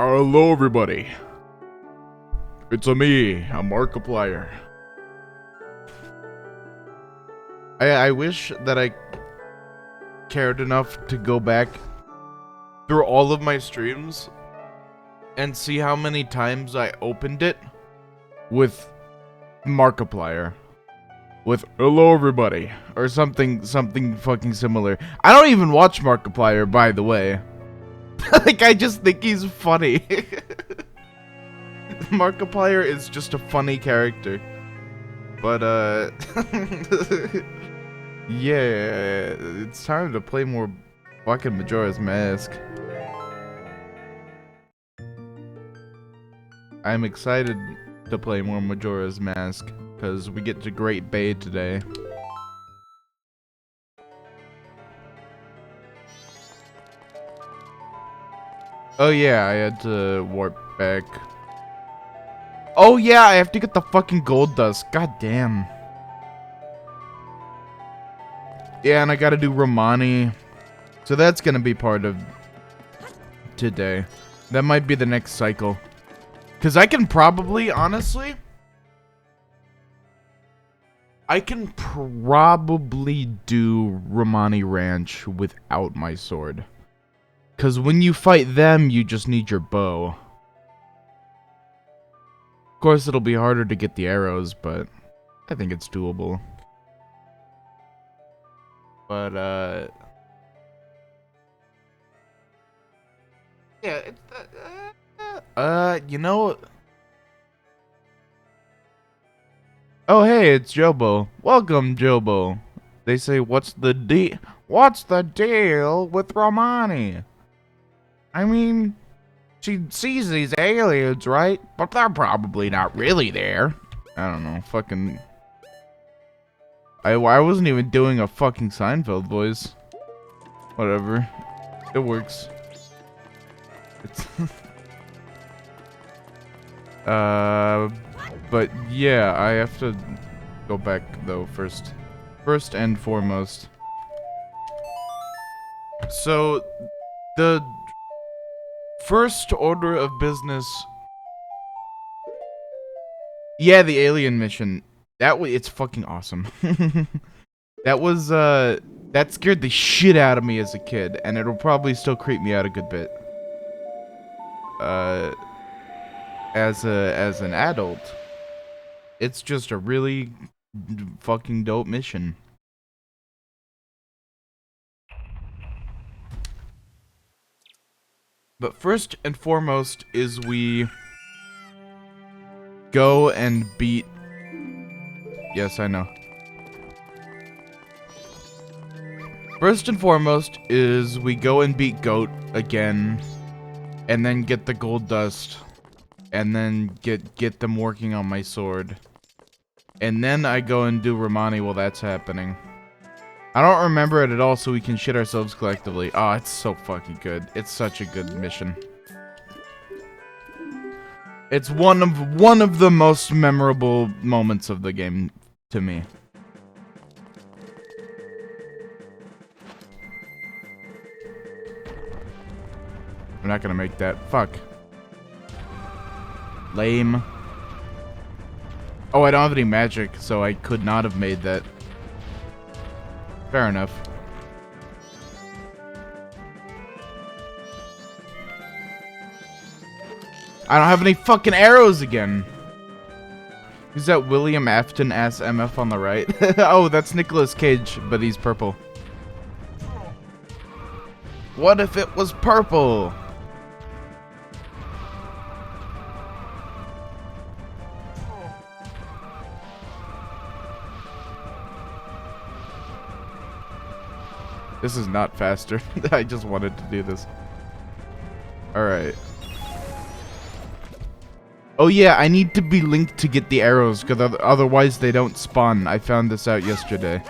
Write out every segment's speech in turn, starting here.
Hello, everybody. It's me, a Markiplier. I wish that I cared enough to go back through all of my streams and see how many times I opened it with Markiplier. With hello everybody, or something fucking similar. I don't even watch Markiplier, by the way. Like, I just think he's funny. Markiplier is just a funny character. But, yeah, it's time to play more fucking Majora's Mask. I'm excited to play more Majora's Mask, because we get to Great Bay today. Oh yeah, I had to warp back. Oh yeah, I have to get the fucking gold dust. God damn. Yeah, and I gotta do Romani. So that's gonna be part of today. That might be the next cycle. Because I can probably, honestly... I can probably do Romani Ranch without my sword. Because when you fight them, you just need your bow. Of course, it'll be harder to get the arrows, but I think it's doable. But, yeah, it's, you know... Oh, hey, it's Jobo. Welcome, Jobo. They say, what's the deal with Romani? I mean, she sees these aliens, right? But they're probably not really there. I don't know, fucking... I wasn't even doing a fucking Seinfeld voice. Whatever. It works. It's... But yeah, I have to go back, though, first. First and foremost. So, the... first order of business. Yeah, the alien mission. It's fucking awesome. That was, that scared the shit out of me as a kid, and it'll probably still creep me out a good bit. As an adult, it's just a really fucking dope mission. But first and foremost is we go and beat... Yes, I know. First and foremost is we go and beat Goat again, and then get the gold dust, and then get them working on my sword. And then I go and do Romani while that's happening. I don't remember it at all, so we can shit ourselves collectively. Oh, it's so fucking good. It's such a good mission. It's one of the most memorable moments of the game to me. I'm not gonna make that. Fuck. Lame. Oh, I don't have any magic, so I could not have made that. Fair enough. I don't have any fucking arrows again. Who's that William Afton ass MF on the right? Oh, that's Nicolas Cage, but he's purple. What if it was purple? This is not faster. I just wanted to do this. Alright. Oh yeah, I need to be linked to get the arrows, because otherwise they don't spawn. I found this out yesterday.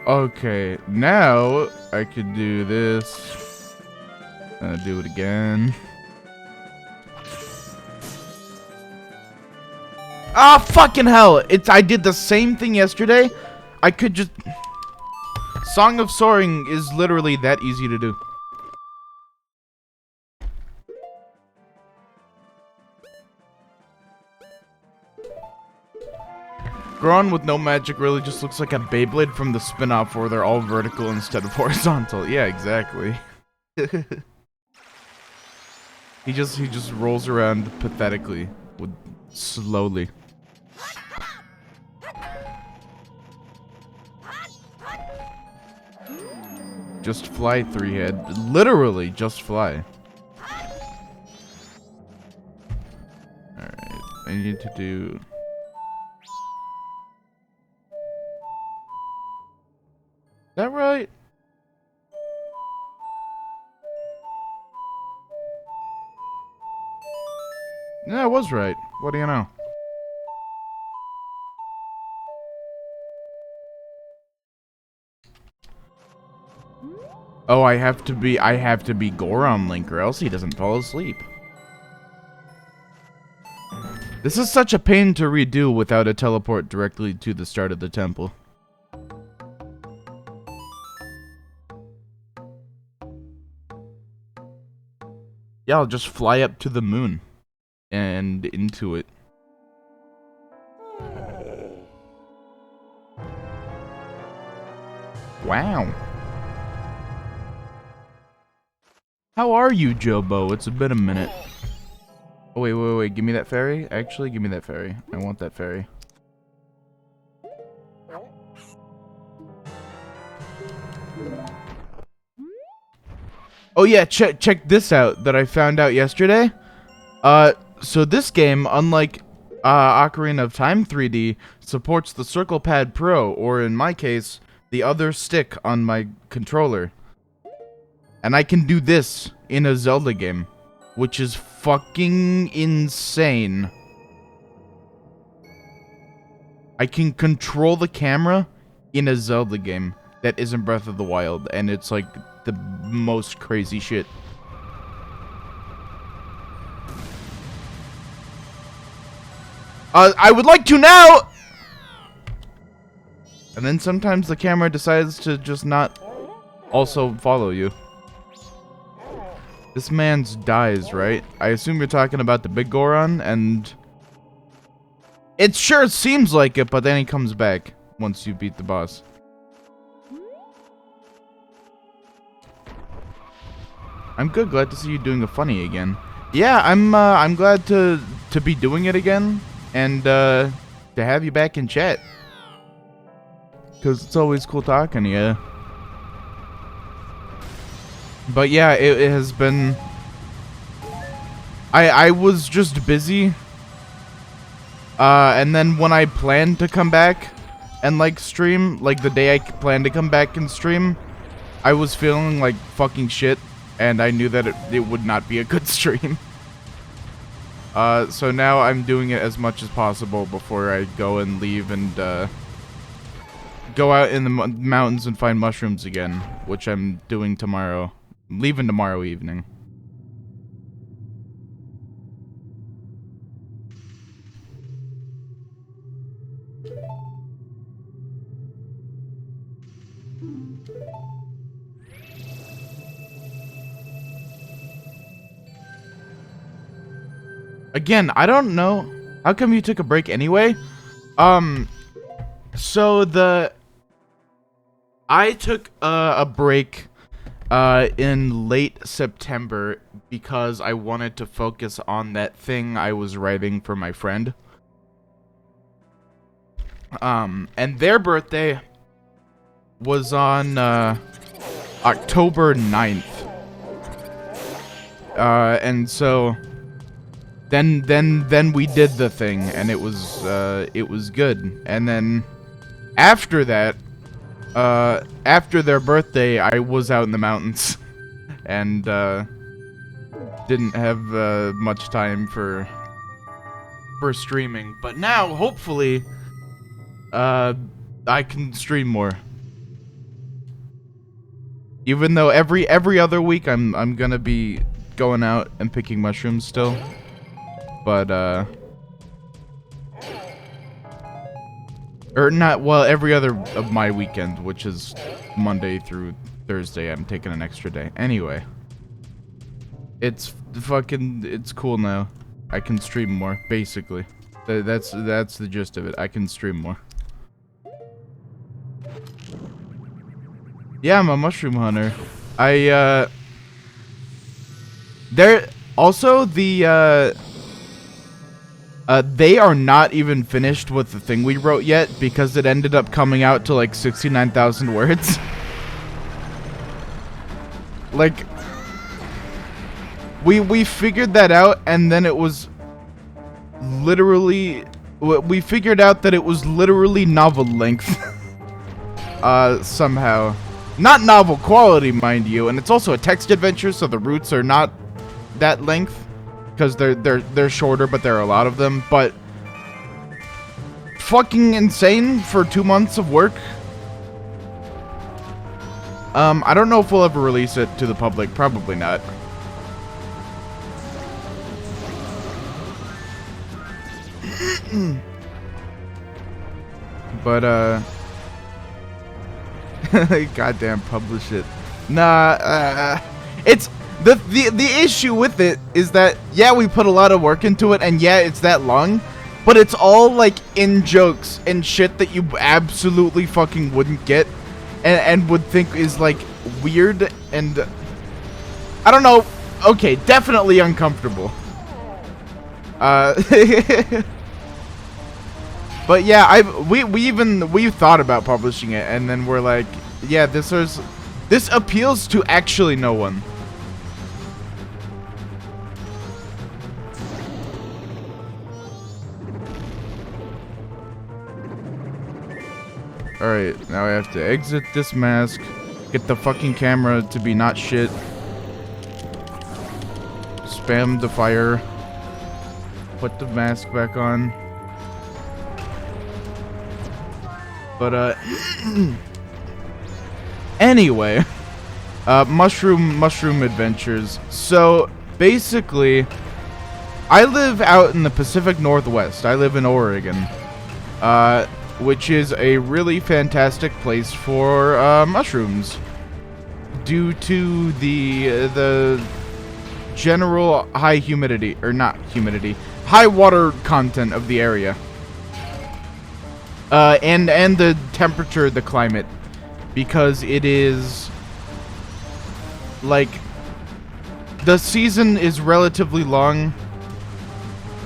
Okay, now I could do this. Do it again. Ah, fucking hell! I did the same thing yesterday. I could just... Song of Soaring is literally that easy to do. Goron with no magic really just looks like a Beyblade from the spin-off where they're all vertical instead of horizontal. Yeah, exactly. He just rolls around pathetically, slowly. Just fly, three-head. Literally, just fly. Alright, I need to do... Is that right? Yeah, I was right. What do you know? Oh, I have to be Goron Link or else he doesn't fall asleep. This is such a pain to redo without a teleport directly to the start of the temple. Yeah, I'll just fly up to the moon and into it. Wow. How are you, Jobo? It's been a minute. Oh, wait. Give me that fairy. Actually, give me that fairy. I want that fairy. Oh, yeah, check this out that I found out yesterday. So this game, unlike Ocarina of Time 3D, supports the Circle Pad Pro, or in my case, the other stick on my controller. And I can do this in a Zelda game, which is fucking insane. I can control the camera in a Zelda game that isn't Breath of the Wild, and it's like the most crazy shit. I would like to now! And then sometimes the camera decides to just not also follow you. This man's dies, right? I assume you're talking about the big Goron, and... It sure seems like it, but then he comes back once you beat the boss. I'm good, glad to see you doing a funny again. Yeah, I'm glad to be doing it again, and to have you back in chat. Because it's always cool talking to you. But yeah, it has been... I was just busy. And then when I planned to come back and, like, stream, like, the day I planned to come back and stream, I was feeling like fucking shit, and I knew that it would not be a good stream. So now I'm doing it as much as possible before I go and leave and, go out in the mountains and find mushrooms again, which I'm doing tomorrow. I'm leaving tomorrow evening. Again, I don't know. How come you took a break anyway? So I took a break in late September because I wanted to focus on that thing I was writing for my friend. And their birthday was on October 9th. And so then we did the thing, and it was good. And then after that, after their birthday, I was out in the mountains and didn't have much time for streaming. But now, hopefully, I can stream more. Even though every other week I'm gonna be going out and picking mushrooms still. But or not, well, every other of my weekend, which is Monday through Thursday, I'm taking an extra day. Anyway. It's cool now. I can stream more, basically. That's the gist of it. I can stream more. Yeah, I'm a mushroom hunter. There also the they are not even finished with the thing we wrote yet because it ended up coming out to like 69,000 words. Like we figured that out, and then it was literally we figured out that it was literally novel length. Somehow. Not novel quality, mind you, and it's also a text adventure, so the routes are not that length, because they're shorter, but there are a lot of them. But fucking insane for 2 months of work. I don't know if we'll ever release it to the public. Probably not. But goddamn, publish it. Nah, it's the issue with it is that, yeah, we put a lot of work into it, and yeah, it's that long, but it's all like in jokes and shit that you absolutely fucking wouldn't get and would think is like weird, and I don't know. Okay, definitely uncomfortable. But yeah, we thought about publishing it, and then we're like, yeah, this appeals to actually no one. Alright, now I have to exit this mask, get the fucking camera to be not shit, spam the fire, put the mask back on. But anyway, mushroom adventures. So basically, I live out in the Pacific Northwest. I live in Oregon, which is a really fantastic place for mushrooms, due to the general high humidity, or not humidity, high water content of the area. And the temperature, the climate, because it is, like, the season is relatively long,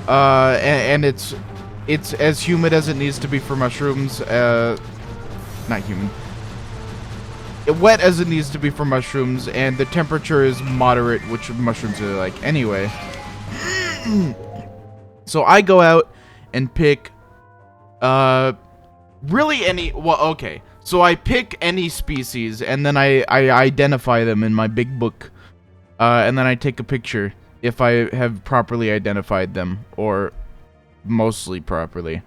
and it's as humid as it needs to be for mushrooms, not humid, wet as it needs to be for mushrooms, and the temperature is moderate, which mushrooms are like. Anyway, so I go out and pick, really any, well, okay, so I pick any species, and then I identify them in my big book, and then I take a picture if I have properly identified them, or mostly properly.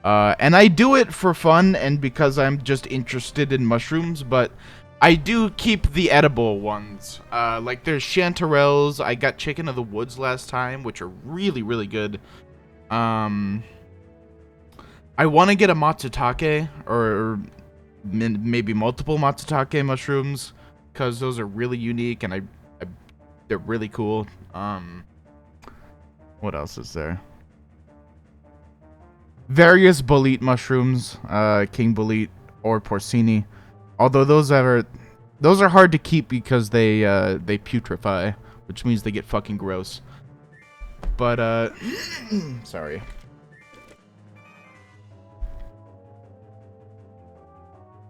And I do it for fun and because I'm just interested in mushrooms, but I do keep the edible ones. Like there's chanterelles. I got chicken of the woods last time, which are really, really good. I want to get a matsutake, or maybe multiple matsutake mushrooms, because those are really unique and they're really cool. What else is there? Various bolete mushrooms, king bolete or porcini. Although those are hard to keep because they putrefy, which means they get fucking gross. But sorry.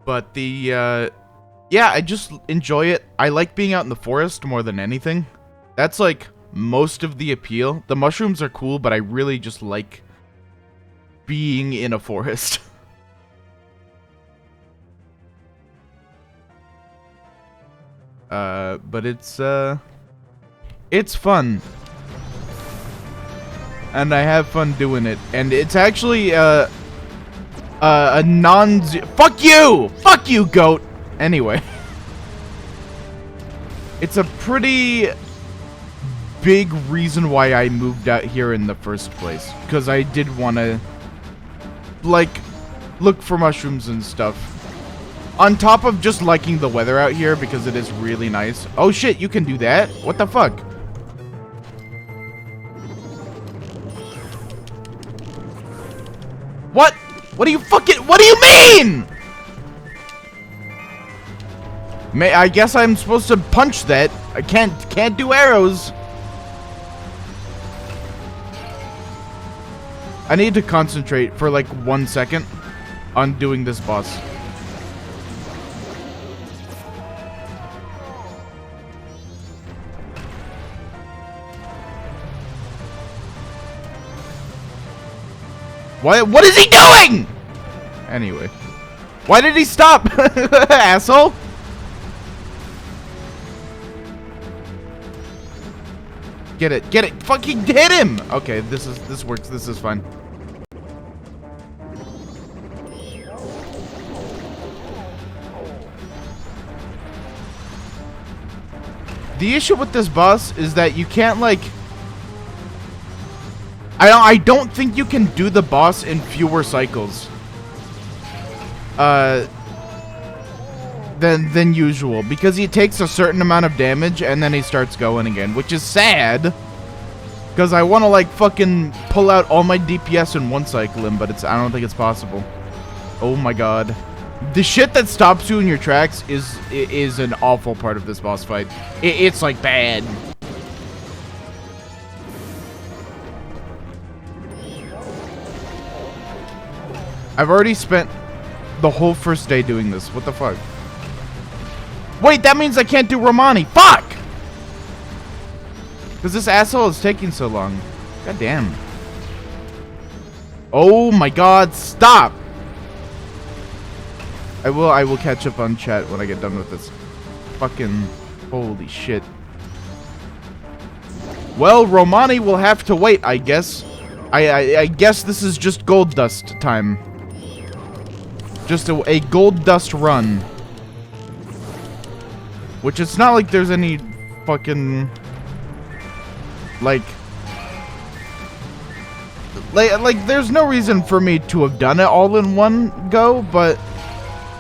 But yeah, I just enjoy it. I like being out in the forest more than anything. That's like most of the appeal. The mushrooms are cool, but I really just like being in a forest. But it's fun. And I have fun doing it. And it's actually, a fuck you! Fuck you, goat! Anyway. It's a pretty big reason why I moved out here in the first place. Because I did want to, like, look for mushrooms and stuff. On top of just liking the weather out here because it is really nice. Oh shit, you can do that? What the fuck? What? What do you mean? I guess I'm supposed to punch that. I can't do arrows. I need to concentrate for like 1 second on doing this boss. What is he doing? Anyway. Why did he stop? Asshole. Get it. Fucking hit him. Okay, this works. This is fine. The issue with this boss is that you can't like I don't think you can do the boss in fewer cycles than usual, because he takes a certain amount of damage and then he starts going again, which is sad because I want to like fucking pull out all my DPS in one cycle, but I don't think it's possible. Oh my god. The shit that stops you in your tracks is an awful part of this boss fight. It's like bad. I've already spent the whole first day doing this. What the fuck? Wait, that means I can't do Romani. Fuck! Because this asshole is taking so long. God damn. Oh my god, stop! I will catch up on chat when I get done with this. Fucking holy shit. Well, Romani will have to wait, I guess. I guess this is just gold dust time. Just a gold dust run. Which it's not like there's any fucking like there's no reason for me to have done it all in one go, but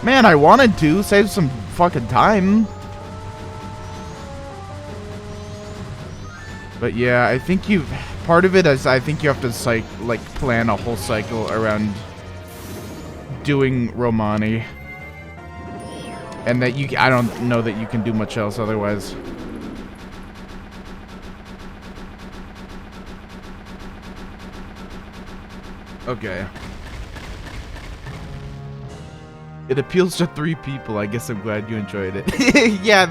man, I wanted to save some fucking time. But yeah, I think part of it is I think you have to plan a whole cycle around doing Romani. And that I don't know that you can do much else otherwise. Okay. It appeals to 3 people. I guess I'm glad you enjoyed it. Yeah,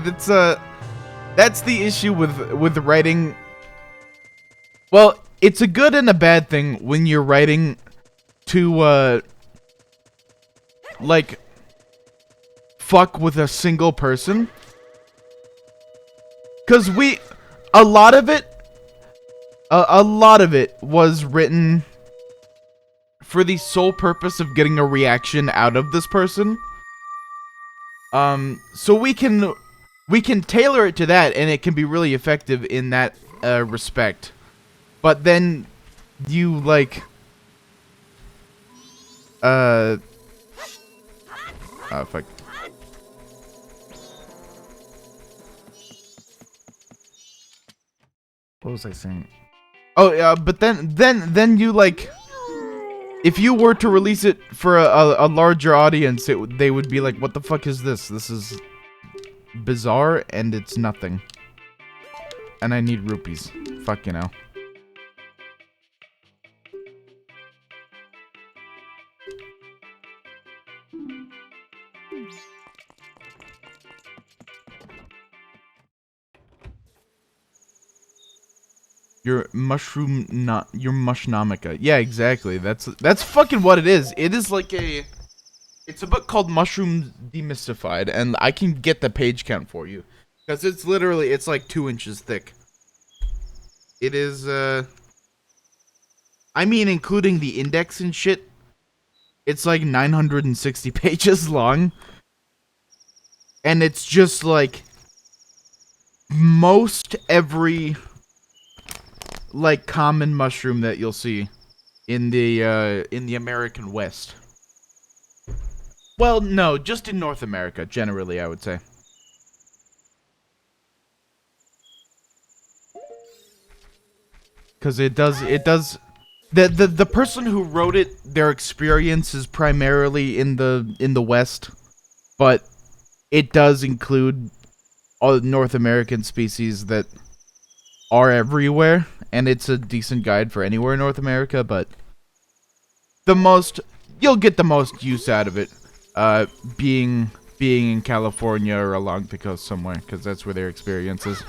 that's the issue with writing. Well, it's a good and a bad thing when you're writing to like fuck with a single person, because a lot of it was written for the sole purpose of getting a reaction out of this person. So we can tailor it to that, and it can be really effective in that respect. But then you like oh fuck. What was I saying? Oh yeah, but then you like, if you were to release it for a larger audience, they would be like, what the fuck is this? This is bizarre and it's nothing. And I need rupees. Fuck, you know. Your mushnomika. Yeah, exactly. That's fucking what it is. It is like it's a book called Mushrooms Demystified, and I can get the page count for you, because it's like 2 inches thick. It is I mean, including the index and shit, it's like 960 pages long, and it's just like most every like common mushroom that you'll see in the American West. Well, no, just in North America, generally, I would say. Because it does, the person who wrote it, their experience is primarily in the West, but it does include all North American species that are everywhere, and it's a decent guide for anywhere in North America, but you'll get the most use out of it, being in California or along the coast somewhere, because that's where their experience is.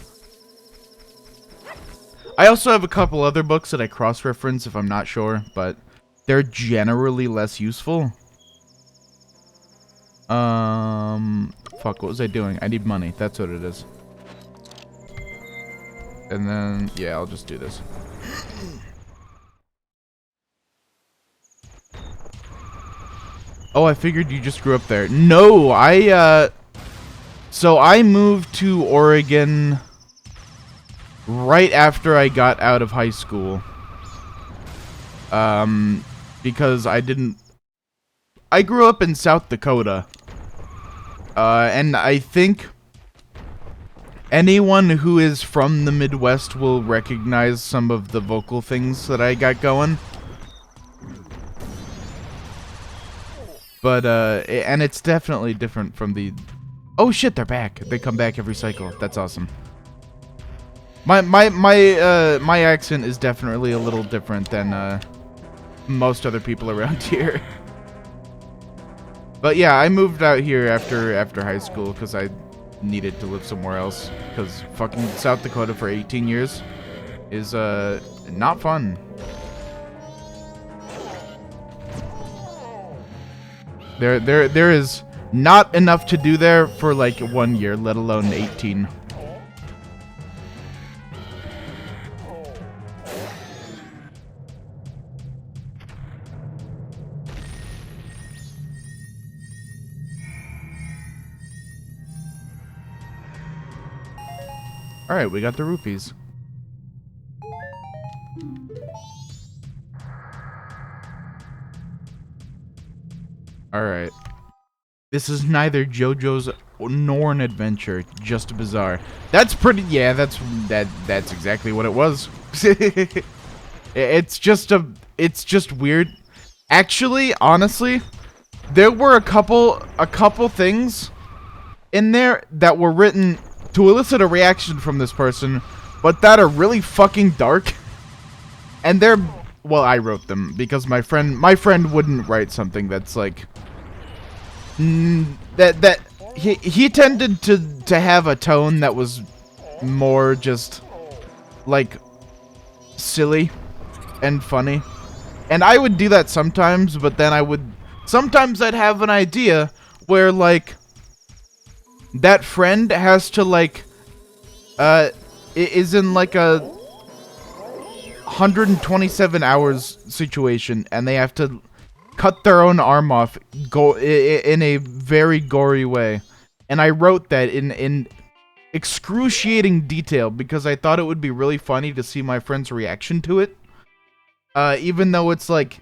I also have a couple other books that I cross-reference if I'm not sure, but they're generally less useful. Fuck, what was I doing? I need money, that's what it is. And then, yeah, I'll just do this. Oh, I figured you just grew up there. No, so I moved to Oregon right after I got out of high school. Because I grew up in South Dakota. And I think anyone who is from the Midwest will recognize some of the vocal things that I got going. But, and it's definitely different from the... Oh shit, they're back. They come back every cycle. That's awesome. My accent is definitely a little different than, most other people around here. But yeah, I moved out here after high school because I needed to live somewhere else. Because fucking South Dakota for 18 years is, not fun. There is not enough to do there for like 1 year, let alone 18. Alright, we got the rupees. Alright. This is neither JoJo's nor an adventure, just bizarre. That's pretty, yeah, that's exactly what it was. It's just weird. Actually, honestly, there were a couple things in there that were written to elicit a reaction from this person, but that are really fucking dark. And they're, well, I wrote them because my friend wouldn't write something that's like that he tended to have a tone that was more just like silly and funny. And I would do that sometimes, but then sometimes I'd have an idea where like that friend has to like is in like a 127 hours situation and they have to cut their own arm off in a very gory way. And I wrote that in excruciating detail because I thought it would be really funny to see my friend's reaction to it. Even though it's like,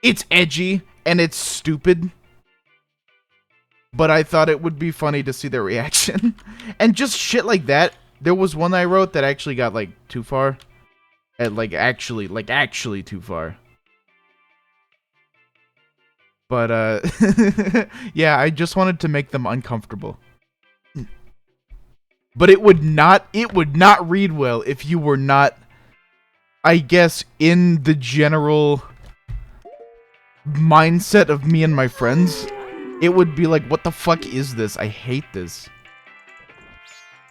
it's edgy and it's stupid. But I thought it would be funny to see their reaction. And just shit like that. There was one I wrote that actually got like too far. Like actually too far. But, yeah, I just wanted to make them uncomfortable. But it would not read well if you were not, I guess, in the general mindset of me and my friends. It would be like, what the fuck is this? I hate this.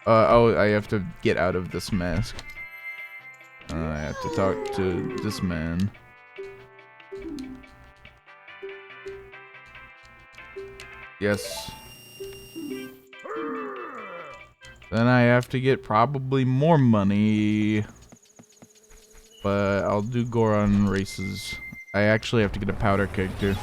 Oh, I have to get out of this mask. I have to talk to this man. Yes. Then I have to get probably more money. But I'll do Goron races. I actually have to get a powder keg too.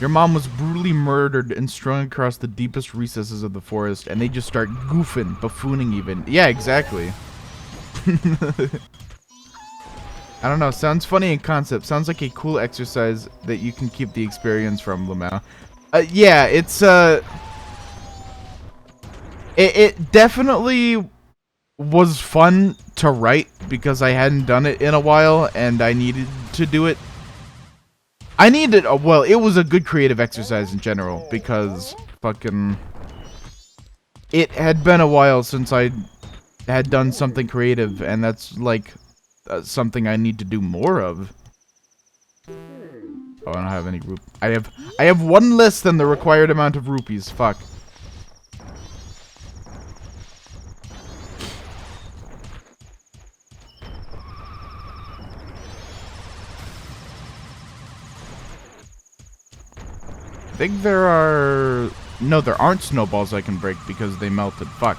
Your mom was brutally murdered and strung across the deepest recesses of the forest, and they just start goofing, buffooning even. Yeah, exactly. I don't know, sounds funny in concept. Sounds like a cool exercise that you can keep the experience from, Lamau. Yeah, it's, It definitely was fun to write because I hadn't done it in a while, and I needed to do it. Well, it was a good creative exercise in general, because fucking... It had been a while since I had done something creative, and that's, like, something I need to do more of. Oh, I don't have any rupees. I have one less than the required amount of rupees. Fuck. I think there are... No, there aren't snowballs I can break because they melted. Fuck.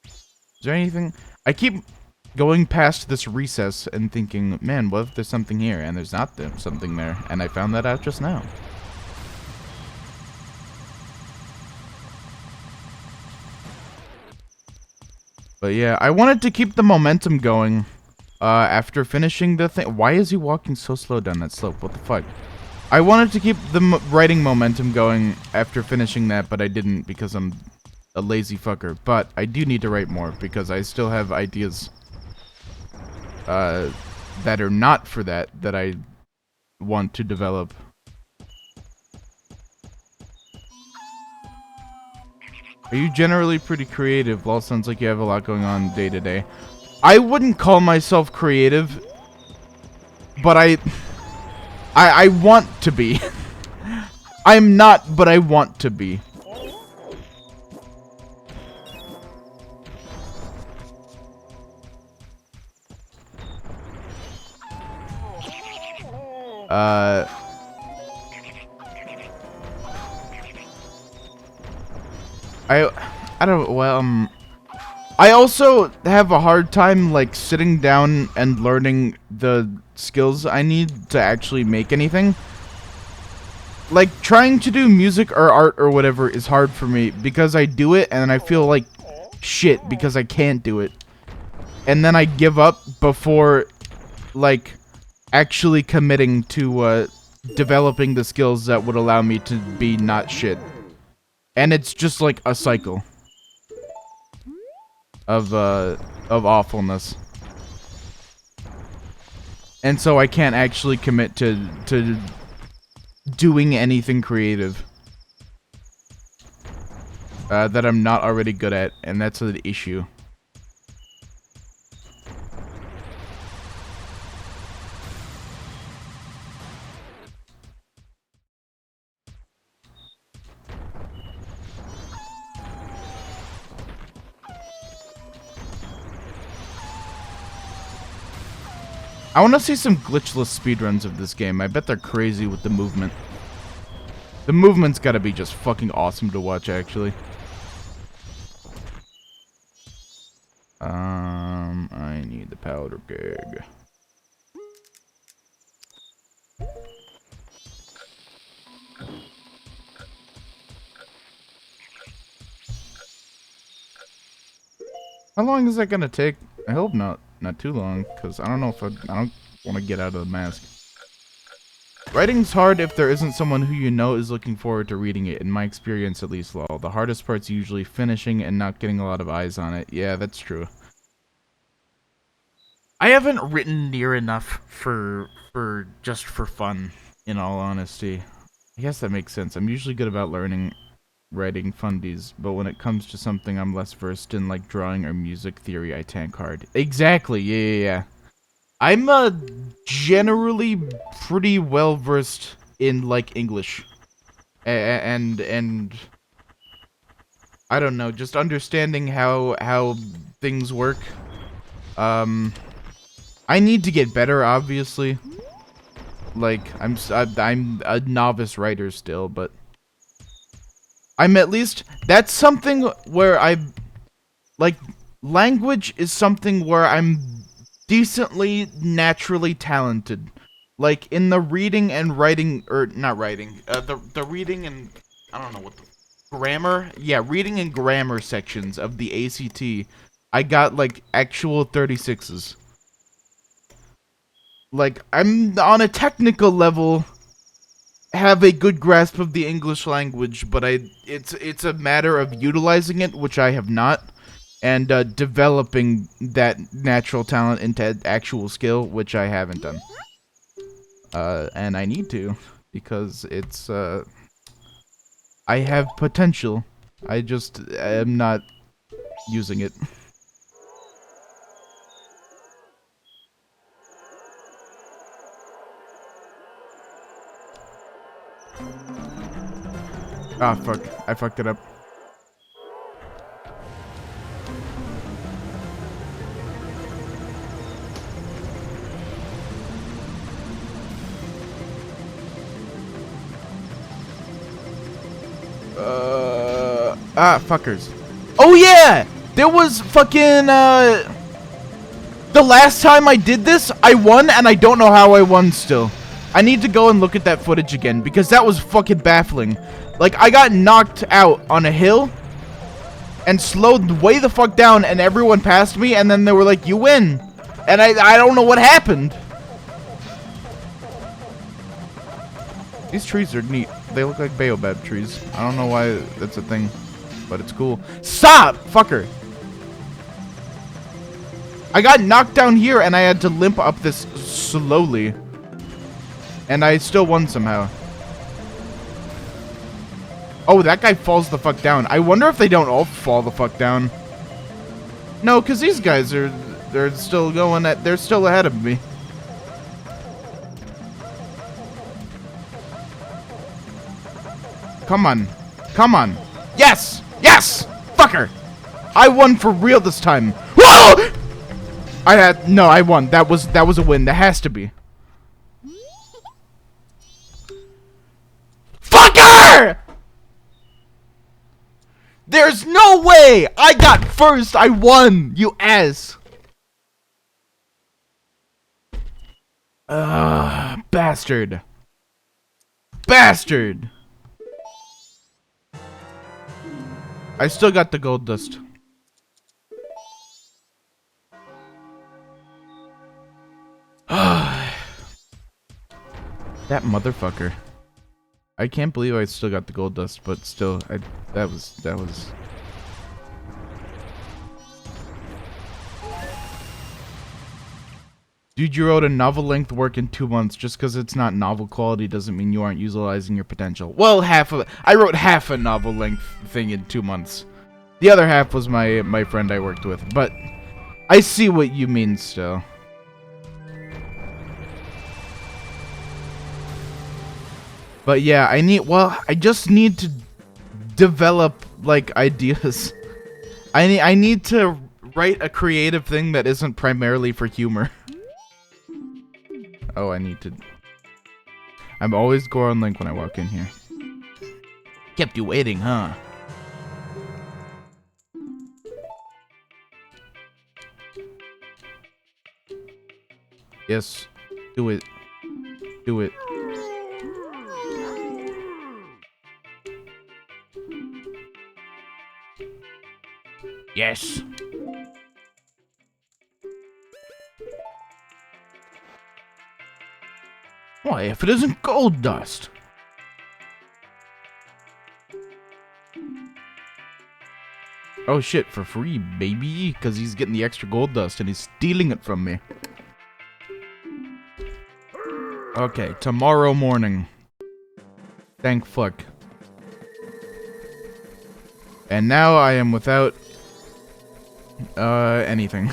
Is there anything... I keep going past this recess and thinking, man, what if there's something here? And there's not something there. And I found that out just now. But yeah, I wanted to keep the momentum going after finishing the thing. Why is he walking so slow down that slope? What the fuck? I wanted to keep the writing momentum going after finishing that, but I didn't because I'm a lazy fucker. But I do need to write more because I still have ideas that are not for that I want to develop. Are you generally pretty creative? Well, sounds like you have a lot going on day to day. I wouldn't call myself creative, but I want to be. I'm not, but I want to be. I don't, well, I also have a hard time, like, sitting down and learning the skills I need to actually make anything. Like, trying to do music or art or whatever is hard for me because I do it and I feel like shit because I can't do it. And then I give up before, like, actually committing to, developing the skills that would allow me to be not shit. And it's just like a cycle of awfulness. And so I can't actually commit to doing anything creative that I'm not already good at, and that's an issue. I want to see some glitchless speedruns of this game. I bet they're crazy with the movement. The movement's gotta be just fucking awesome to watch, actually. I need the powder keg. How long is that gonna take? I hope not too long, because I don't know if I don't want to get out of the mask. Writing's hard if there isn't someone who you know is looking forward to reading it, in my experience at least, lol. The hardest part's usually finishing and not getting a lot of eyes on it. Yeah, that's true. I haven't written near enough for just for fun, in all honesty. I guess that makes sense. I'm usually good about writing fundies, but when it comes to something I'm less versed in, like drawing or music theory, I tank hard. Exactly, yeah. I'm generally pretty well versed in, like, English. And I don't know, just understanding how things work. I need to get better, obviously. Like, I'm a novice writer still, but I'm at least, that's something where like, language is something where I'm decently naturally talented. like in the reading and writing, or not writing, the reading and, I don't know what the, grammar? Yeah, reading and grammar sections of the ACT, I got like actual 36s. Like, I'm on a technical level, have a good grasp of the English language, but it's a matter of utilizing it, which I have not, and developing that natural talent into actual skill, which I haven't done. And I need to, because it's, I have potential. I just am not using it. Ah, fuck. I fucked it up. Fuckers. Oh yeah! There was fucking, the last time I did this, I won, and I don't know how I won still. I need to go and look at that footage again, because that was fucking baffling. Like, I got knocked out on a hill, and slowed way the fuck down, and everyone passed me, and then they were like, you win. And I don't know what happened. These trees are neat. They look like baobab trees. I don't know why that's a thing, but it's cool. Stop! Fucker! I got knocked down here, and I had to limp up this slowly. And I still won somehow. Oh, that guy falls the fuck down. I wonder if they don't all fall the fuck down. No, because these guys they're still going at, they're still ahead of me. Come on. Come on. Yes! Yes! Fucker! I won for real this time. Whoa! I won. That was a win. That has to be. Fucker! There's no way! I got first! I won! You ass! Bastard. Bastard! I still got the gold dust. That motherfucker. I can't believe I still got the gold dust, but still, that was. Dude, you wrote a novel-length work in 2 months. Just because it's not novel quality doesn't mean you aren't utilizing your potential. Well, I wrote half a novel-length thing in 2 months. The other half was my friend I worked with, but I see what you mean still. But yeah, I just need to develop, like, ideas. I need to write a creative thing that isn't primarily for humor. Oh, I'm always Goron Link when I walk in here. Kept you waiting, huh? Yes. Do it. Do it. Yes. Why, if it isn't gold dust? Oh shit, for free, baby. Because he's getting the extra gold dust and he's stealing it from me. Okay, tomorrow morning. Thank fuck. And now I am without anything.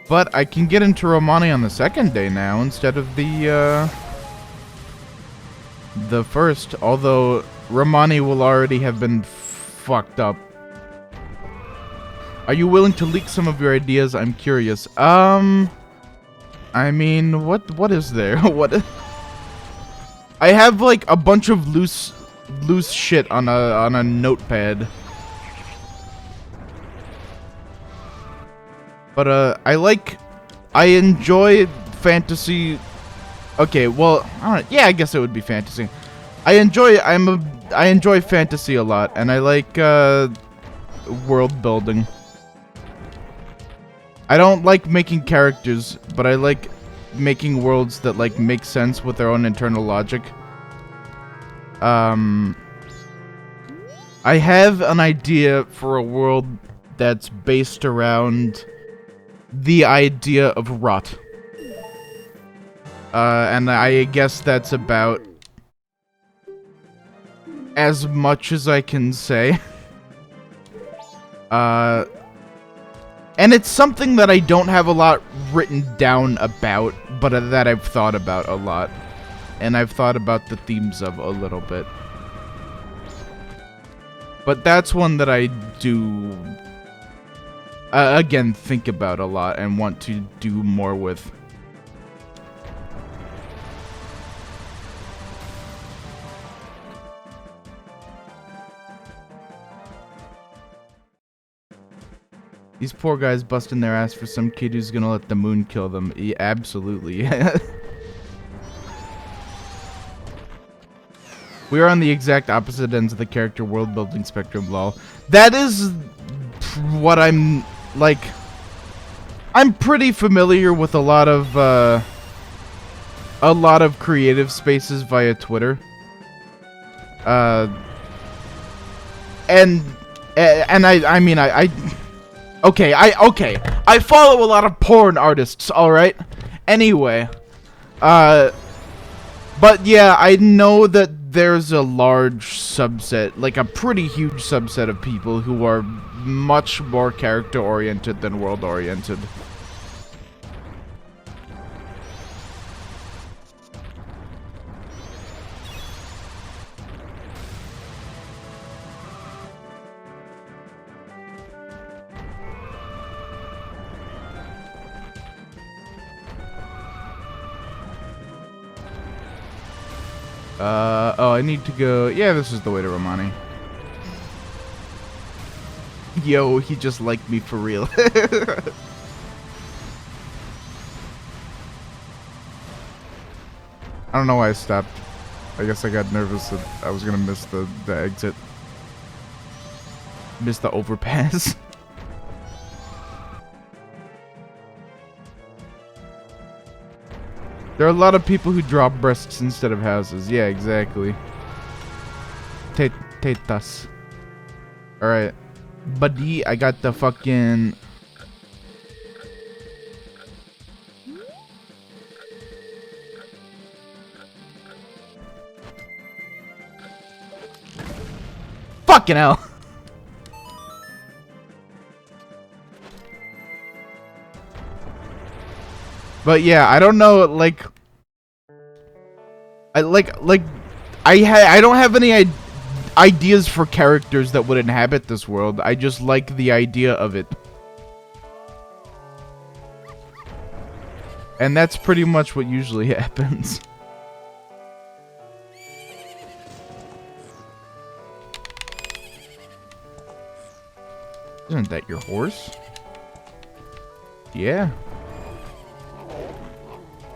But I can get into Romani on the second day now instead of the first, although Romani will already have been fucked up. Are you willing to leak some of your ideas? I'm curious. I mean, what is there? What? I have like a bunch of loose shit on a notepad. But I enjoy fantasy Okay, well, I don't, yeah, I guess it would be fantasy. I enjoy fantasy a lot, and I like world building. I don't like making characters, but I like making worlds that like make sense with their own internal logic. I have an idea for a world that's based around the idea of rot. And I guess that's about as much as I can say. And it's something that I don't have a lot written down about, but that I've thought about a lot. And I've thought about the themes of a little bit. But that's one that I do, again, think about a lot and want to do more with. These poor guys busting their ass for some kid who's gonna let the moon kill them. Yeah, absolutely. We are on the exact opposite ends of the character world building spectrum, lol. That is what I'm like. I'm pretty familiar with a lot of creative spaces via Twitter. And I mean okay, I follow a lot of porn artists, all right? Anyway, but yeah, I know that there's a large subset, like a pretty huge subset of people who are much more character-oriented than world-oriented. Oh, I need to go. Yeah, this is the way to Romani. Yo, he just liked me for real. I don't know why I stopped. I guess I got nervous that I was gonna miss the exit. Miss the overpass. There are a lot of people who draw breasts instead of houses. Yeah, exactly. Tetas. Alright. Buddy, I got the fucking... Fucking hell! But yeah, I don't know, like... I don't have any ideas for characters that would inhabit this world. I just like the idea of it. And that's pretty much what usually happens. Isn't that your horse? Yeah.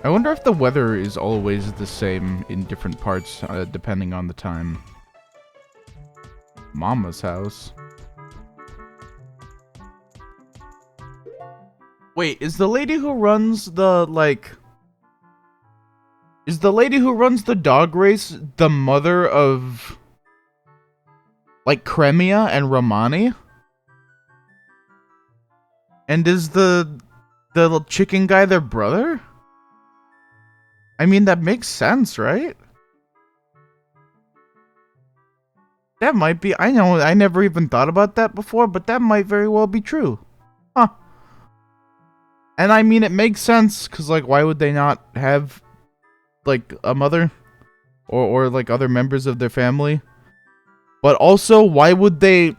I wonder if the weather is always the same in different parts, depending on the time. Mama's house. Wait, is the lady who runs the, like... Is the lady who runs the dog race the mother of... like, Cremia and Romani? And is the little chicken guy their brother? I mean, that makes sense, right? That might be... I know, I never even thought about that before, but that might very well be true. Huh. And I mean, it makes sense, because, like, why would they not have, like, a mother? Or like, other members of their family? But also, why would they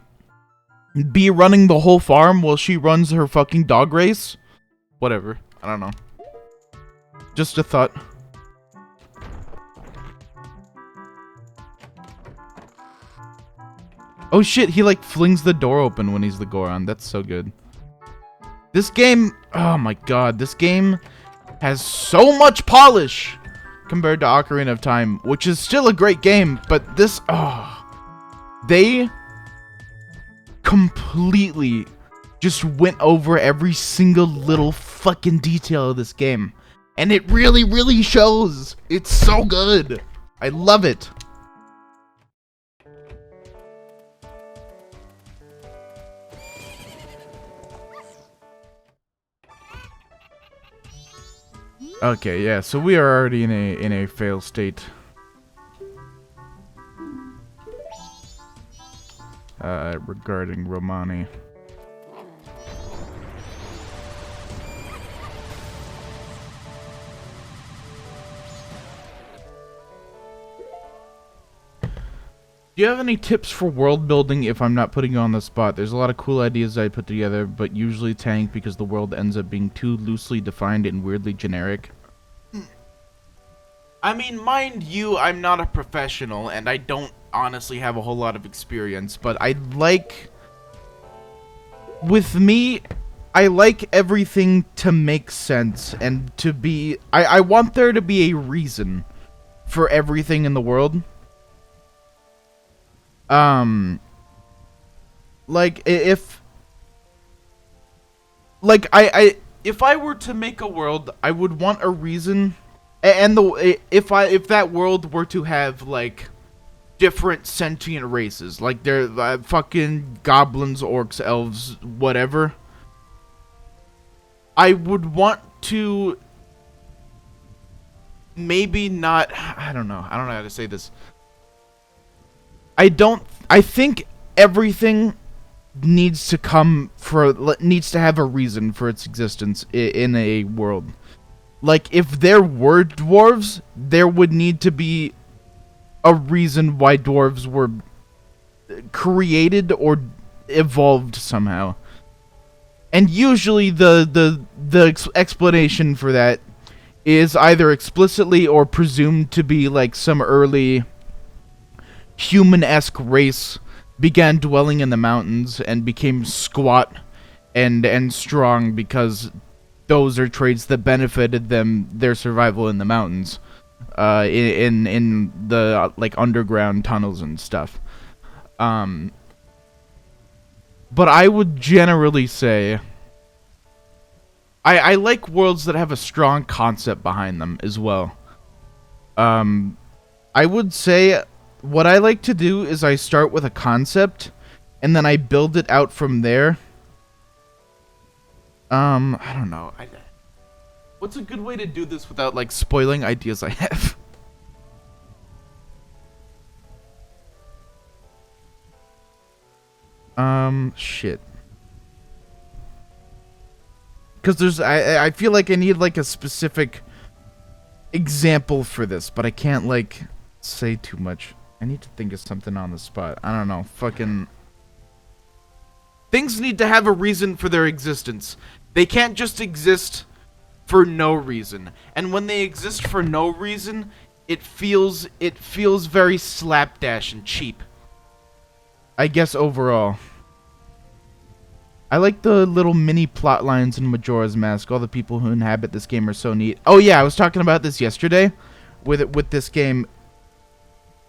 be running the whole farm while she runs her fucking dog race? Whatever. I don't know. Just a thought. Oh shit, he like flings the door open when he's the Goron. That's so good. This game, oh my god, this game has so much polish. compared to Ocarina of Time, which is still a great game, but this, they completely just went over every single little fucking detail of this game. And it really, really shows. It's so good. I love it. Okay, yeah, so we are already in a fail state. Regarding Romani. Do you have any tips for world building if I'm not putting you on the spot? There's a lot of cool ideas I put together, but usually tank because the world ends up being too loosely defined and weirdly generic. I mean, mind you, I'm not a professional, and I don't honestly have a whole lot of experience, but I like... With me, I like everything to make sense, and to be... I want there to be a reason for everything in the world. Like, if... Like, if I were to make a world, I would want a reason... And if that world were to have like different sentient races, like they're fucking goblins, orcs, elves, whatever, I would want to maybe not. I don't know how to say this. I think everything needs to have a reason for its existence in a world. Like, if there were dwarves, there would need to be a reason why dwarves were created or evolved somehow. And usually the explanation for that is either explicitly or presumed to be like some early human-esque race began dwelling in the mountains and became squat and strong because... those are traits that benefited their survival in the mountains, in the like underground tunnels and stuff. But I would generally say I like worlds that have a strong concept behind them as well. I would say what I like to do is I start with a concept and then I build it out from there. I don't know. What's a good way to do this without, like, spoiling ideas I have? Shit. Because I feel like I need, like, a specific example for this, but I can't, like, say too much. I need to think of something on the spot. I don't know. Fucking... Things need to have a reason for their existence. They can't just exist for no reason. And when they exist for no reason, it feels very slapdash and cheap. I guess overall. I like the little mini plot lines in Majora's Mask. All the people who inhabit this game are so neat. Oh yeah, I was talking about this yesterday with this game.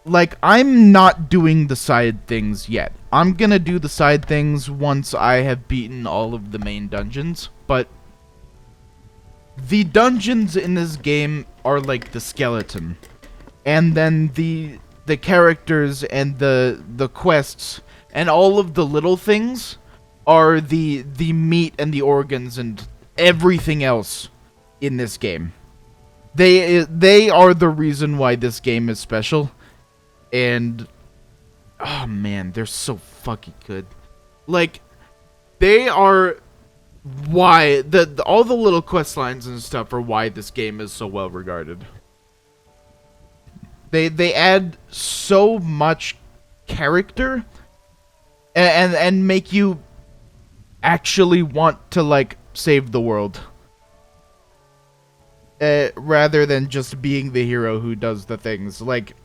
Like, I'm not doing the side things yet. I'm gonna do the side things once I have beaten all of the main dungeons, but the dungeons in this game are like the skeleton. And then the characters and the quests and all of the little things are the meat and the organs and everything else in this game. They are the reason why this game is special. And, oh man, they're so fucking good. Like, they are why, all the little quest lines and stuff are why this game is so well regarded. They add so much character and make you actually want to, like, save the world. Rather than just being the hero who does the things. Like,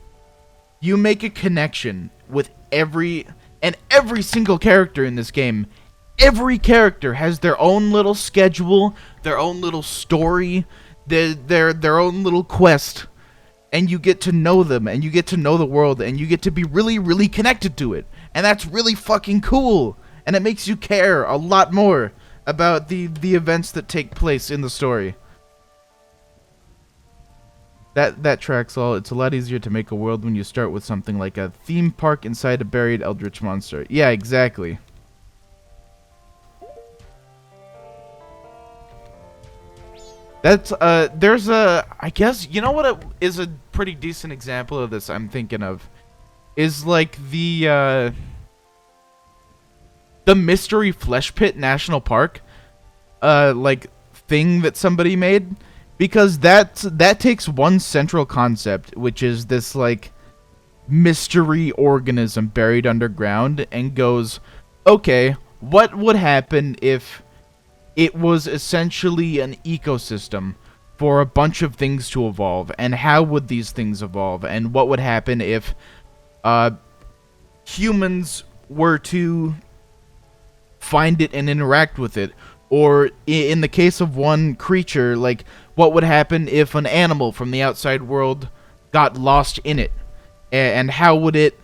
you make a connection with every single character in this game. Every character has their own little schedule, their own little story, their own little quest. and you get to know them, and you get to know the world, and you get to be really, really connected to it. And that's really fucking cool. And it makes you care a lot more about the events that take place in the story. That tracks all. It's a lot easier to make a world when you start with something like a theme park inside a buried eldritch monster. Yeah, exactly. That's, there's a, I guess, you know what is a pretty decent example of this I'm thinking of? Is like the Mystery Flesh Pit National Park, like, thing that somebody made. Because that takes one central concept, which is this, like, mystery organism buried underground, and goes, okay, what would happen if it was essentially an ecosystem for a bunch of things to evolve, and how would these things evolve, and what would happen if humans were to find it and interact with it, or in the case of one creature, like, what would happen if an animal from the outside world got lost in it, and how would it,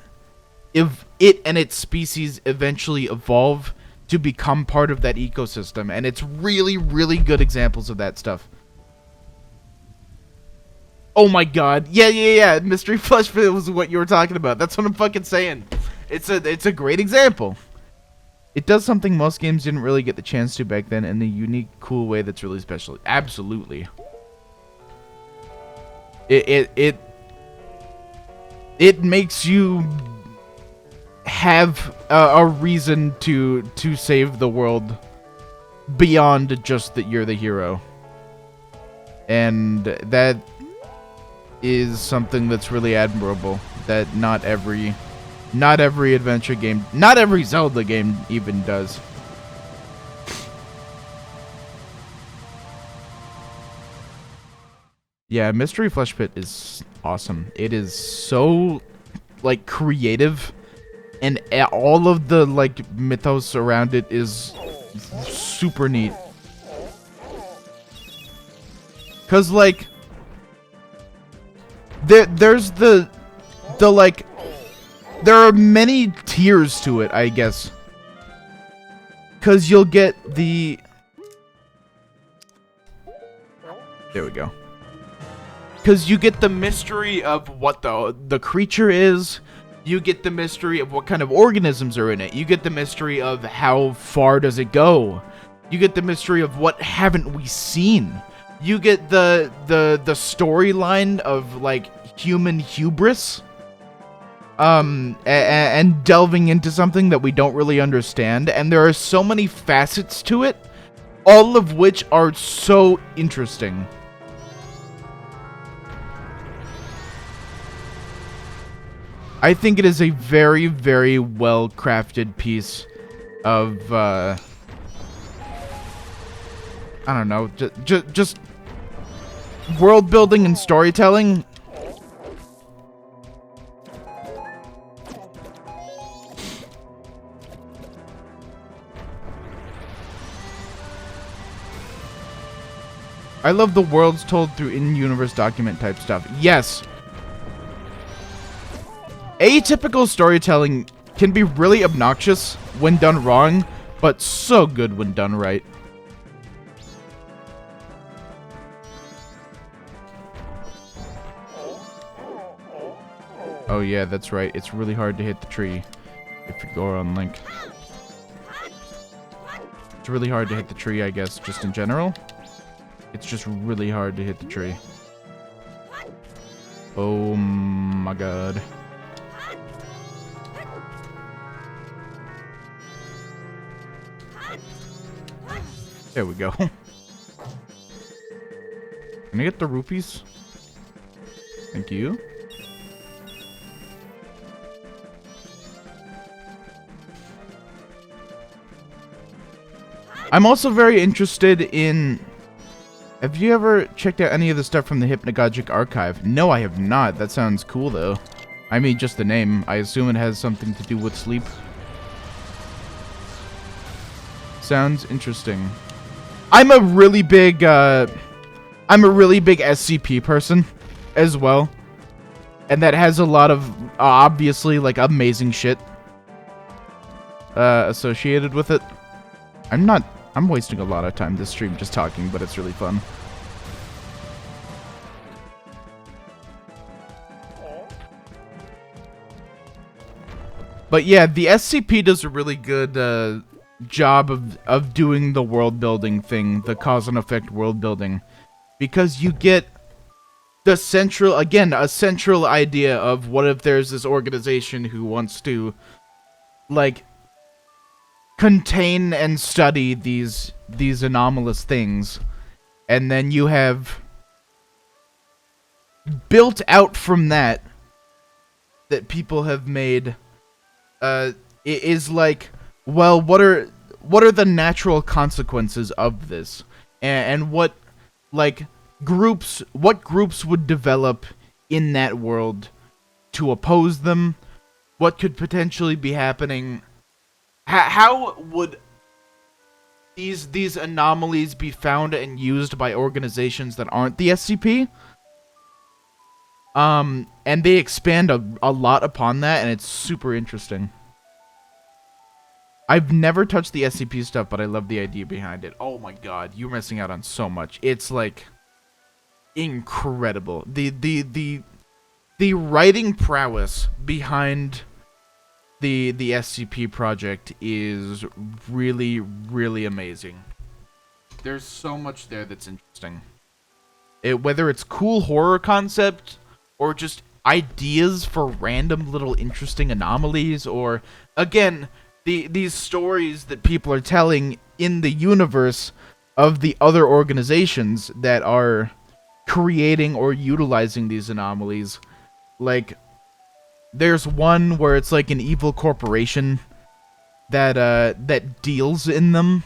if it and its species eventually evolve to become part of that ecosystem. And it's really, really good examples of that stuff. Oh my god. Yeah. Mystery Flesh Pit was what you were talking about. That's what I'm fucking saying. It's a great example. It does something most games didn't really get the chance to back then in a unique, cool way that's really special. Absolutely. It makes you have a reason to save the world beyond just that you're the hero. And that is something that's really admirable, that not every adventure game, not every Zelda game even does. Yeah, Mystery Flesh Pit is awesome. It is so, like, creative, and all of the, like, mythos around it is super neat. 'Cause, like, there's the like, there are many tiers to it, I guess. 'Cause you'll get the... There we go. 'Cause you get the mystery of what the creature is. You get the mystery of what kind of organisms are in it. You get the mystery of how far does it go. You get the mystery of what haven't we seen. You get the storyline of, like, human hubris. And delving into something that we don't really understand. And there are so many facets to it, all of which are so interesting. I think it is a very, very well-crafted piece of, I don't know, just world building and storytelling. I love the worlds told through in-universe document type stuff. Yes. Atypical storytelling can be really obnoxious when done wrong, but so good when done right. Oh yeah, that's right. It's really hard to hit the tree if you go on Link. It's really hard to hit the tree, I guess, just in general. It's just really hard to hit the tree. Oh my god. There we go. Can I get the rupees? Thank you. I'm also very interested in... Have you ever checked out any of the stuff from the Hypnagogic Archive? No, I have not. That sounds cool, though. I mean, just the name. I assume it has something to do with sleep. Sounds interesting. I'm a really big SCP person as well. and that has a lot of obviously like amazing shit associated with it. I'm wasting a lot of time this stream just talking, but it's really fun. But yeah, the SCP does a really good job of doing the world building thing, the cause and effect world building, because you get the central, again, a central idea of what if there's this organization who wants to, like, contain and study these anomalous things, and then you have built out from that people have made is like, well, what are the natural consequences of this, and what groups would develop in that world to oppose them, what could potentially be happening, how would these anomalies be found and used by organizations that aren't the SCP. And they expand a lot upon that, and it's super interesting. I've never touched the SCP stuff, but I love the idea behind it. Oh my god, you're missing out on so much. It's like incredible. The writing prowess behind the SCP project is really, really amazing. There's so much there that's interesting. Whether it's cool horror concept, or just ideas for random little interesting anomalies, or, again, these stories that people are telling in the universe of the other organizations that are creating or utilizing these anomalies. Like, there's one where it's like an evil corporation that deals in them.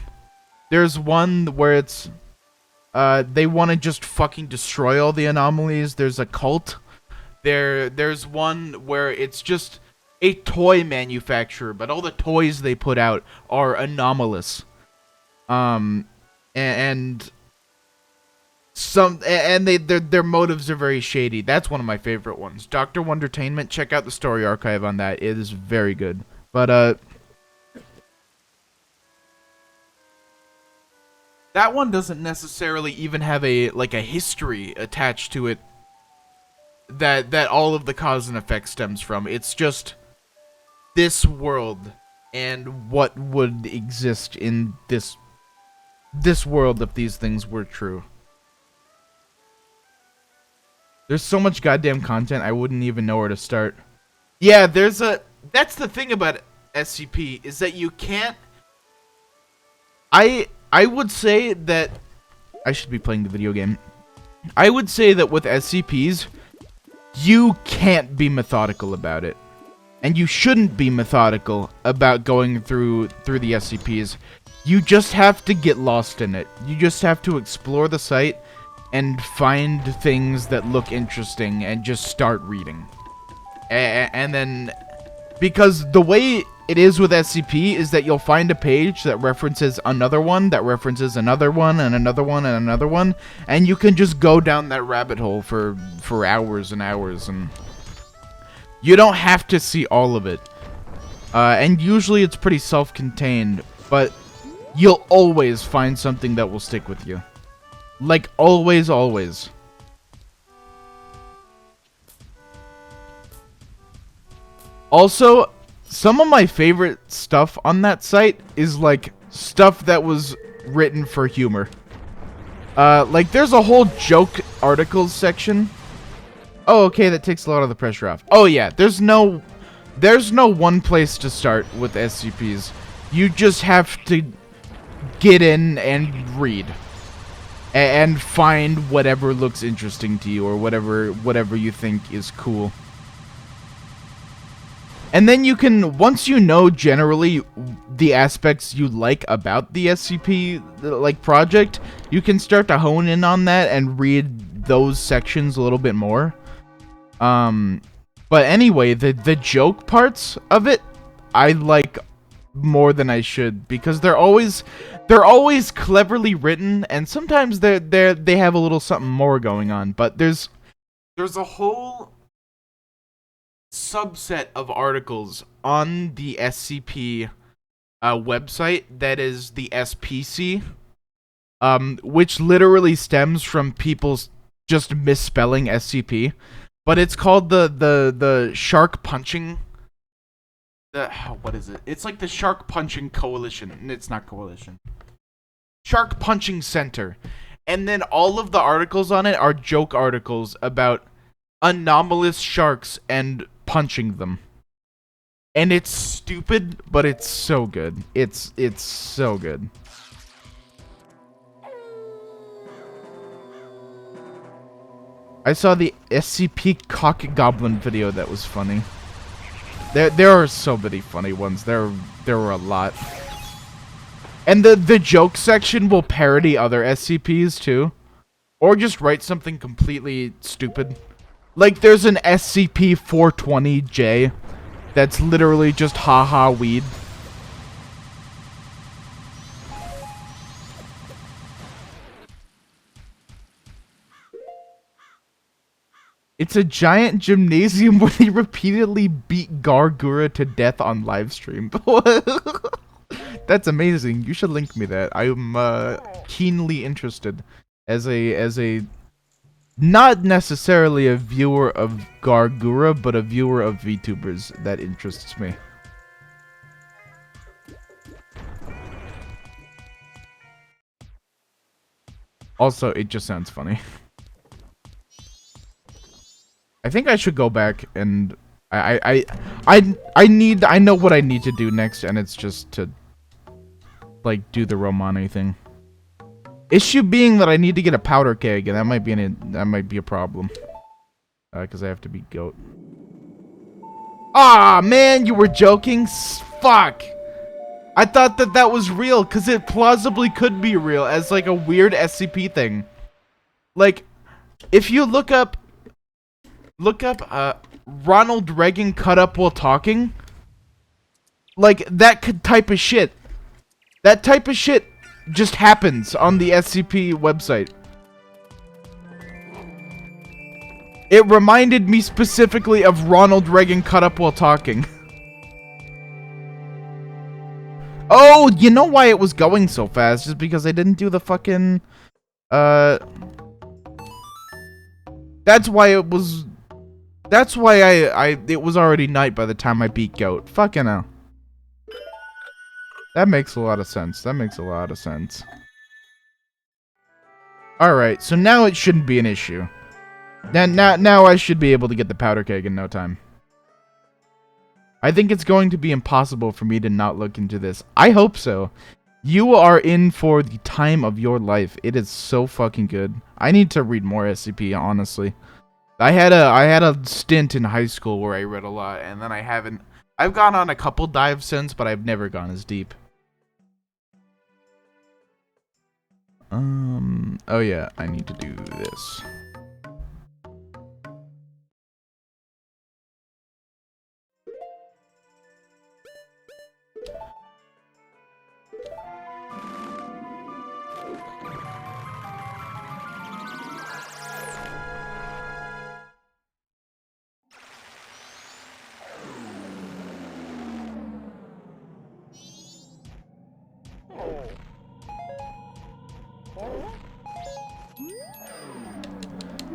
There's one where it's they want to just fucking destroy all the anomalies. There's a cult. There's one where it's just a toy manufacturer, but all the toys they put out are anomalous. And their motives are very shady. That's one of my favorite ones. Dr. Wondertainment, check out the story archive on that. It is very good. But that one doesn't necessarily even have a history attached to it that all of the cause and effect stems from. It's just this world and what would exist in this world if these things were true. There's so much goddamn content, I wouldn't even know where to start. Yeah, that's the thing about SCP, is that you can't... I would say that... I should be playing the video game. I would say that with SCPs, you can't be methodical about it. And you shouldn't be methodical about going through the SCPs. You just have to get lost in it. You just have to explore the site and find things that look interesting and just start reading. And then, because the way it is with SCP is that you'll find a page that references another one, that references another one, and another one, and another one, and you can just go down that rabbit hole for hours and hours, and you don't have to see all of it. And usually it's pretty self-contained, but you'll always find something that will stick with you. Like, always, always. Also, some of my favorite stuff on that site is, like, stuff that was written for humor. Like, there's a whole joke articles section. Oh, okay, that takes a lot of the pressure off. Oh, yeah, there's no one place to start with SCPs. You just have to get in and read. And find whatever looks interesting to you, or whatever you think is cool. And then you can, once you know generally the aspects you like about the SCP project, you can start to hone in on that and read those sections a little bit more. But anyway, the joke parts of it I like more than I should, because they're always cleverly written, and sometimes they have a little something more going on. But there's a whole subset of articles on the SCP website that is the SPC, which literally stems from people just misspelling SCP, but it's called the shark punching. What is it? It's like the shark punching coalition. It's not coalition. Shark punching center. And then all of the articles on it are joke articles about anomalous sharks and punching them. And it's stupid, but it's so good. It's so good. I saw the SCP Cock Goblin video that was funny. There are so many funny ones. There were a lot. And the joke section will parody other SCPs too. Or just write something completely stupid. Like there's an SCP-420J that's literally just haha weed. It's a giant gymnasium where they repeatedly beat Gargura to death on livestream. That's amazing. You should link me that. I'm keenly interested as a not necessarily a viewer of Gargura, but a viewer of VTubers. That interests me. Also, it just sounds funny. I think I should go back and I know what I need to do next, and it's just to like do the Romani thing. Issue being that I need to get a powder keg, and that might be a problem. Because I have to be goat. Ah, man, you were joking? Fuck. I thought that was real, because it plausibly could be real as like a weird SCP thing. Like, if you look up Ronald Reagan cut up while talking, like that type of shit. That type of shit just happens on the SCP website. It reminded me specifically of Ronald Reagan cut up while talking. Oh, you know why it was going so fast? Just because I didn't do the fucking that's why it was. That's why it was already night by the time I beat Goat. Fucking hell. That makes a lot of sense. That makes a lot of sense. Alright, so now it shouldn't be an issue. Now I should be able to get the powder keg in no time. I think it's going to be impossible for me to not look into this. I hope so. You are in for the time of your life. It is so fucking good. I need to read more SCP, honestly. I had a stint in high school where I read a lot, and then I've gone on a couple dives since, but I've never gone as deep. Oh yeah, I need to do this.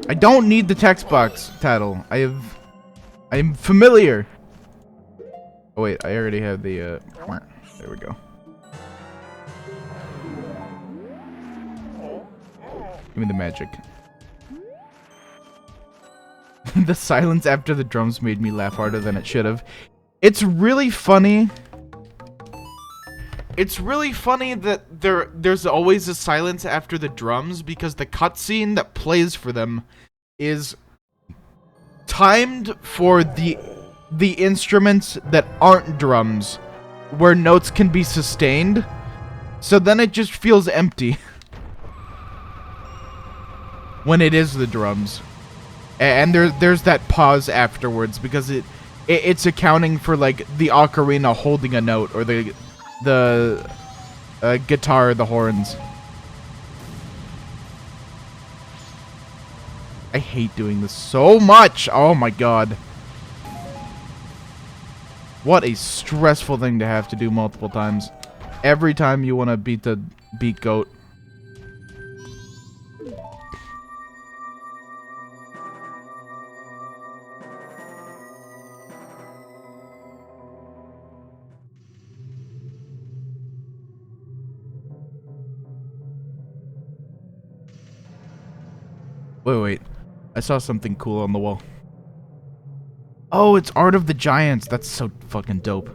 I don't need the text box title. I'm familiar. Oh wait, I already have the there we go. Give me the magic. The silence after the drums made me laugh harder than it should have. It's really funny. It's really funny that there's always a silence after the drums, because the cutscene that plays for them is timed for the instruments that aren't drums, where notes can be sustained. So then it just feels empty when it is the drums. And there's that pause afterwards, because it's accounting for like the ocarina holding a note, or the guitar, the horns. I hate doing this so much. Oh my god. What a stressful thing to have to do multiple times. Every time you want to beat Goat. Wait. I saw something cool on the wall. Oh, it's Art of the Giants. That's so fucking dope.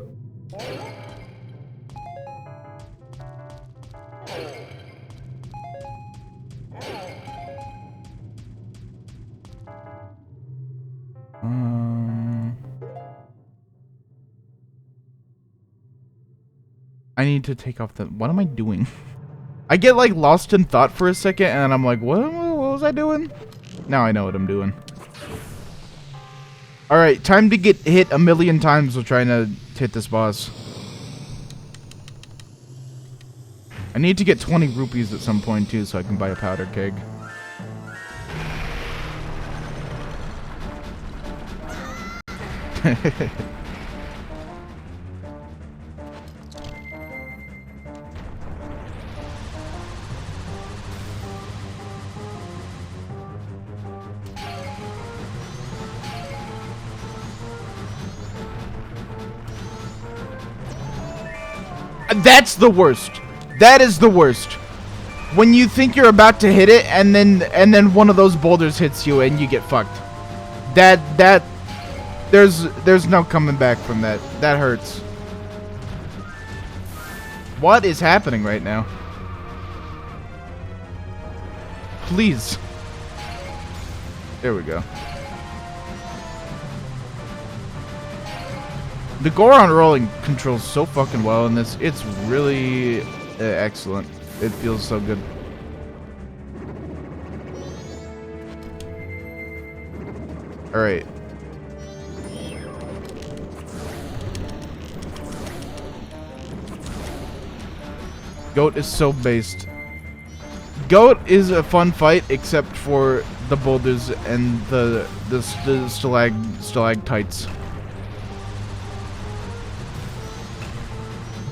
I need to take off the... What am I doing? I get, like, lost in thought for a second, and I'm like, what was I doing? Now I know what I'm doing. Alright, time to get hit a million times with trying to hit this boss. I need to get 20 rupees at some point, too, so I can buy a powder keg. That's the worst. That is the worst. When you think you're about to hit it, and then one of those boulders hits you, and you get fucked. There's no coming back from that. That hurts. What is happening right now? Please. There we go. The Goron rolling controls so fucking well in this. It's really excellent. It feels so good. Alright. Goat is so based. Goat is a fun fight, except for the boulders and the stalactites.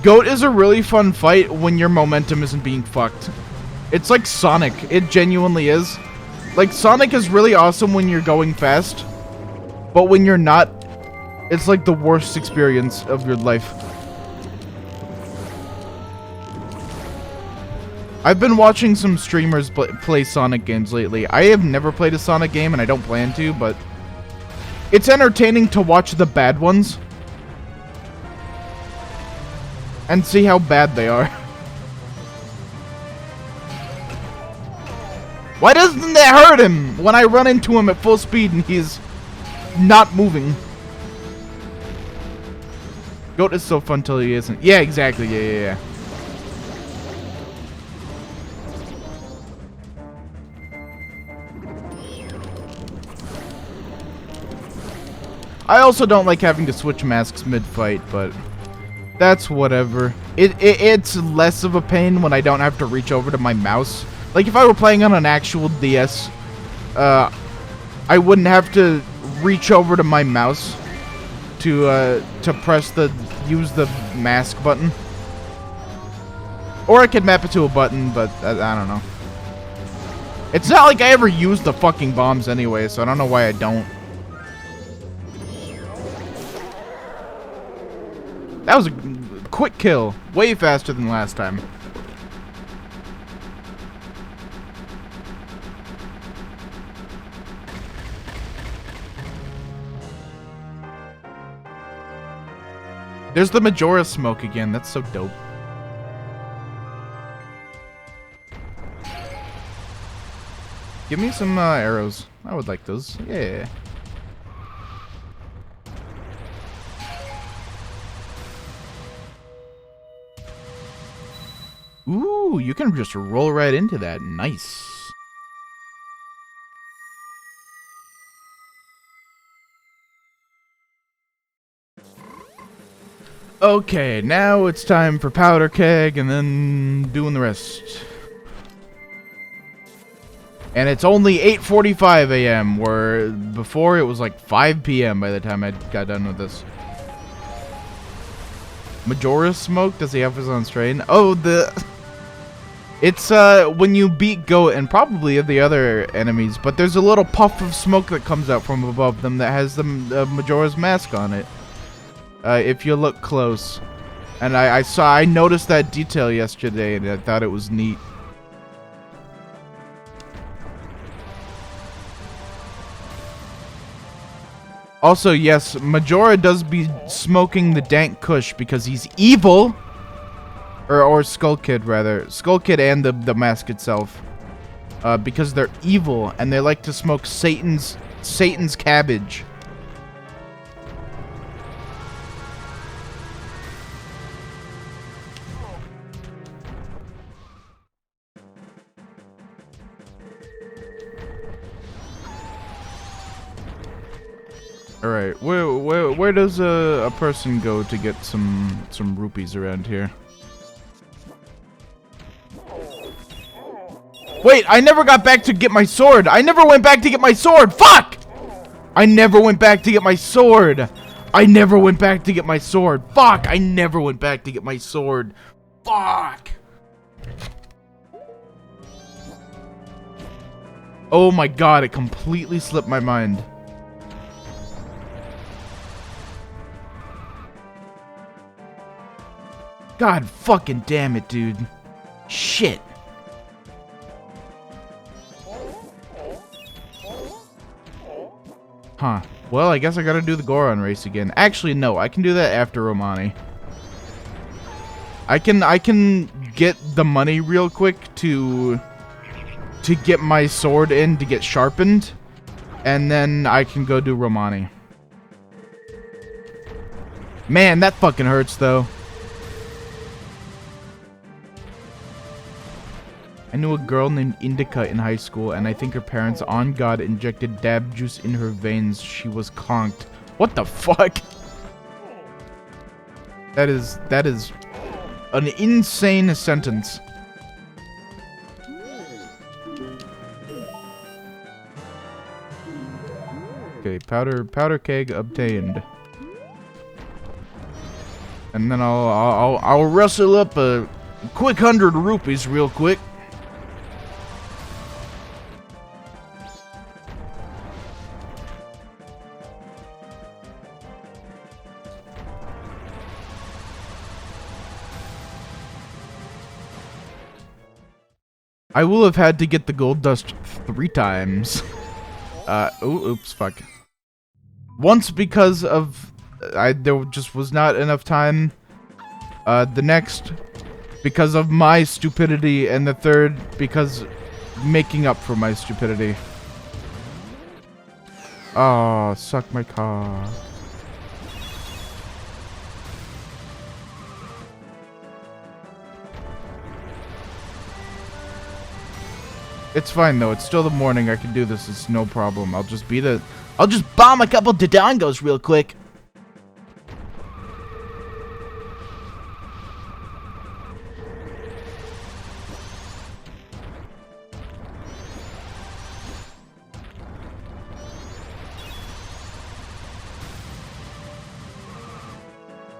Goat is a really fun fight when your momentum isn't being fucked. It's like Sonic. It genuinely is. Like, Sonic is really awesome when you're going fast, but when you're not, it's like the worst experience of your life. I've been watching some streamers play Sonic games lately. I have never played a Sonic game, and I don't plan to, but it's entertaining to watch the bad ones and see how bad they are. Why doesn't that hurt him when I run into him at full speed and he's not moving? Goat is so fun till he isn't. Yeah, exactly. Yeah. I also don't like having to switch masks mid-fight, but that's whatever. It's less of a pain when I don't have to reach over to my mouse. Like, if I were playing on an actual DS, I wouldn't have to reach over to my mouse to use the mask button. Or I could map it to a button, but I don't know. It's not like I ever use the fucking bombs anyway, so I don't know why I don't. That was a quick kill. Way faster than last time. There's the Majora smoke again. That's so dope. Give me some arrows. I would like those. Yeah. Ooh, you can just roll right into that. Nice. Okay, now it's time for powder keg and then doing the rest. And it's only 8:45 a.m. where before it was like 5 p.m. by the time I got done with this. Majora smoke? Does he have his own strain? Oh, it's when you beat Goat and probably the other enemies, but there's a little puff of smoke that comes out from above them that has the Majora's mask on it. If you look close. And I noticed that detail yesterday and I thought it was neat. Also, yes, Majora does be smoking the dank kush because he's evil. Or Skull Kid, rather. Skull Kid and the mask itself. Because they're evil and they like to smoke Satan's cabbage. Alright, where does a person go to get some rupees around here? Wait, I never got back to get my sword! I never went back to get my sword! Fuck! I never went back to get my sword! I never went back to get my sword! Fuck! I never went back to get my sword! Fuck! Oh my god, it completely slipped my mind. God fucking damn it, dude. Shit. Huh. Well, I guess I gotta do the Goron race again. Actually, no. I can do that after Romani. I can get the money real quick to get my sword in to get sharpened. And then I can go do Romani. Man, that fucking hurts, though. I knew a girl named Indica in high school, and I think her parents, on God, injected dab juice in her veins. She was conked. What the fuck? That is an insane sentence. Okay, powder keg obtained. And then I'll rustle up a quick 100 rupees real quick. I will have had to get the gold dust 3 times. Oops, fuck. Once because of there just was not enough time. The next because of my stupidity, and the third because making up for my stupidity. Oh, suck my cock. It's fine though, it's still the morning, I can do this, it's no problem. I'll just bomb a couple Dodongos real quick.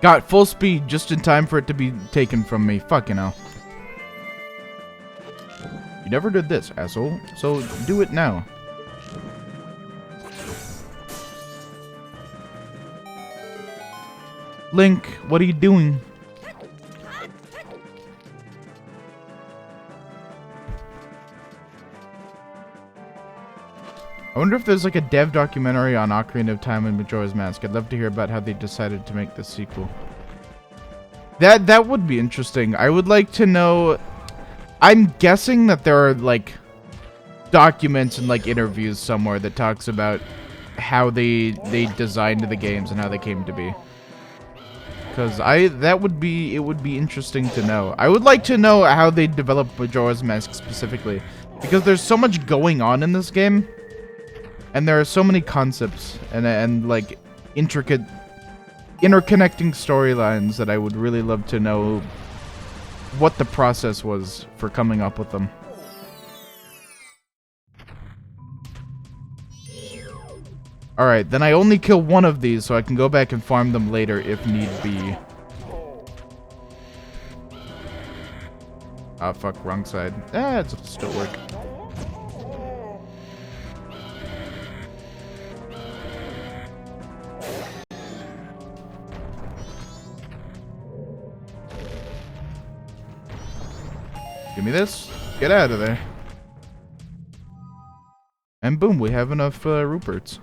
Got full speed just in time for it to be taken from me. Fucking hell. You never did this, asshole. So do it now. Link, what are you doing? I wonder if there's like a dev documentary on Ocarina of Time and Majora's Mask. I'd love to hear about how they decided to make this sequel. That would be interesting. I would like to know. I'm guessing that there are like documents and like interviews somewhere that talks about how they designed the games and how they came to be. Because it would be interesting to know. I would like to know how they developed Majora's Mask specifically, because there's so much going on in this game. And there are so many concepts and like interconnecting storylines that I would really love to know what the process was for coming up with them. Alright, then I only kill one of these so I can go back and farm them later if need be. Ah, fuck, wrong side. It'll still work. Give me this. Get out of there. And boom, we have enough Ruperts.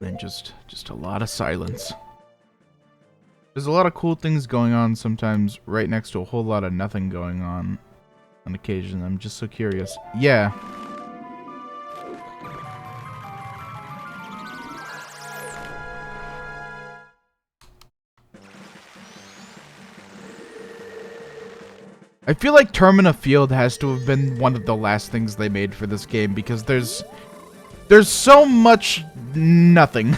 And just a lot of silence. There's a lot of cool things going on sometimes right next to a whole lot of nothing going on occasion. I'm just so curious. Yeah. I feel like Termina Field has to have been one of the last things they made for this game because there's so much nothing.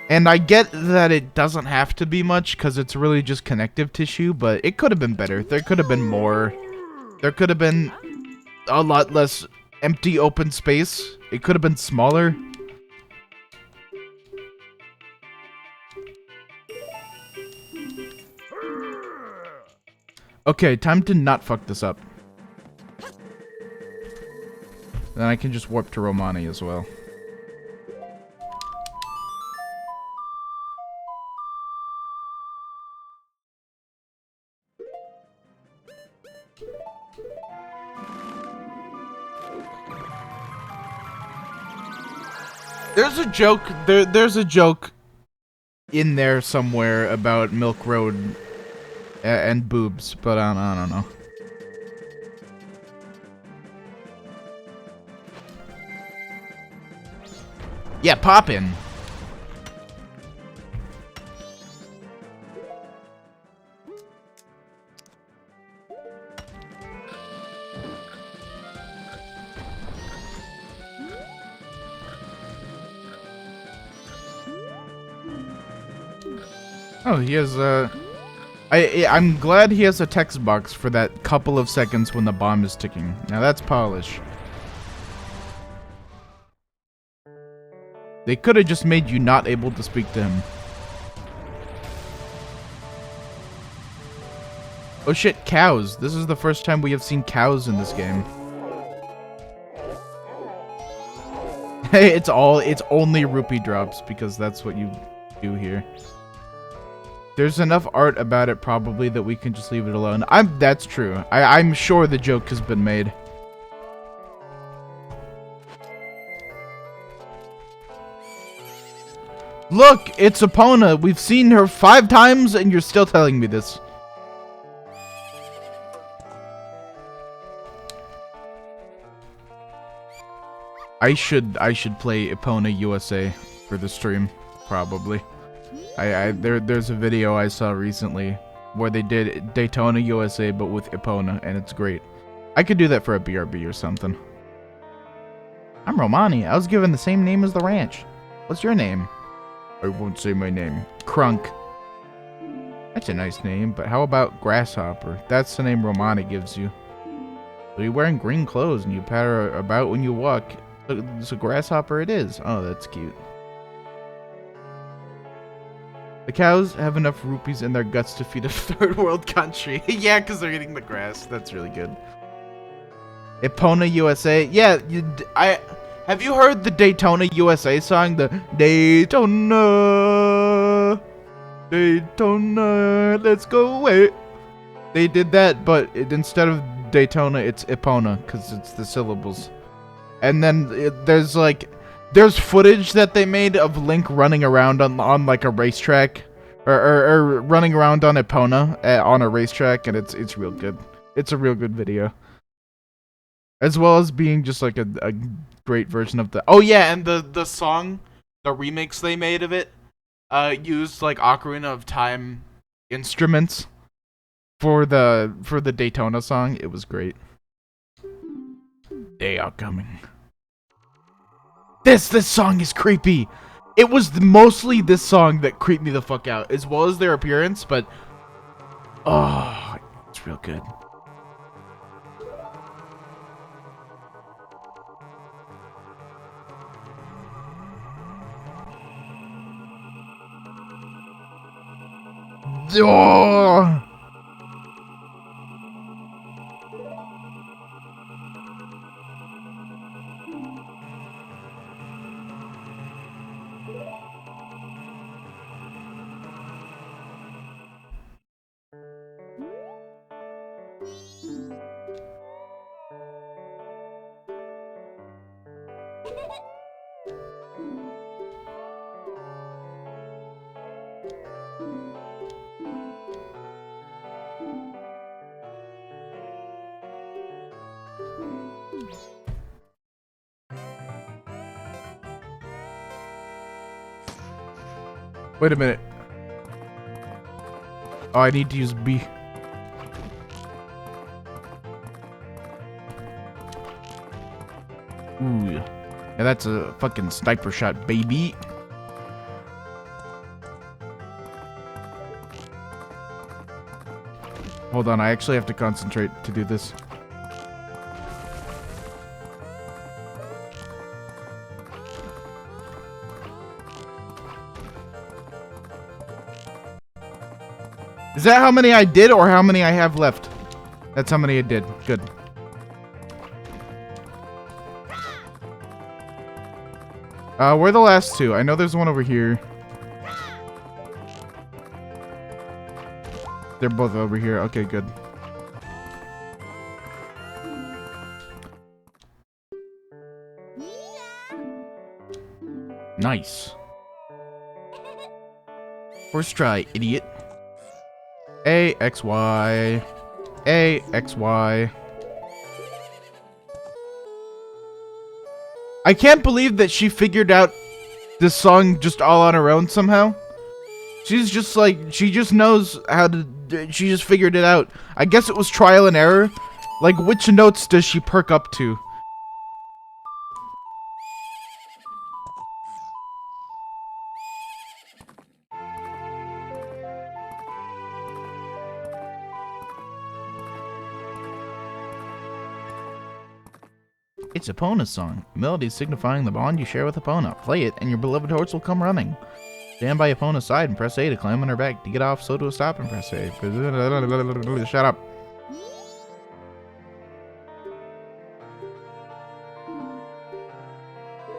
And I get that it doesn't have to be much because it's really just connective tissue, but it could have been better. There could have been more. There could have been a lot less empty open space. It could have been smaller. Okay, time to not fuck this up. Then I can just warp to Romani as well. There's a joke. There's a joke in there somewhere about Milk Road and boobs, but I don't know. Yeah, pop in. Oh, he has I'm glad he has a text box for that couple of seconds when the bomb is ticking. Now that's polish. They could have just made you not able to speak to him. Oh shit, cows. This is the first time we have seen cows in this game. Hey, it's only rupee drops because that's what you do here. There's enough art about it probably that we can just leave it alone. That's true. I'm sure the joke has been made. Look, it's Epona. We've seen her 5 times and you're still telling me this. I should play Epona USA for the stream, probably. There's a video I saw recently where they did Daytona USA but with Epona, and it's great. I could do that for a BRB or something. I'm Romani. I was given the same name as the ranch. What's your name? I won't say my name. Crunk. That's a nice name, but how about Grasshopper? That's the name Romani gives you. So you're wearing green clothes and you patter about when you walk. So Grasshopper it is. Oh, that's cute. The cows have enough rupees in their guts to feed a third world country. Yeah, because they're eating the grass. That's really good. Epona USA. Yeah, have you heard the Daytona USA song? The Daytona, Daytona, let's go away. They did that, but instead of Daytona, it's Epona because it's the syllables. And then there's footage that they made of Link running around on like a racetrack, or running around on Epona on a racetrack, and it's real good. It's a real good video, as well as being just like a great version of the. Oh yeah, and the song, the remix they made of it, used like Ocarina of Time instruments for the Daytona song. It was great. They are coming. This song is creepy. It was mostly this song that creeped me the fuck out, as well as their appearance, but oh, it's real good. Oh. Wait a minute. Oh, I need to use B. Ooh. Yeah, that's a fucking sniper shot, baby. Hold on, I actually have to concentrate to do this. Is that how many I did or how many I have left? That's how many I did. Good. Where are the last two? I know there's one over here. They're both over here. Okay, good. Nice. First try, idiot. A, X, Y. A, X, Y. I can't believe that she figured out this song just all on her own somehow. She's just like, she just knows how to, she just figured it out. I guess it was trial and error. Like, which notes does she perk up to? It's Epona's song. Melody signifying the bond you share with Epona. Play it, and your beloved horse will come running. Stand by Epona's side and press A to climb on her back. To get off, so to a stop and press A. Shut up.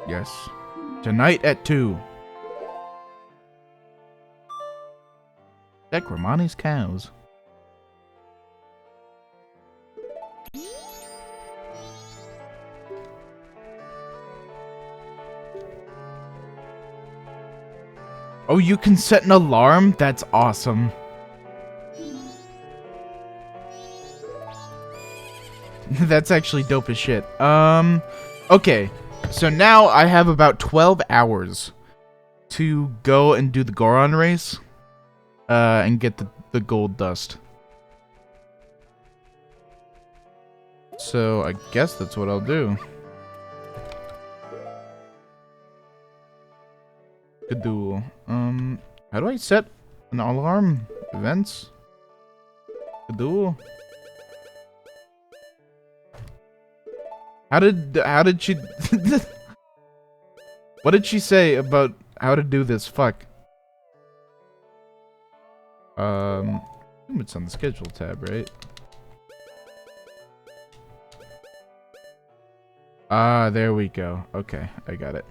Yes. Tonight at 2. Deck Romani's cows. Oh, you can set an alarm? That's awesome. That's actually dope as shit. Okay. So now I have about 12 hours to go and do the Goron race. And get the gold dust. So I guess that's what I'll do. Good duel. How do I set an alarm? Events? Good duel? How did she What did she say about how to do this? Fuck. It's on the schedule tab, right? Ah, there we go. Okay, I got it.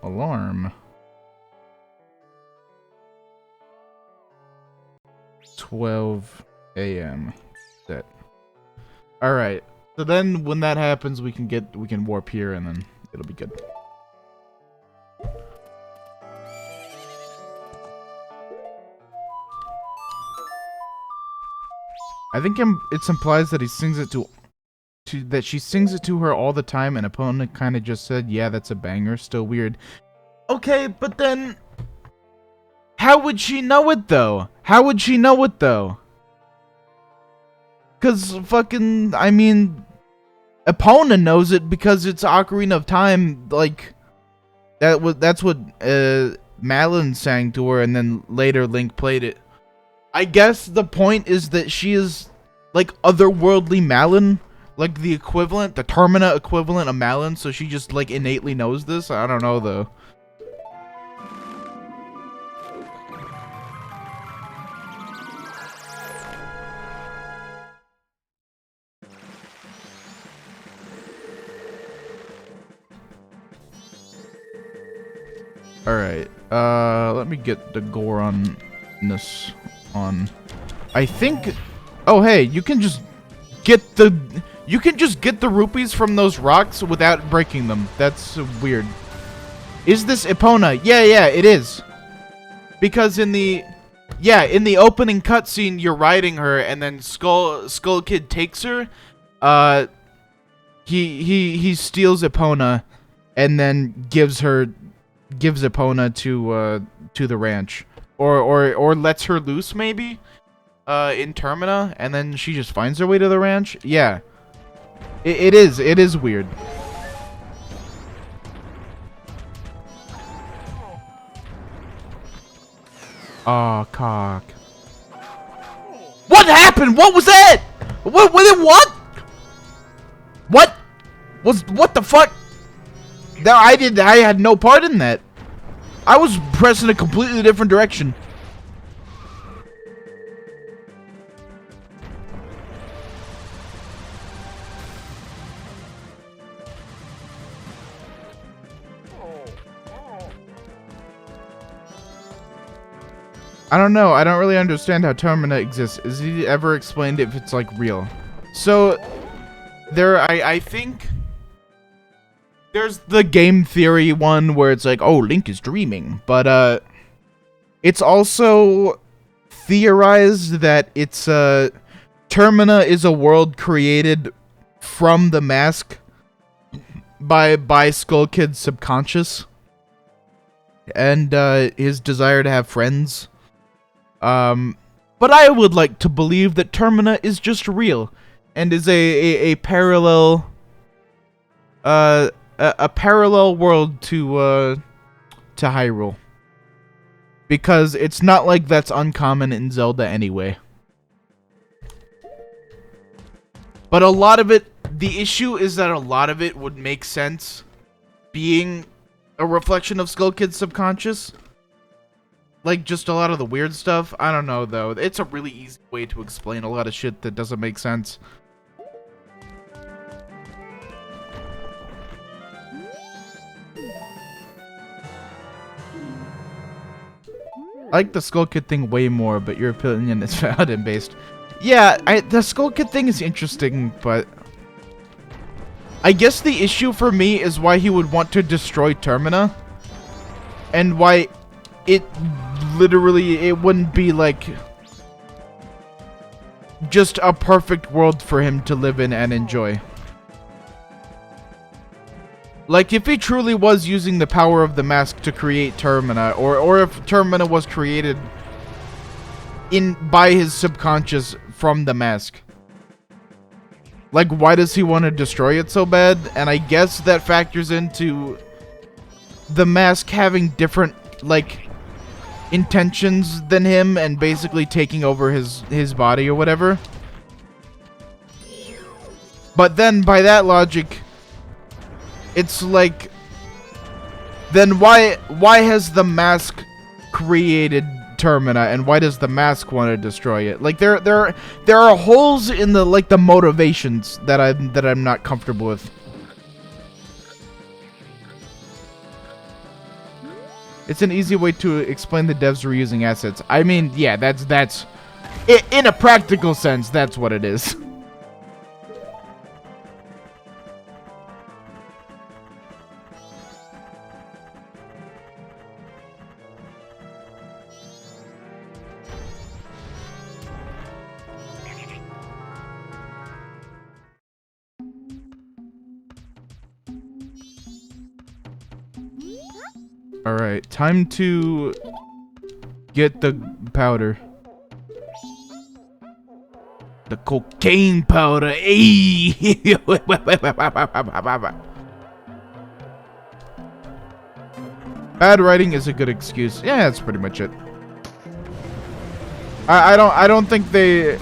Alarm. 12 a.m. Set. Alright. So then when that happens we can warp here and then it'll be good. I think it implies that he sings it that she sings it to her all the time, and Epona kind of just said, yeah, that's a banger. Still weird. Okay, but then how would she know it though? How would she know it though? Cause fucking, I mean, Epona knows it because it's Ocarina of Time. Like that's what Malin sang to her, and then later Link played it. I guess the point is that she is like otherworldly Malin. Like the equivalent, the Termina equivalent of Malin, so she just like innately knows this. I don't know though. Alright, let me get the Goron-ness on. I think... Oh, hey, you can just get the... You can just get the rupees from those rocks without breaking them. That's weird. Is this Epona? Yeah, it is. Because in the... Yeah, in the opening cutscene, you're riding her, and then Skull Kid takes her. He steals Epona, and then gives Epona to the ranch, or lets her loose maybe, in Termina, and then she just finds her way to the ranch. Yeah, it is weird. Oh, cock. What happened? What was that? What what? What the fuck? No, I had no part in that. I was pressing a completely different direction. I don't know. I don't really understand how Termina exists. Is he ever explained if it's like real? So I think there's the game theory one where it's like, oh, Link is dreaming, but it's also theorized that it's Termina is a world created from the mask by Skull Kid's subconscious and his desire to have friends. But I would like to believe that Termina is just real and is a parallel a parallel world to Hyrule, because it's not like that's uncommon in Zelda anyway. But a lot of it, the issue is that a lot of it would make sense being a reflection of Skull Kid's subconscious. Like, just a lot of the weird stuff. I don't know, though. It's a really easy way to explain a lot of shit that doesn't make sense. I like the Skull Kid thing way more, but your opinion is valid and based. Yeah, the Skull Kid thing is interesting, but I guess the issue for me is why he would want to destroy Termina, and why it wouldn't be like just a perfect world for him to live in and enjoy. Like, if he truly was using the power of the mask to create Termina, or if Termina was created by his subconscious from the mask, like, why does he want to destroy it so bad? And I guess that factors into the mask having different, like, intentions than him and basically taking over his body or whatever. But then, by that logic, it's like, then why has the mask created Termina, and why does the mask want to destroy it? Like, there are holes in the, like, the motivations that I'm not comfortable with. It's an easy way to explain the devs reusing assets. I mean, yeah, that's in a practical sense, that's what it is. Alright, time to get the powder. The cocaine powder. Ayy! Bad writing is a good excuse. Yeah, that's pretty much it. I don't think they...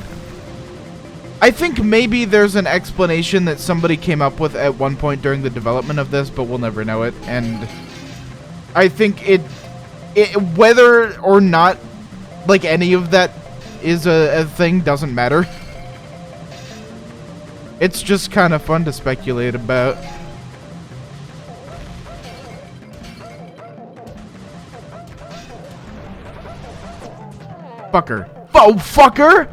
I think maybe there's an explanation that somebody came up with at one point during the development of this, but we'll never know it, and I think it whether or not, like, any of that is a thing doesn't matter. It's just kind of fun to speculate about. Fucker. Oh, fucker!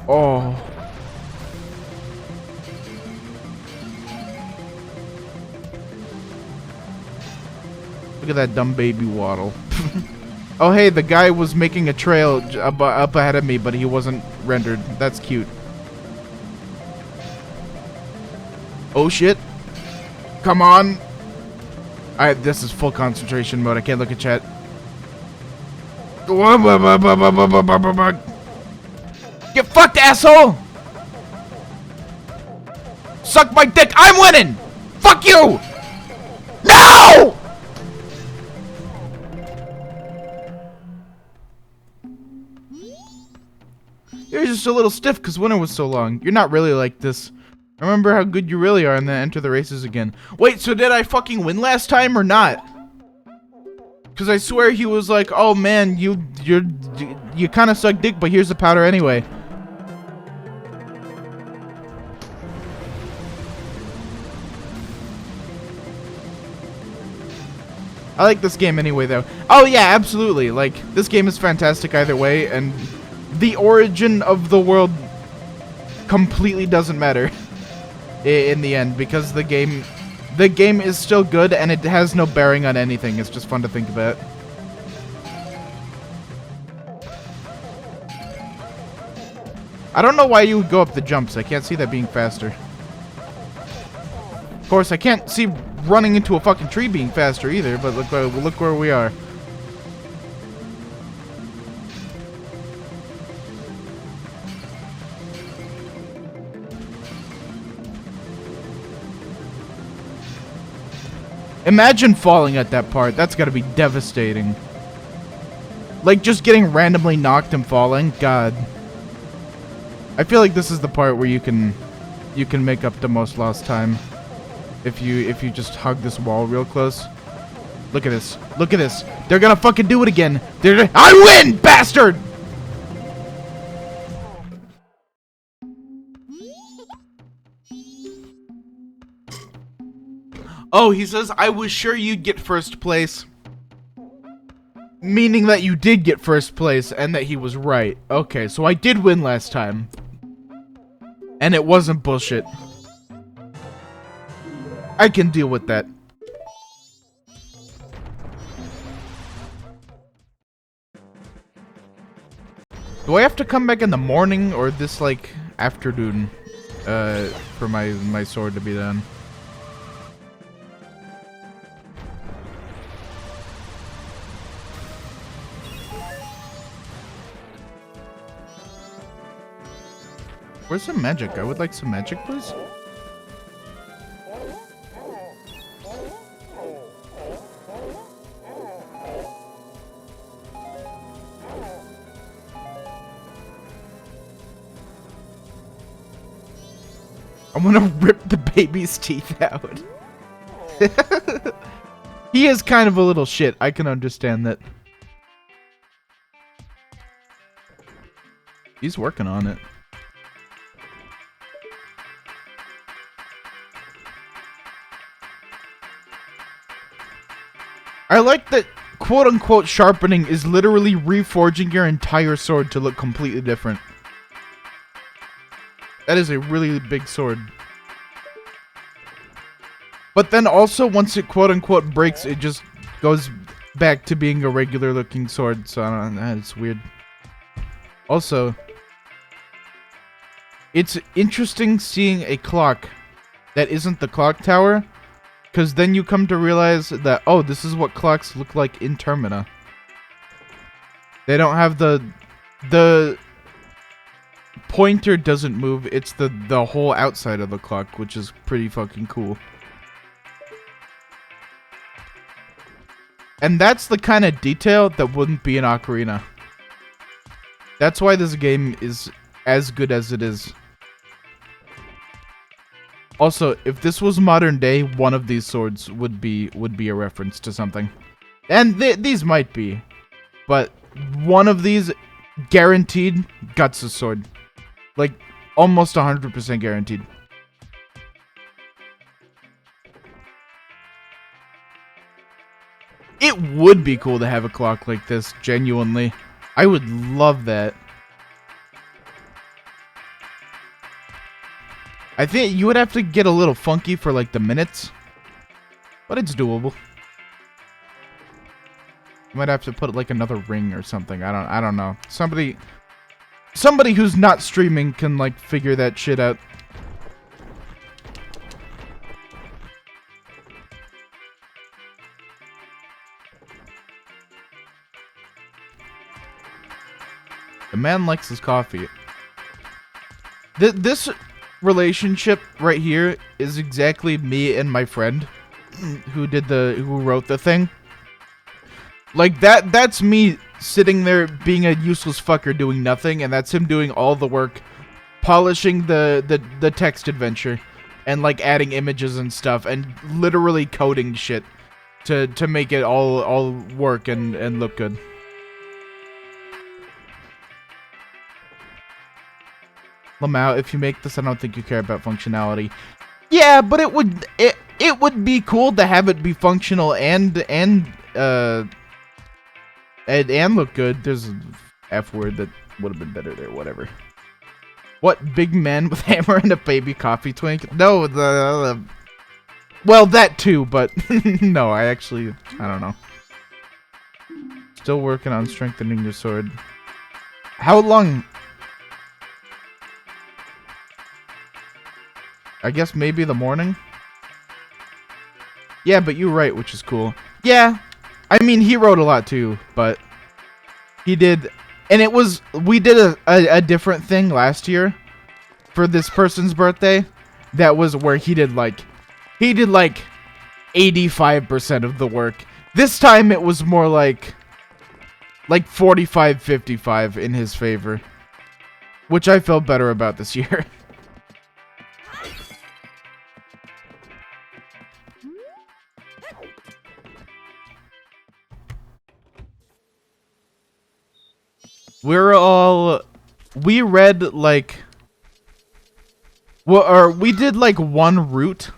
Oh. Look at that dumb baby waddle. Oh, hey, the guy was making a trail up ahead of me, but he wasn't rendered. That's cute. Oh, shit. Come on. This is full concentration mode. I can't look at chat. Get fucked, asshole! Suck my dick. I'm winning! Fuck you! No! You're just a little stiff because winter was so long. You're not really like this. Remember how good you really are and then enter the races again. Wait, so did I fucking win last time or not? Because I swear he was like, oh man, you kind of suck dick, but here's the powder anyway. I like this game anyway, though. Oh yeah, absolutely. Like, this game is fantastic either way, and the origin of the world completely doesn't matter in the end, because the game is still good and it has no bearing on anything. It's just fun to think about. I don't know why you would go up the jumps. I can't see that being faster. Of course, I can't see running into a fucking tree being faster either, but look where we are. Imagine falling at that part. That's gotta be devastating. Like, just getting randomly knocked and falling. God. I feel like this is the part where you can make up the most lost time. If you just hug this wall real close. Look at this. Look at this. They're gonna fucking do it again. I win, bastard! Oh, he says, I was sure you'd get first place. Meaning that you did get first place and that he was right. Okay, so I did win last time. And it wasn't bullshit. I can deal with that. Do I have to come back in the morning or this, like, afternoon, for my sword to be done? Where's some magic? I would like some magic, please. I'm gonna rip the baby's teeth out. He is kind of a little shit. I can understand that. He's working on it. I like that quote-unquote sharpening is literally reforging your entire sword to look completely different. That is a really big sword. But then also, once it quote-unquote breaks, it just goes back to being a regular-looking sword, so I don't know, it's weird. Also, it's interesting seeing a clock that isn't the clock tower, because then you come to realize that, oh, this is what clocks look like in Termina. They don't have the pointer doesn't move, it's the whole outside of the clock, which is pretty fucking cool. And that's the kind of detail that wouldn't be in Ocarina. That's why this game is as good as it is. Also, if this was modern day, one of these swords would be a reference to something. And these might be. But one of these, guaranteed, Guts' sword. Like, almost 100% guaranteed. It would be cool to have a clock like this, genuinely. I would love that. I think you would have to get a little funky for like the minutes, but it's doable. You might have to put like another ring or something. I don't know. Somebody who's not streaming can like figure that shit out. The man likes his coffee. This relationship right here is exactly me and my friend who wrote the thing. Like that's me sitting there being a useless fucker doing nothing, and that's him doing all the work, polishing the text adventure and like adding images and stuff and literally coding shit to make it all work and look good. Lamau, if you make this, I don't think you care about functionality. Yeah, but it would be cool to have it be functional and look good. There's an F word that would have been better there. Whatever. What, big man with hammer and a baby coffee twink? No, well, that too, but no, I don't know. Still working on strengthening your sword. How long? I guess maybe the morning? Yeah, but you write, which is cool. Yeah, I mean, he wrote a lot too, but he did, and we did a different thing last year for this person's birthday. That was where he did like 85% of the work. This time it was more like 45-55 in his favor, which I felt better about this year. We read like, well, or we did like one route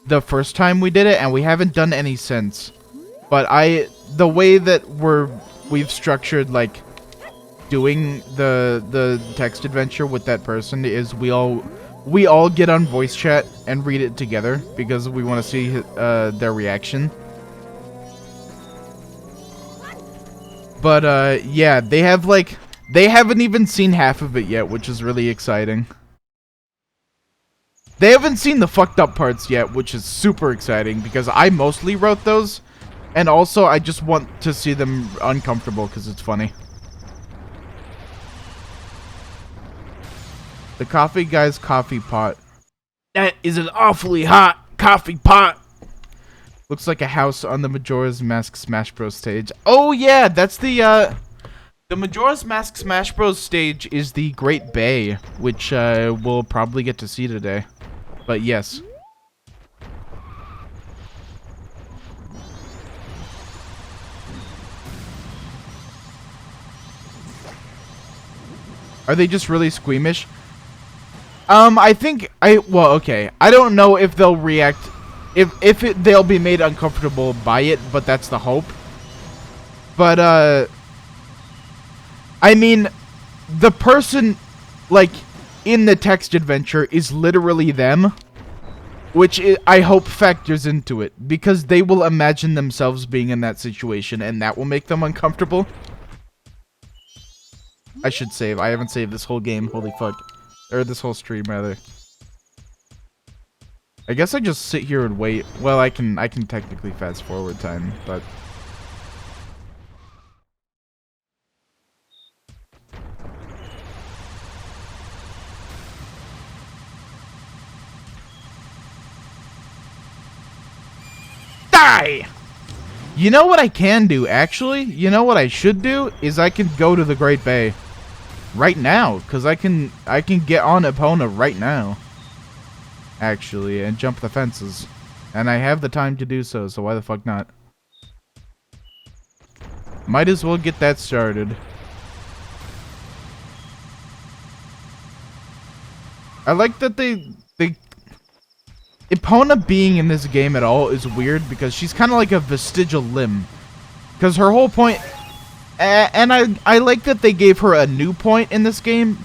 the first time we did it, and we haven't done any since. But the way that we've structured like doing the text adventure with that person is we all get on voice chat and read it together because we want to see their reaction. But, yeah, they haven't even seen half of it yet, which is really exciting. They haven't seen the fucked up parts yet, which is super exciting, because I mostly wrote those, and also I just want to see them uncomfortable, because it's funny. The coffee guy's coffee pot. That is an awfully hot coffee pot. Looks like a house on the Majora's Mask Smash Bros. Stage. Oh yeah, that's the Majora's Mask Smash Bros. Stage is the Great Bay, which we'll probably get to see today. But yes. Are they just really squeamish? I think well, okay. I don't know if they'll react. They'll be made uncomfortable by it, but that's the hope. But, I mean, the person, like, in the text adventure is literally them, which I hope factors into it, because they will imagine themselves being in that situation, and that will make them uncomfortable. I should save. I haven't saved this whole game, holy fuck. Or this whole stream, rather. I guess I just sit here and wait. Well, I can technically fast forward time, but die! You know what I can do, actually? You know what I should do? Is I can go to the Great Bay right now, because I can get on Epona right now. Actually, and jump the fences. And I have the time to do so, so why the fuck not? Might as well get that started. I like that they Epona being in this game at all is weird because she's kind of like a vestigial limb. Because her whole point... And I like that they gave her a new point in this game,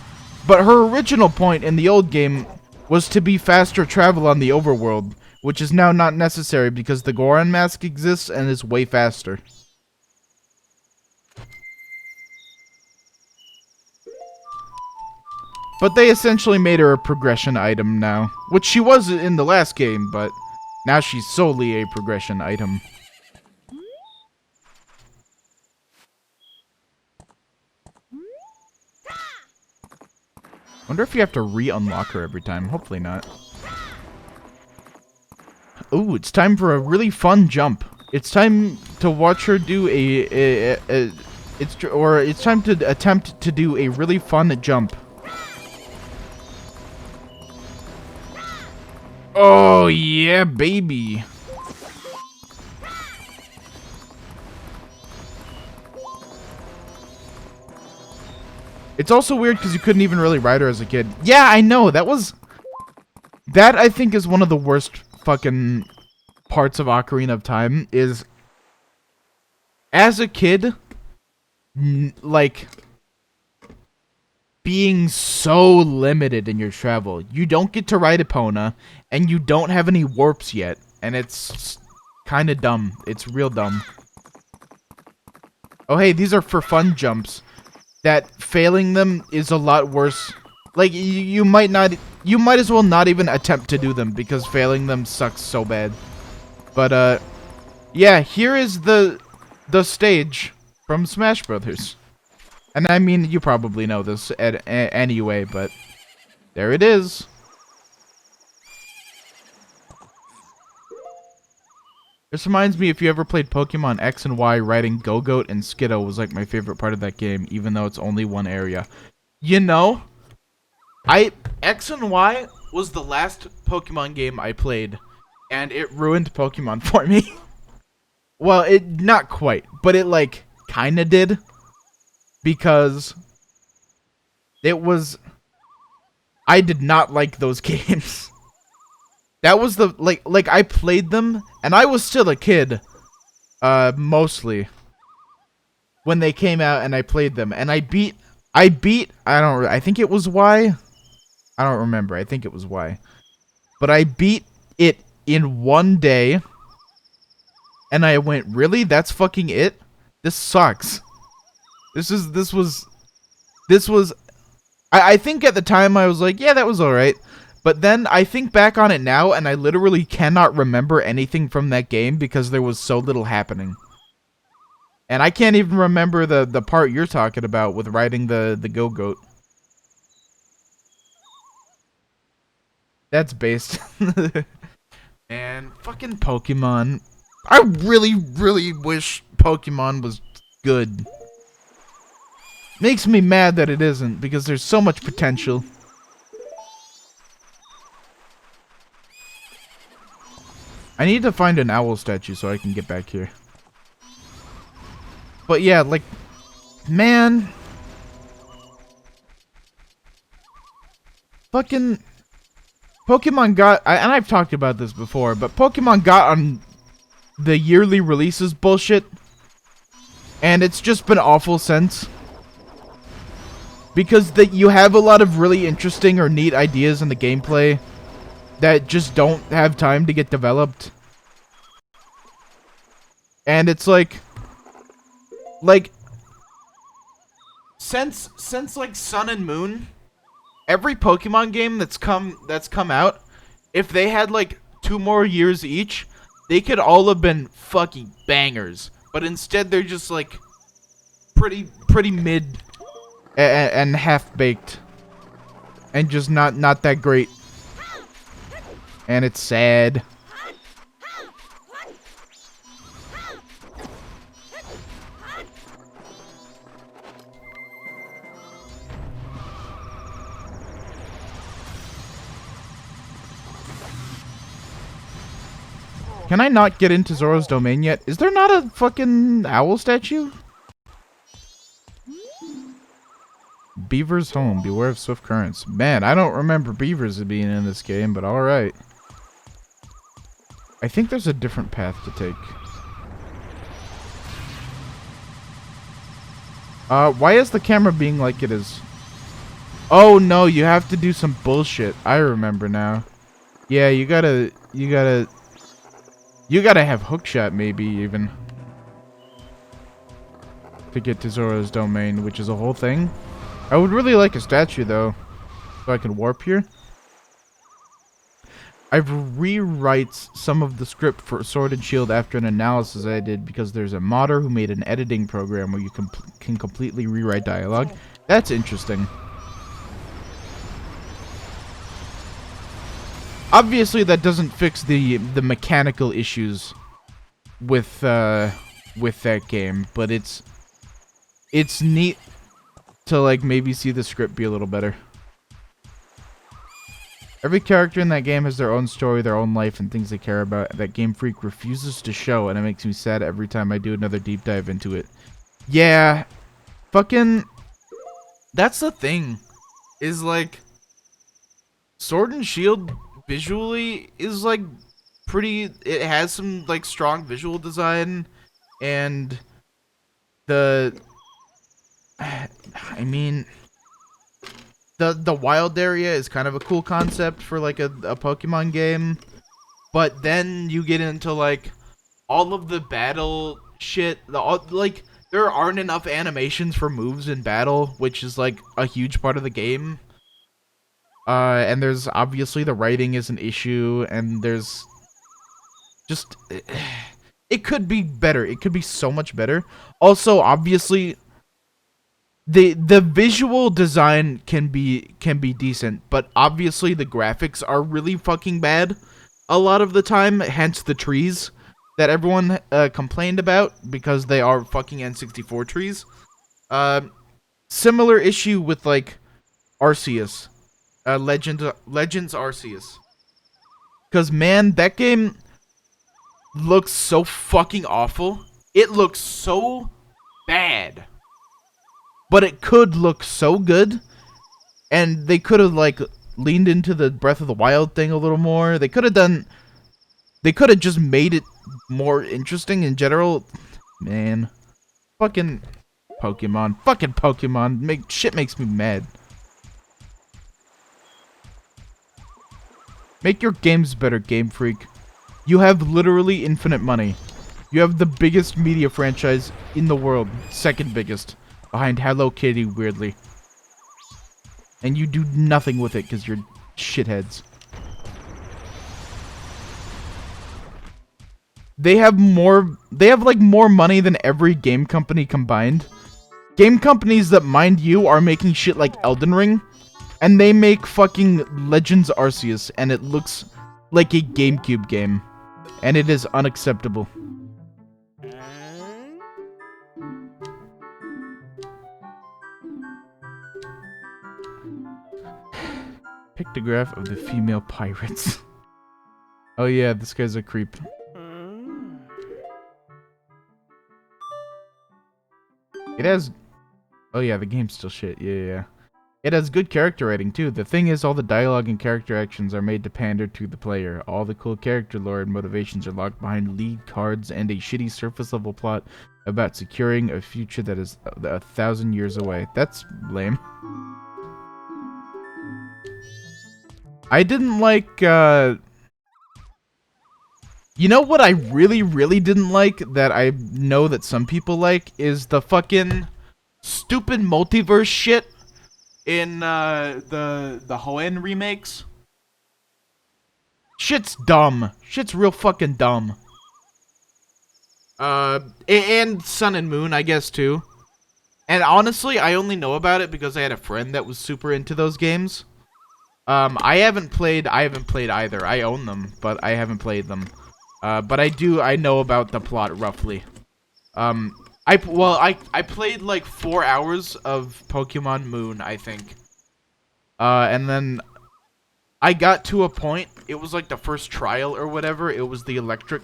but her original point in the old game was to be faster travel on the overworld, which is now not necessary because the Goron mask exists and is way faster. But they essentially made her a progression item now, which she was in the last game, but now she's solely a progression item. Wonder if you have to re-unlock her every time. Hopefully not. Ooh, it's time for a really fun jump. It's time to watch her do it's time to attempt to do a really fun jump. Oh yeah, baby. It's also weird because you couldn't even really ride her as a kid. Yeah, I know. That I think is one of the worst fucking parts of Ocarina of Time is as a kid, like being so limited in your travel. You don't get to ride Epona and you don't have any warps yet, and it's kind of dumb. It's real dumb. Oh, hey, these are for fun jumps. That failing them is a lot worse. Like, you might as well not even attempt to do them because failing them sucks so bad. But, yeah, here is the stage from Smash Brothers. And I mean, you probably know this anyway, but there it is. This reminds me, if you ever played Pokemon X and Y, riding Go-Goat and Skiddo was like my favorite part of that game, even though it's only one area. You know, X and Y was the last Pokemon game I played, and it ruined Pokemon for me. Well, it not quite, but it like kinda did, because it was... I did not like those games. That was the, like I played them, and I was still a kid, mostly, when they came out and I played them, and I think it was Y? I don't remember, I think it was Y. But I beat it in one day, and I went, really? That's fucking it? This sucks. This was, I think at the time I was like, yeah, that was alright. But then I think back on it now, and I literally cannot remember anything from that game because there was so little happening. And I can't even remember the part you're talking about with riding the Go-Goat. That's based. And fucking Pokemon. I really, really wish Pokemon was good. Makes me mad that it isn't, because there's so much potential. I need to find an owl statue so I can get back here. But yeah, like, man. Fucking Pokemon got, and I've talked about this before, but Pokemon got on the yearly releases bullshit. And it's just been awful since. Because you have a lot of really interesting or neat ideas in the gameplay that just don't have time to get developed. And it's like since like Sun and Moon, every Pokemon game that's come out, if they had like 2 more years each, they could all have been fucking bangers. But instead they're just like pretty mid and half-baked and just not that great. And it's sad. Can I not get into Zora's domain yet? Is there not a fucking owl statue? Beaver's home. Beware of swift currents. Man, I don't remember beavers being in this game, but alright. I think there's a different path to take. Why is the camera being like it is? Oh no, you have to do some bullshit. I remember now. Yeah, you gotta have hookshot maybe even to get to Zora's domain, which is a whole thing. I would really like a statue though, so I can warp here. I've rewrites some of the script for Sword and Shield after an analysis I did because there's a modder who made an editing program where you can completely rewrite dialogue. That's interesting. Obviously, that doesn't fix the mechanical issues with that game, but it's neat to like maybe see the script be a little better. Every character in that game has their own story, their own life, and things they care about that Game Freak refuses to show, and it makes me sad every time I do another deep dive into it. Yeah, fucking... That's the thing, is like... Sword and Shield visually is like pretty... It has some like strong visual design, and the... I mean... The wild area is kind of a cool concept for like a Pokemon game, but then you get into like all of the battle shit. Like there aren't enough animations for moves in battle, which is like a huge part of the game. And there's obviously the writing is an issue, and there's just it could be better. It could be so much better. Also, obviously. The visual design can be decent, but obviously the graphics are really fucking bad a lot of the time, hence the trees that everyone complained about because they are fucking N64 trees. Similar issue with like Arceus. Legends Arceus. Cuz man, that game looks so fucking awful. It looks so bad. But it could look so good, and they could have like leaned into the Breath of the Wild thing a little more. They could have just made it more interesting in general. Man, fucking Pokemon, shit makes me mad. Make your games better, Game Freak. You have literally infinite money. You have the biggest media franchise in the world, second biggest. Behind Hello Kitty, weirdly. And you do nothing with it because you're shitheads. They have like more money than every game company combined. Game companies that, mind you, are making shit like Elden Ring. And they make fucking Legends Arceus, and it looks like a GameCube game. And it is unacceptable. Pictograph of the female pirates. Oh yeah, this guy's a creep. It has... Oh yeah, the game's still shit. Yeah. It has good character writing too. The thing is, all the dialogue and character actions are made to pander to the player. All the cool character lore and motivations are locked behind lead cards and a shitty surface level plot about securing a future that is 1,000 years away. That's lame. I didn't like, You know what I really didn't like that I know that some people like is the fucking stupid multiverse shit in the Hoenn remakes. Shit's dumb. Shit's real fucking dumb. And Sun and Moon, I guess, too. And honestly, I only know about it because I had a friend that was super into those games. I haven't played either. I own them, but I haven't played them. But I know about the plot roughly. I played like 4 hours of Pokemon Moon, I think. And then I got to a point, it was like the first trial or whatever, it was the electric,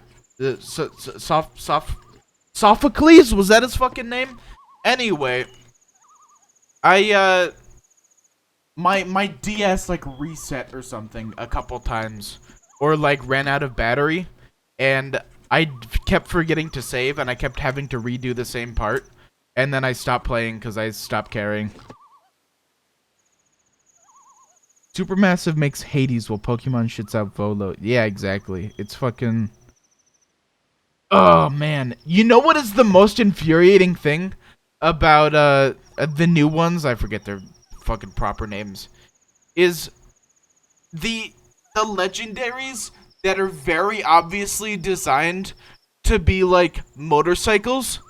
Sophocles? Was that his fucking name? Anyway, my DS like reset or something a couple times, or like ran out of battery, and I kept forgetting to save, and I kept having to redo the same part. And then I stopped playing because I stopped caring. Supermassive makes Hades while Pokemon shits out Volo. Yeah, exactly. It's fucking... Oh, man. You know what is the most infuriating thing about the new ones? I forget their fucking proper names. Is the legendaries that are very obviously designed to be like motorcycles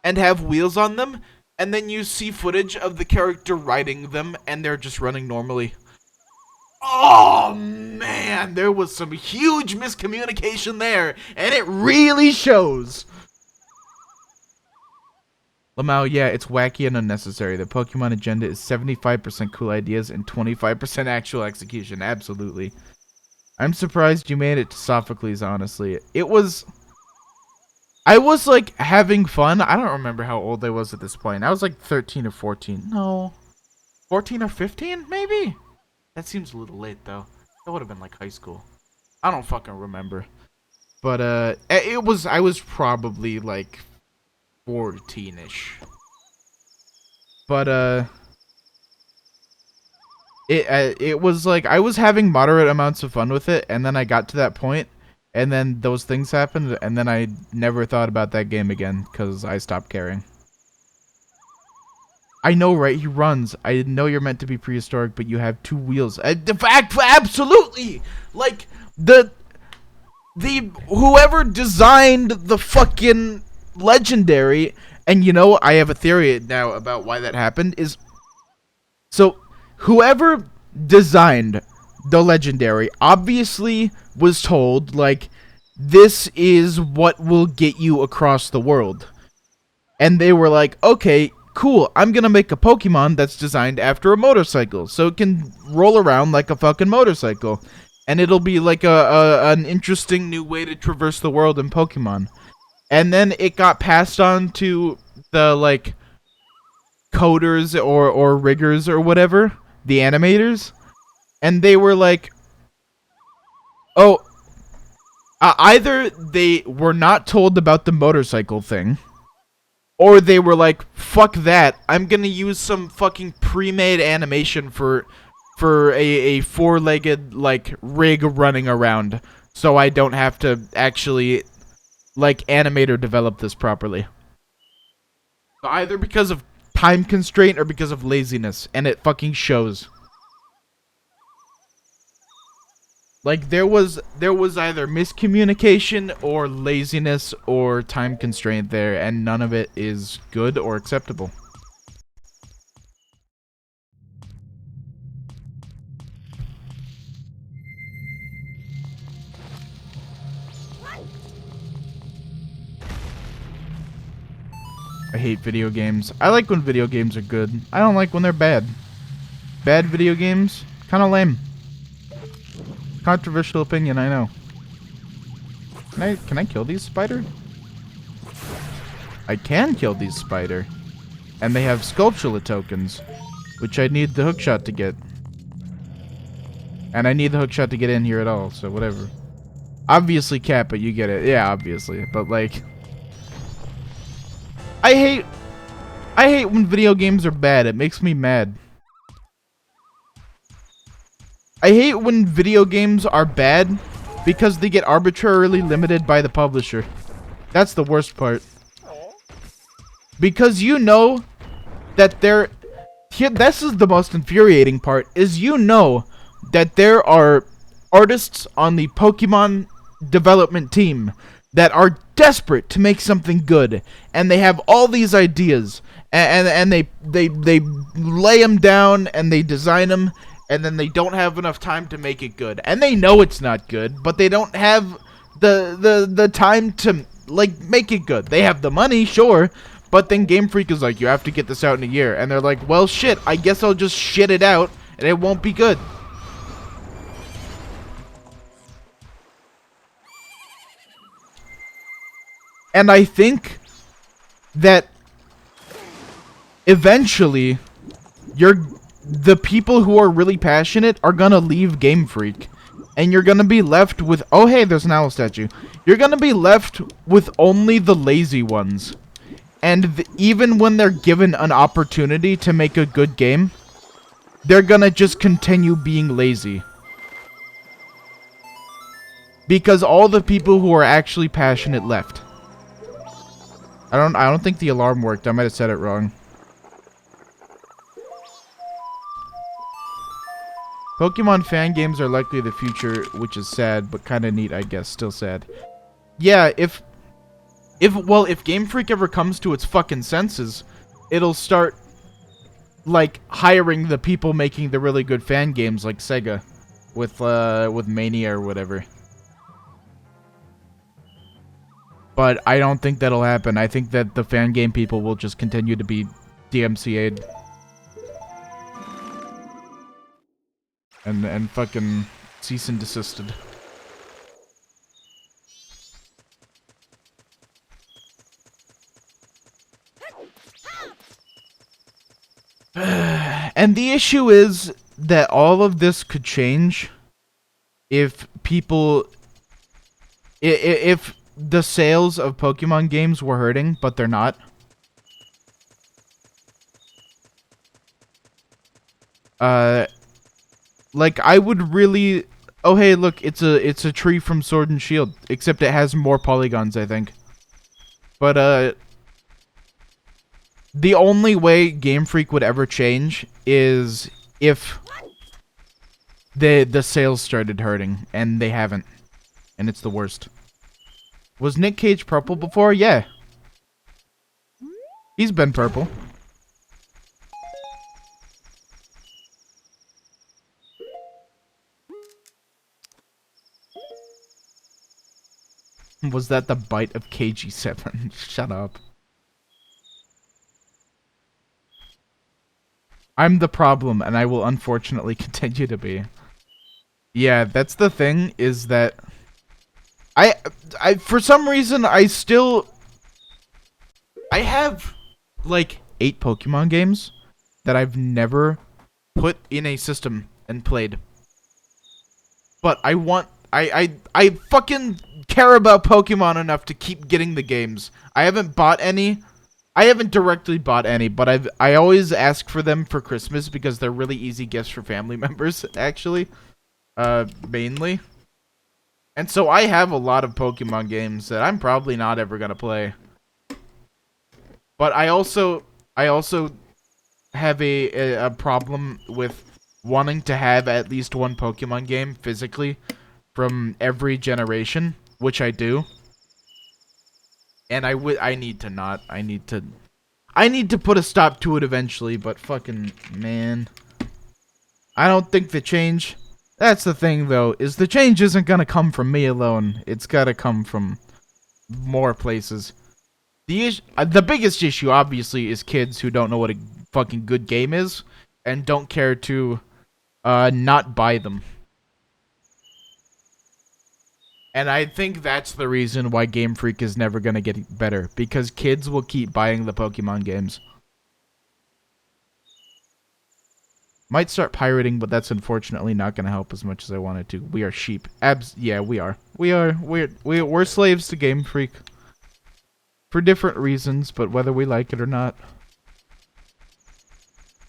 and have wheels on them, and then you see footage of the character riding them and they're just running normally. Oh man, there was some huge miscommunication there, and it really shows. Lamau, yeah, it's wacky and unnecessary. The Pokemon agenda is 75% cool ideas and 25% actual execution. Absolutely. I'm surprised you made it to Sophocles, honestly. I was, like, having fun. I don't remember how old I was at this point. I was, like, 13 or 14. No. 14 or 15, maybe? That seems a little late, though. That would have been, like, high school. I don't fucking remember. But, I was probably, like, 14-ish. But, it was like I was having moderate amounts of fun with it, and then I got to that point, and then those things happened, and then I never thought about that game again because I stopped caring. I know, right? He runs. I know you're meant to be prehistoric, but you have two wheels. Absolutely. Like the whoever designed the fucking legendary, and you know, I have a theory now about why that happened. Is so. Whoever designed the legendary obviously was told, like, this is what will get you across the world. And they were like, okay, cool, I'm gonna make a Pokemon that's designed after a motorcycle, so it can roll around like a fucking motorcycle. And it'll be like an interesting new way to traverse the world in Pokemon. And then it got passed on to the, like, coders or riggers or whatever, the animators, and they were like, oh, either they were not told about the motorcycle thing, or they were like, fuck that, I'm gonna use some fucking pre-made animation for a four-legged, like, rig running around, so I don't have to actually, like, animate or develop this properly. Either because of time constraint or because of laziness, and it fucking shows. Like, there was either miscommunication or laziness or time constraint there, and none of it is good or acceptable. I hate video games. I like when video games are good. I don't like when they're bad. Bad video games? Kinda lame. Controversial opinion, I know. Can I kill these spider? I can kill these spider. And they have Sculptula tokens, which I need the hookshot to get. And I need the hookshot to get in here at all, so whatever. Obviously cat, but you get it. Yeah, obviously. But like, I hate when video games are bad. It makes me mad. I hate when video games are bad because they get arbitrarily limited by the publisher. That's the worst part. Because you know that this is the most infuriating part, is you know that there are artists on the Pokemon development team that are desperate to make something good, and they have all these ideas, and they lay them down and they design them, and then they don't have enough time to make it good, and they know it's not good, but they don't have the time to, like, make it good. They have the money, sure, but then Game Freak is like, you have to get this out in a year, and they're like, well, shit, I guess I'll just shit it out and it won't be good. And I think that eventually the people who are really passionate are gonna leave Game Freak, and you're gonna be left with, oh hey, there's an owl statue. You're gonna be left with only the lazy ones, And even when they're given an opportunity to make a good game, they're gonna just continue being lazy. Because all the people who are actually passionate left. I don't think the alarm worked. I might have said it wrong. Pokemon fan games are likely the future, which is sad, but kind of neat, I guess. Still sad. Yeah, if Game Freak ever comes to its fucking senses, it'll start, like, hiring the people making the really good fan games, like Sega, with Mania or whatever. But I don't think that'll happen. I think that the fan game people will just continue to be DMCA'd. And fucking cease and desisted. And the issue is that all of this could change if people... If the sales of Pokemon games were hurting, but they're not. Like, I would really... Oh, hey, look, it's a tree from Sword and Shield, except it has more polygons, I think. But, the only way Game Freak would ever change is if the sales started hurting, and they haven't. And it's the worst. Was Nick Cage purple before? Yeah. He's been purple. Was that the bite of KG7? Shut up. I'm the problem, and I will unfortunately continue to be. Yeah, that's the thing, is that... I for some reason, I have, like, 8 Pokemon games that I've never put in a system and played. But I fucking care about Pokemon enough to keep getting the games. I haven't bought any. I haven't directly bought any, but I always ask for them for Christmas because they're really easy gifts for family members, actually. Mainly. And so I have a lot of Pokemon games that I'm probably not ever gonna play. But I also have a problem with wanting to have at least one Pokemon game physically from every generation, which I do. And I need to not. I need to put a stop to it eventually, but fucking man. I don't think the change... That's the thing, though, is the change isn't gonna come from me alone. It's gotta come from more places. The biggest issue, obviously, is kids who don't know what a fucking good game is and don't care to not buy them. And I think that's the reason why Game Freak is never gonna get better, because kids will keep buying the Pokemon games. Might start pirating, but that's unfortunately not going to help as much as I wanted to. We are sheep. Yeah, we are. We're slaves to Game Freak. For different reasons, but whether we like it or not.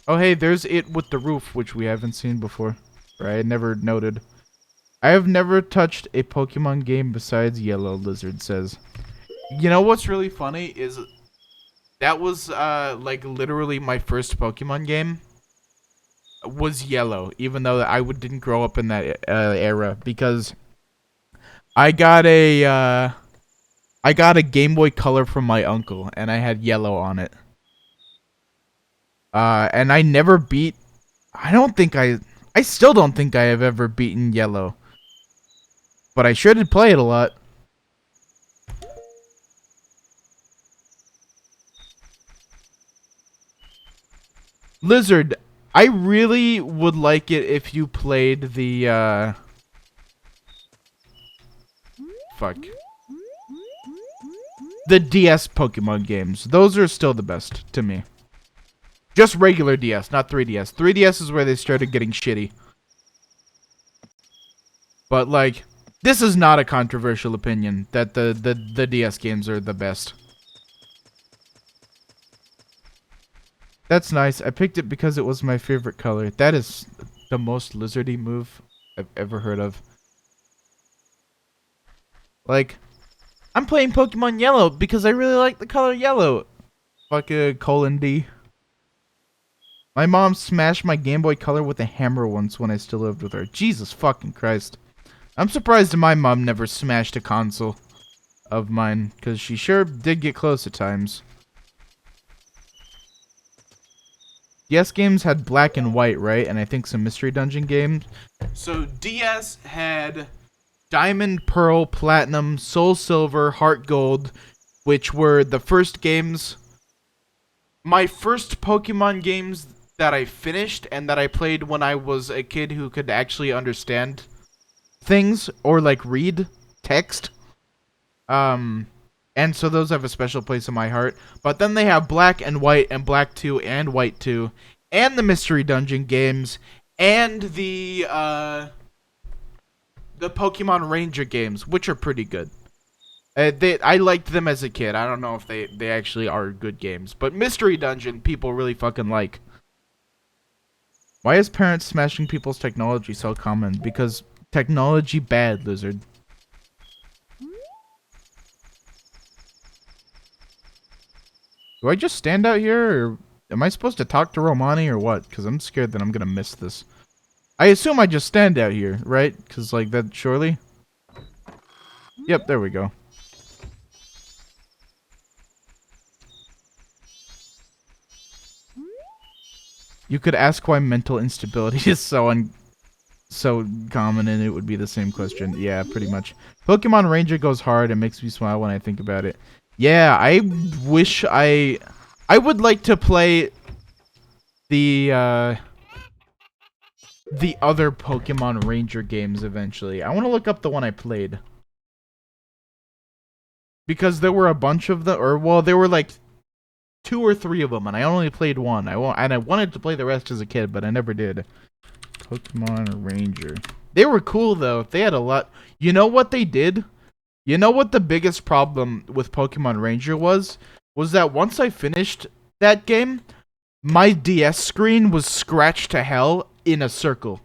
Oh, hey, there's it with the roof, which we haven't seen before. Or I had never noted. I have never touched a Pokemon game besides Yellow, Lizard says. You know what's really funny is... That was, like, literally my first Pokemon game. Was Yellow, even though I didn't grow up in that era, because I got a Game Boy Color from my uncle, and I had Yellow on it. And I never beat... I still don't think I have ever beaten Yellow. But I sure did play it a lot. Lizard, I really would like it if you played the, fuck. The DS Pokemon games. Those are still the best, to me. Just regular DS, not 3DS. 3DS is where they started getting shitty. But, like, this is not a controversial opinion that the DS games are the best. That's nice. I picked it because it was my favorite color. That is the most lizardy move I've ever heard of. Like, I'm playing Pokemon Yellow because I really like the color yellow. Fuck a colon D. My mom smashed my Game Boy Color with a hammer once when I still lived with her. Jesus fucking Christ. I'm surprised my mom never smashed a console of mine, because she sure did get close at times. DS games had black and white, right? And I think some Mystery Dungeon games. So DS had Diamond, Pearl, Platinum, Soul Silver, Heart Gold, which were the first games. My first Pokemon games that I finished and that I played when I was a kid who could actually understand things or like read text. And so those have a special place in my heart. But then they have Black and White and Black 2 and White 2 and the Mystery Dungeon games and the Pokemon Ranger games, which are pretty good. I liked them as a kid. I don't know if they actually are good games, but Mystery Dungeon people really fucking like. Why is parents smashing people's technology so common? Because technology bad, lizard. Do I just stand out here, or am I supposed to talk to Romani, or what? Because I'm scared that I'm gonna miss this. I assume I just stand out here, right? Because, like, that, surely? Yep, there we go. You could ask why mental instability is so common, and it would be the same question. Yeah, pretty much. Pokemon Ranger goes hard and makes me smile when I think about it. Yeah, I wish I would like to play the other Pokemon Ranger games eventually. I want to look up the one I played. Because there were a bunch of them, or, well, there were like 2 or 3 of them, and I only played one. I wanted to play the rest as a kid, but I never did. Pokemon Ranger. They were cool, though. They had a lot. You know what they did? You know what the biggest problem with Pokemon Ranger was? Was that once I finished that game, my DS screen was scratched to hell in a circle.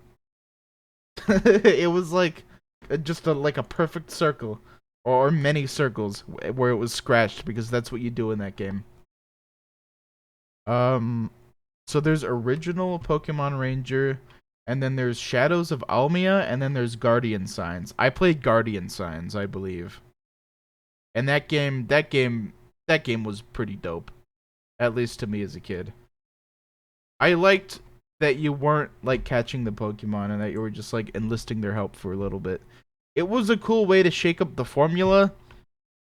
It was like just like a perfect circle, or many circles where it was scratched, because that's what you do in that game. So there's original Pokemon Ranger, and then there's Shadows of Almia, and then there's Guardian Signs. I played Guardian Signs, I believe. And that game was pretty dope. At least to me as a kid. I liked that you weren't like catching the Pokemon and that you were just like enlisting their help for a little bit. It was a cool way to shake up the formula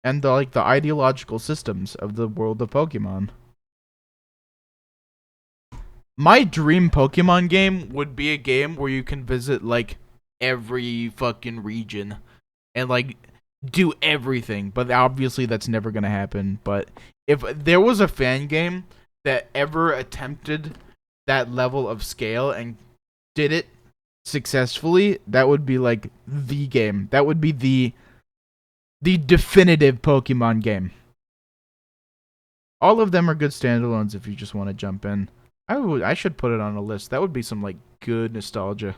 and the ideological systems of the world of Pokemon. My dream Pokemon game would be a game where you can visit like every fucking region and like do everything, but obviously that's never gonna happen. But if there was a fan game that ever attempted that level of scale and did it successfully, that would be like the game. That would be the definitive Pokemon game. All of them are good standalones if you just want to jump in. I should put it on a list. That would be some like good nostalgia.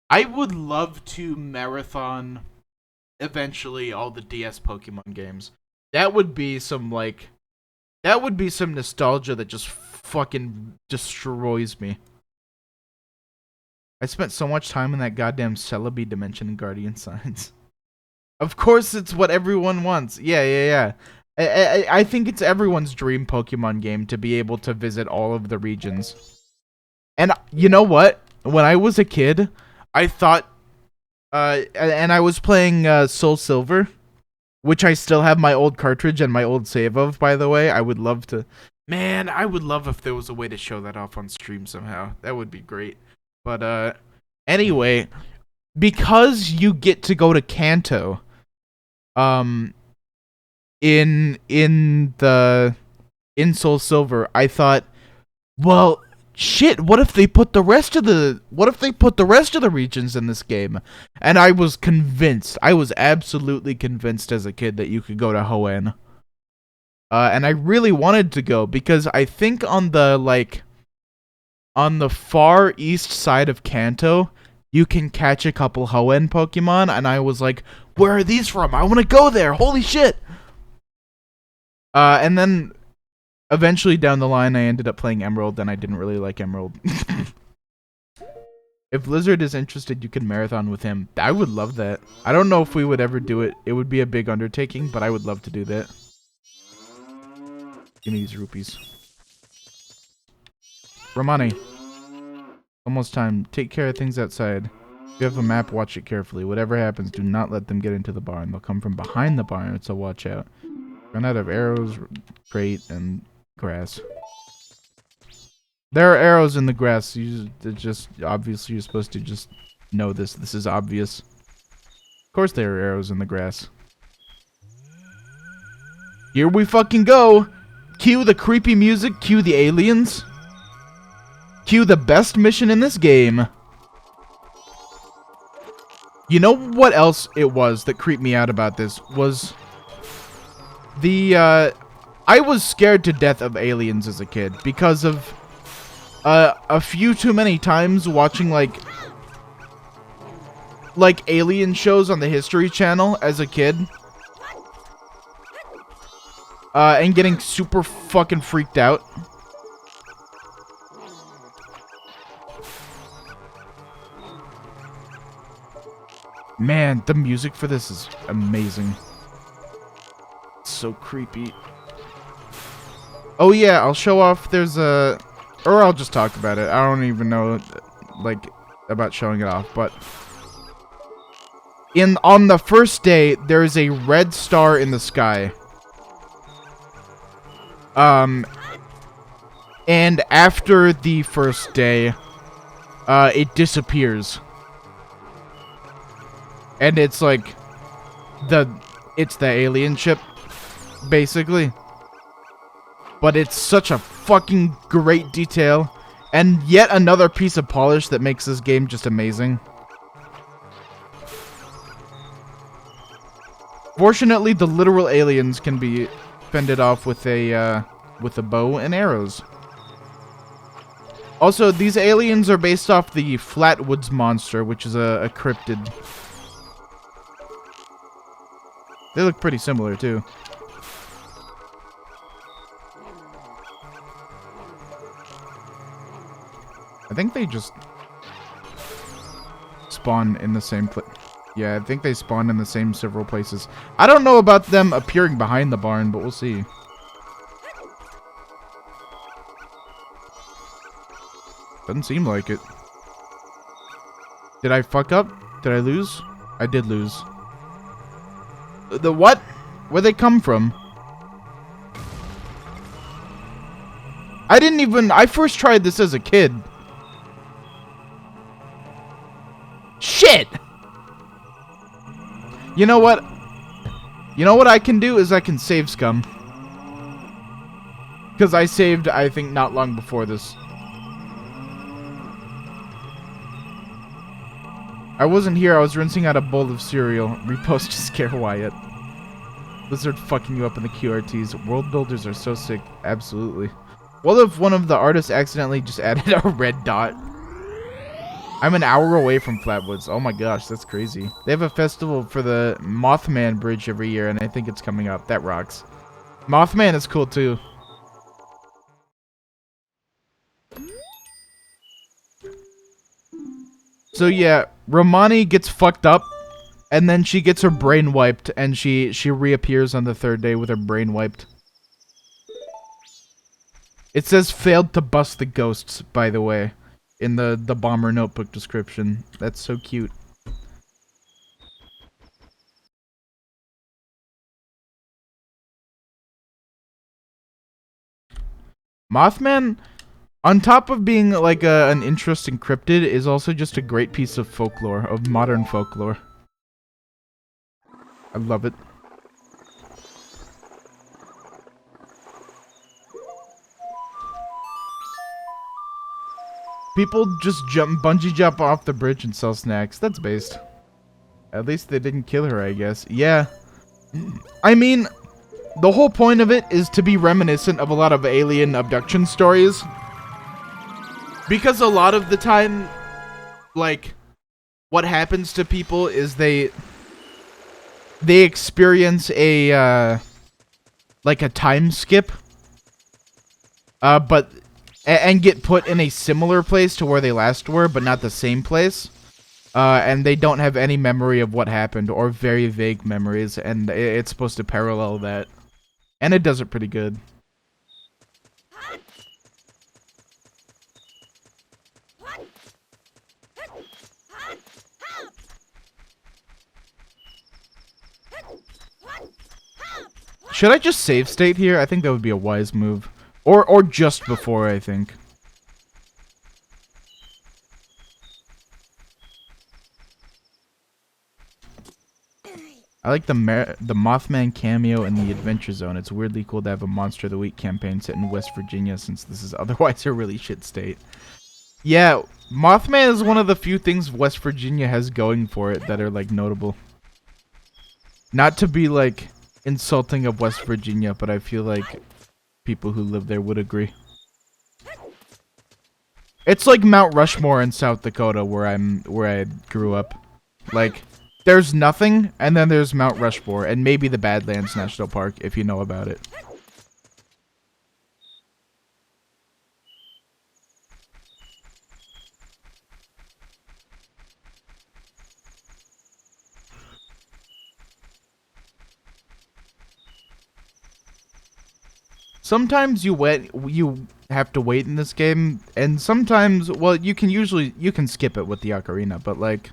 I would love to marathon eventually all the DS Pokemon games. That would be some nostalgia that just fucking destroys me. I spent so much time in that goddamn Celebi dimension in Guardian Signs. Of course it's what everyone wants. Yeah. I think it's everyone's dream Pokemon game to be able to visit all of the regions. And you know what? When I was a kid, I thought and I was playing Soul Silver, which I still have my old cartridge and my old save of, by the way. I would love to... Man, I would love if there was a way to show that off on stream somehow. That would be great. But, anyway, because you get to go to Kanto, in Soul Silver, I thought, well, shit, what if they put the rest of the regions in this game? And I was convinced. I was absolutely convinced as a kid that you could go to Hoenn. And I really wanted to go because I think on the far east side of Kanto, you can catch a couple Hoenn Pokemon, and I was like, where are these from? I want to go there. Holy shit. And then eventually down the line, I ended up playing Emerald, and I didn't really like Emerald. If Blizzard is interested, you can marathon with him. I would love that. I don't know if we would ever do it. It would be a big undertaking, but I would love to do that. Give me these rupees. Romani. Almost time. Take care of things outside. If you have a map, watch it carefully. Whatever happens, do not let them get into the barn. They'll come from behind the barn, so watch out. Run out of arrows, crate, and grass. There are arrows in the grass. Obviously, you're supposed to just know this. This is obvious. Of course there are arrows in the grass. Here we fucking go! Cue the creepy music, cue the aliens. Cue the best mission in this game. You know what else it was that creeped me out about this? Was the, I was scared to death of aliens as a kid because of a few too many times watching like alien shows on the History Channel as a kid. And getting super fucking freaked out. Man, the music for this is amazing. It's so creepy. Oh yeah, I'll show off. There's a... Or I'll just talk about it. I don't even know, like, about showing it off, but... On the first day, there is a red star in the sky. And after the first day, it disappears. And it's like, it's the alien ship, basically. But it's such a fucking great detail. And yet another piece of polish that makes this game just amazing. Fortunately, the literal aliens can be fended off with a bow and arrows. Also, these aliens are based off the Flatwoods monster, which is a cryptid. They look pretty similar, too. I think they just spawn in the same place. Yeah, I think they spawn in the same several places. I don't know about them appearing behind the barn, but we'll see. Doesn't seem like it. Did I fuck up? Did I lose? I did lose. The what? Where'd they come from? I first tried this as a kid. Shit! You know what? You know what I can do is I can save scum. Because I saved, I think, not long before this. I wasn't here, I was rinsing out a bowl of cereal. Repost to scare Wyatt. Blizzard fucking you up in the QRTs. World builders are so sick. Absolutely. What if one of the artists accidentally just added a red dot? I'm an hour away from Flatwoods. Oh my gosh, that's crazy. They have a festival for the Mothman Bridge every year, and I think it's coming up. That rocks. Mothman is cool too. So yeah, Romani gets fucked up, and then she gets her brain wiped, and she reappears on the third day with her brain wiped. It says failed to bust the ghosts, by the way, in the bomber notebook description. That's so cute. Mothman, on top of being like an interesting cryptid, is also just a great piece of folklore, of modern folklore. I love it. People just bungee jump off the bridge and sell snacks. That's based. At least they didn't kill her, I guess. Yeah. I mean, the whole point of it is to be reminiscent of a lot of alien abduction stories. Because a lot of the time, like, what happens to people is they experience a, like a time skip. And get put in a similar place to where they last were, but not the same place. And they don't have any memory of what happened, or very vague memories, and it's supposed to parallel that. And it does it pretty good. Should I just save state here? I think that would be a wise move. Or just before, I think. I like the Mothman cameo in the Adventure Zone. It's weirdly cool to have a Monster of the Week campaign set in West Virginia, since this is otherwise a really shit state. Yeah, Mothman is one of the few things West Virginia has going for it that are, like, notable. Not to be, like, insulting of West Virginia, but I feel like people who live there would agree. It's like Mount Rushmore in South Dakota, where I grew up. Like, there's nothing, and then there's Mount Rushmore, and maybe the Badlands National Park, if you know about it. Sometimes you have to wait in this game, and sometimes, well, you can skip it with the ocarina, but, like,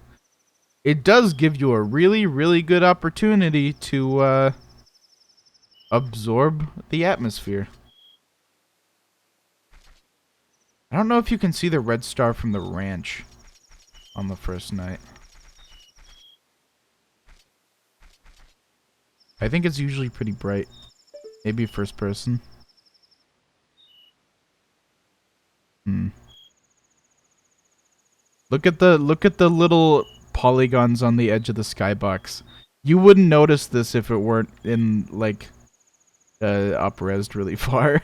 it does give you a really, really good opportunity to absorb the atmosphere. I don't know if you can see the red star from the ranch on the first night. I think it's usually pretty bright. Maybe first person. Look at the little polygons on the edge of the skybox. You wouldn't notice this if it weren't in, like, up-resed really far.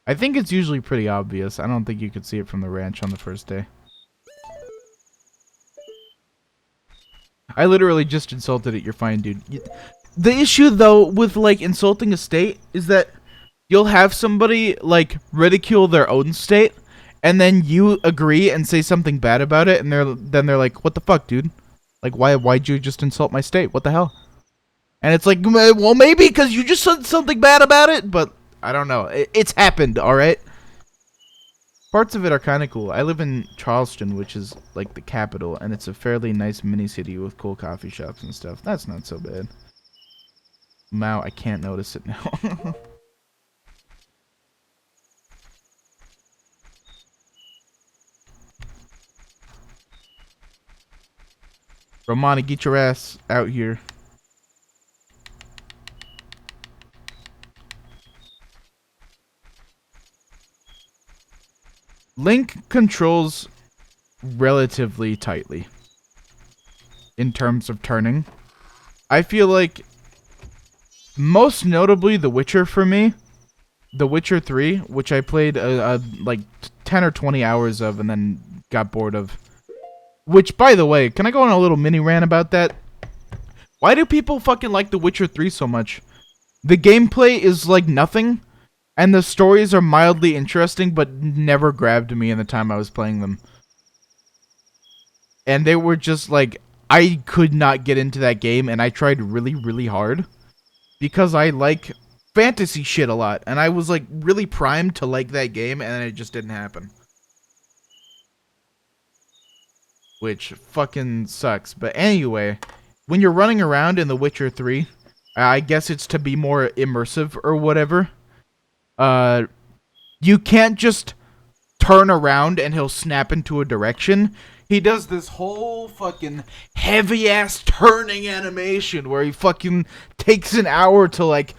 I think it's usually pretty obvious. I don't think you could see it from the ranch on the first day. I literally just insulted it. You're fine, dude. The issue, though, with, like, insulting a state is that you'll have somebody, like, ridicule their own state, and then you agree and say something bad about it, and then they're like, what the fuck, dude? Like, why'd you just insult my state? What the hell? And it's like, well, maybe because you just said something bad about it, but I don't know. It's happened, alright? Parts of it are kind of cool. I live in Charleston, which is, like, the capital, and it's a fairly nice mini-city with cool coffee shops and stuff. That's not so bad. Wow, I can't notice it now. Romani, get your ass out here. Link controls relatively tightly in terms of turning. I feel like, most notably, The Witcher for me, The Witcher 3, which I played like 10 or 20 hours of and then got bored of. Which, by the way, can I go on a little mini rant about that? Why do people fucking like The Witcher 3 so much? The gameplay is like nothing, and the stories are mildly interesting, but never grabbed me in the time I was playing them. And they were just like, I could not get into that game, and I tried really, really hard. Because I like fantasy shit a lot, and I was like really primed to like that game, and it just didn't happen. Which fucking sucks. But anyway, when you're running around in The Witcher 3, I guess it's to be more immersive or whatever. You can't just turn around and he'll snap into a direction. He does this whole fucking heavy-ass turning animation where he fucking takes an hour to, like,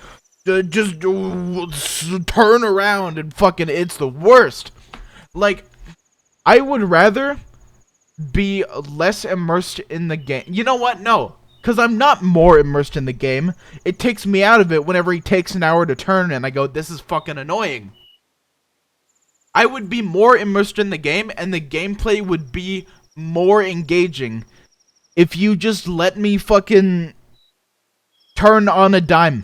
just turn around and fucking, it's the worst. Like, I would rather be less immersed in the game. You know what? No. Because I'm not more immersed in the game. It takes me out of it whenever he takes an hour to turn and I go, this is fucking annoying. I would be more immersed in the game and the gameplay would be more engaging if you just let me fucking turn on a dime.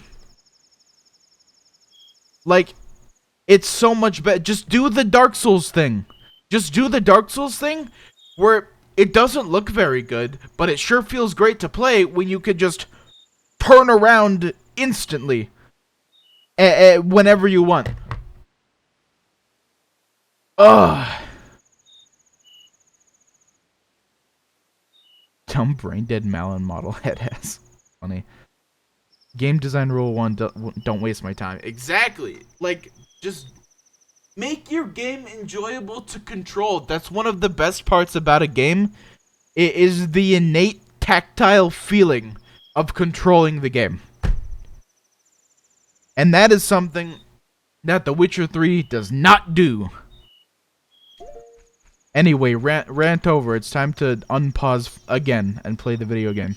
Like, it's so much better. Just do the Dark Souls thing. Just do the Dark Souls thing where it doesn't look very good, but it sure feels great to play when you could just turn around instantly whenever you want. Ugh. Dumb brain dead Malin model head ass. Funny. Game design rule 1, don't waste my time. Exactly. Like, just make your game enjoyable to control. That's one of the best parts about a game. It is the innate tactile feeling of controlling the game. And that is something that The Witcher 3 does not do. Anyway, rant over. It's time to unpause again and play the video game.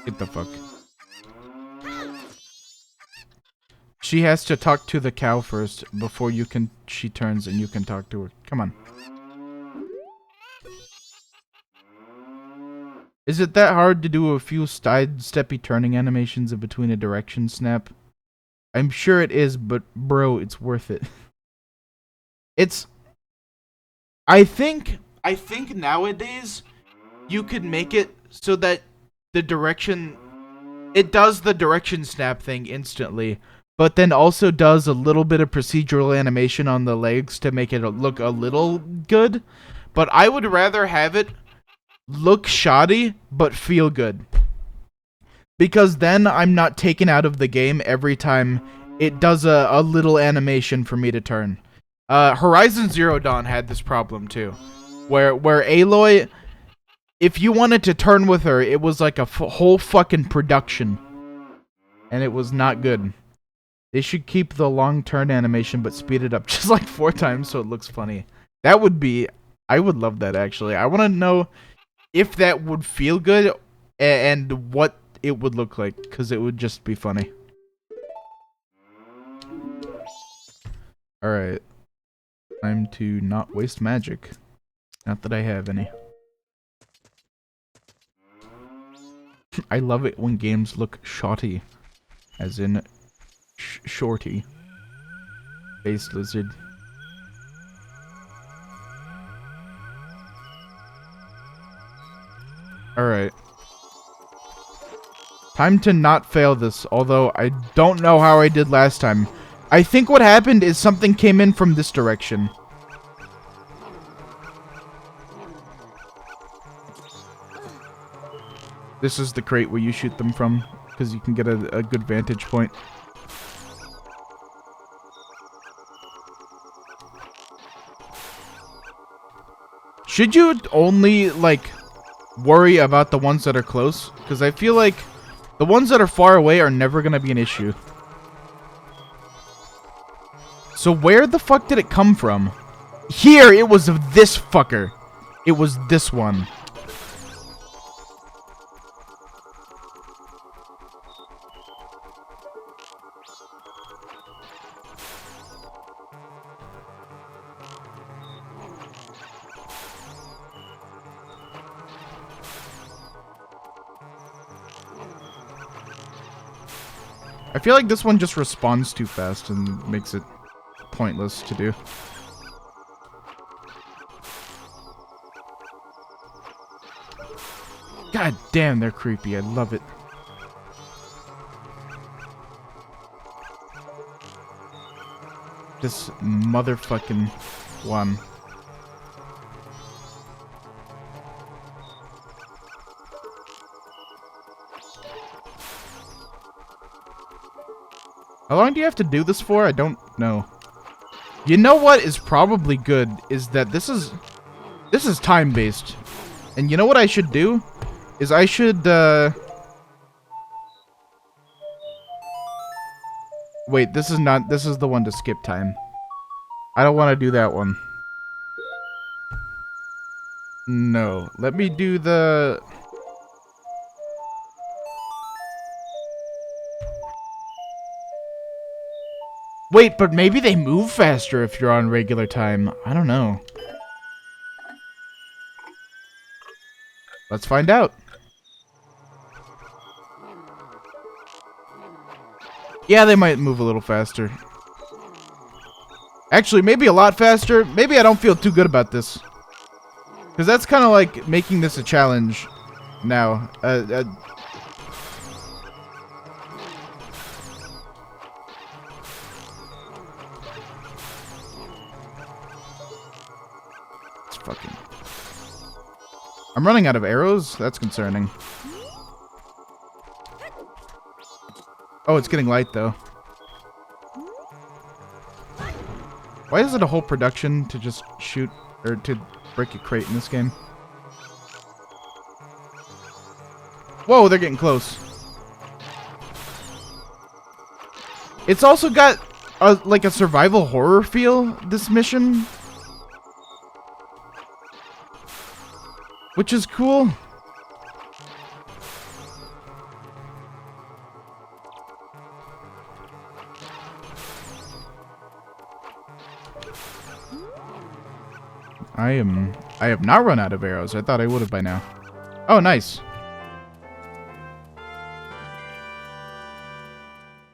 Get the fuck. She has to talk to the cow first before she turns and you can talk to her. Come on. Is it that hard to do a few steppy turning animations in between a direction snap? I'm sure it is, but bro, it's worth it. I think nowadays you could make it so that it does the direction snap thing instantly, but then also does a little bit of procedural animation on the legs to make it look a little good. But I would rather have it look shoddy, but feel good. Because then I'm not taken out of the game every time it does a little animation for me to turn. Horizon Zero Dawn had this problem too. Where Aloy, if you wanted to turn with her, it was like a whole fucking production. And it was not good. They should keep the long turn animation, but speed it up just like 4 times so it looks funny. That would be... I would love that, actually. I want to know if that would feel good and what it would look like, because it would just be funny. Alright. Time to not waste magic. Not that I have any. I love it when games look shotty. As in, shorty. Face lizard. Alright. Time to not fail this, although I don't know how I did last time. I think what happened is something came in from this direction. This is the crate where you shoot them from, because you can get a good vantage point. Should you only, like, worry about the ones that are close? Because I feel like the ones that are far away are never going to be an issue. So where the fuck did it come from? Here, it was of this fucker. It was this one. I feel like this one just responds too fast and makes it pointless to do. God damn, they're creepy. I love it. This motherfucking one. How long do you have to do this for? I don't know. You know what is probably good is that this is time-based. And you know what I should do? Is I should Wait, this is not... This is the one to skip time. I don't want to do that one. No. Let me do the... Wait, but maybe they move faster if you're on regular time. I don't know. Let's find out. Yeah, they might move a little faster. Actually, maybe a lot faster. Maybe I don't feel too good about this. Because that's kind of like making this a challenge now. It's fucking... I'm running out of arrows? That's concerning. Oh, it's getting light, though. Why is it a whole production to just shoot, or to break a crate in this game? Whoa, they're getting close. It's also got, like, a survival horror feel, this mission. Which is cool. I have not run out of arrows. I thought I would have by now. Oh, nice.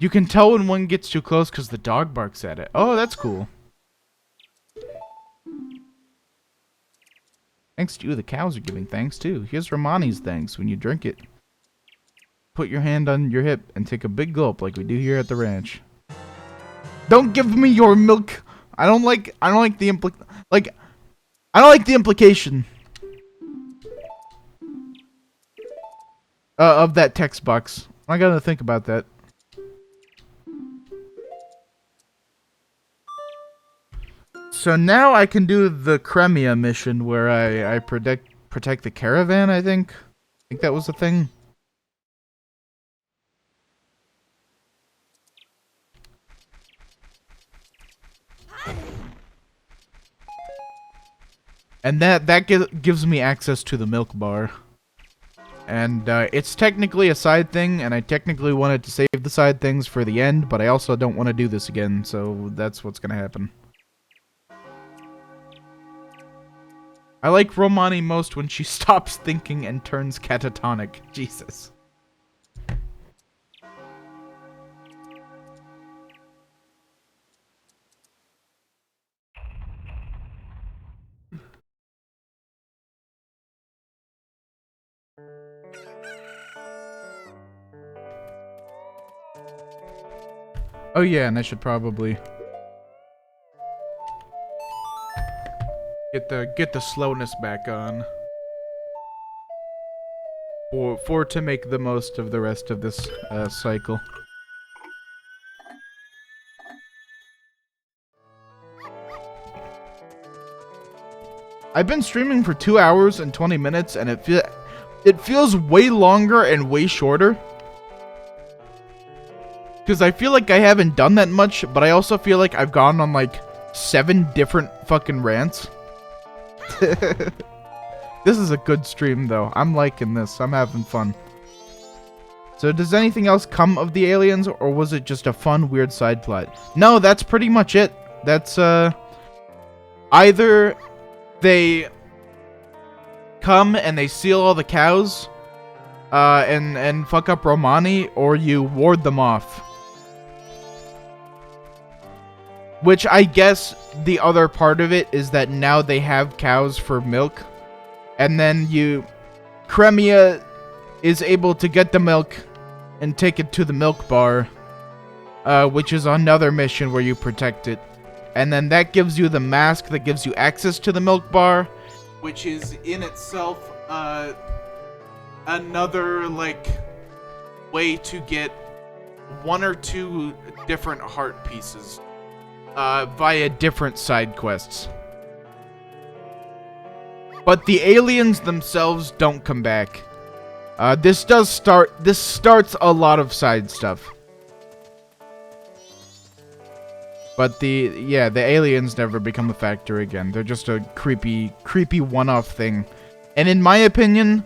You can tell when one gets too close because the dog barks at it. Oh, that's cool. Thanks to you, the cows are giving thanks too. Here's Romani's thanks when you drink it. Put your hand on your hip and take a big gulp like we do here at the ranch. Don't give me your milk. I don't like the implication of that text box. I gotta think about that. So now I can do the Cremia mission where I protect the caravan, I think. I think that was the thing. And that gives me access to the milk bar. And it's technically a side thing, and I technically wanted to save the side things for the end, but I also don't want to do this again, so that's what's gonna happen. I like Romani most when she stops thinking and turns catatonic. Jesus. Oh yeah, and I should probably get the slowness back on for to make the most of the rest of this cycle. I've been streaming for 2 hours and 20 minutes, and it feels way longer and way shorter. Because I feel like I haven't done that much, but I also feel like I've gone on like 7 different fucking rants. This is a good stream, though. I'm liking this. I'm having fun. So does anything else come of the aliens, or was it just a fun, weird side plot? No, that's pretty much it. That's, either they come and they steal all the cows, and fuck up Romani, or you ward them off. Which I guess the other part of it is that now they have cows for milk. And then Cremia is able to get the milk and take it to the milk bar. Which is another mission where you protect it. And then that gives you the mask that gives you access to the milk bar. Which is in itself another, like, way to get 1 or 2 different heart pieces. Via different side quests. But the aliens themselves don't come back. This starts a lot of side stuff. But the aliens never become a factor again. They're just a creepy one-off thing. And in my opinion,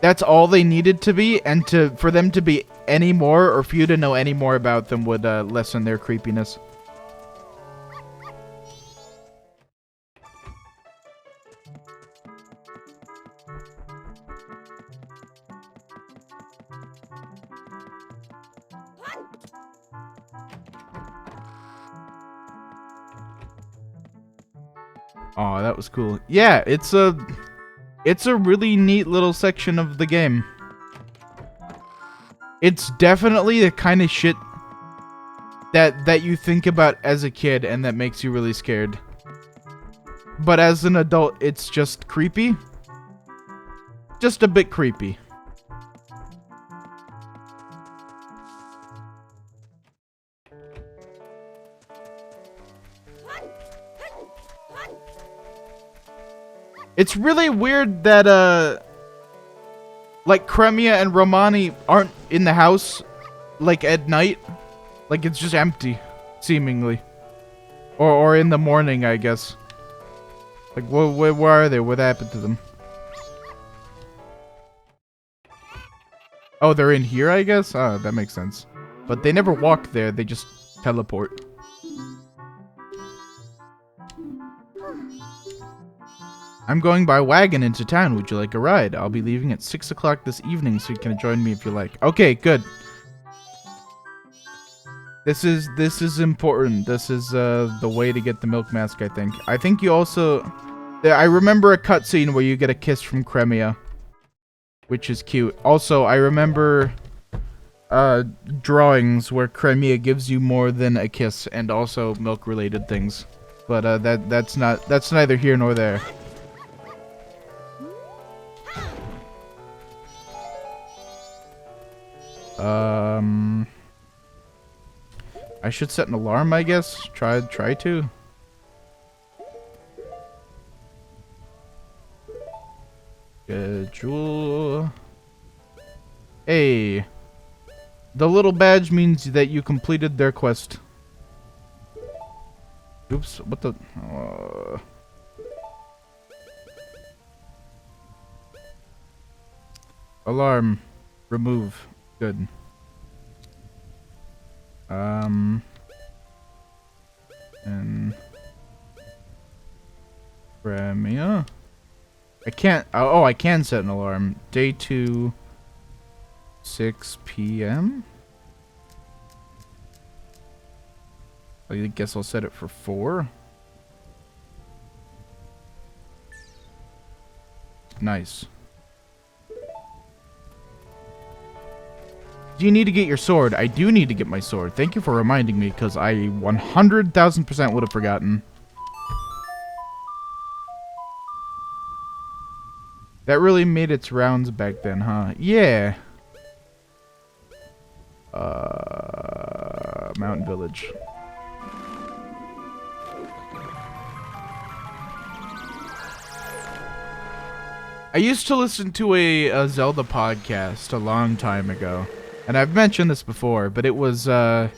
that's all they needed to be, and for them to be any more, or for you to know any more about them would lessen their creepiness. Oh, that was cool. Yeah, it's a really neat little section of the game. It's definitely the kind of shit that you think about as a kid and that makes you really scared. But as an adult, it's just creepy. Just a bit creepy. It's really weird that, like, Cremia and Romani aren't in the house, like, at night. Like, it's just empty, seemingly. Or in the morning, I guess. Like, where are they? What happened to them? Oh, they're in here, I guess? Oh, that makes sense. But they never walk there, they just teleport. I'm going by wagon into town. Would you like a ride? I'll be leaving at 6 o'clock this evening, so you can join me if you like. Okay, good. This is important. This is the way to get the milk mask, I think. I think you also... I remember a cutscene where you get a kiss from Cremia, which is cute. Also, I remember drawings where Cremia gives you more than a kiss, and also milk-related things. But that's neither here nor there. I should set an alarm, I guess. Try to. Schedule. Hey. The little badge means that you completed their quest. Oops, what the... Alarm. Remove. Good. And... Cremia? I can't... Oh, I can set an alarm. Day 2... 6 p.m.? I guess I'll set it for 4. Nice. Do you need to get your sword? I do need to get my sword. Thank you for reminding me, because I 100,000% would have forgotten. That really made its rounds back then, huh? Yeah. Mountain Village. I used to listen to a Zelda podcast a long time ago. And I've mentioned this before, but it was the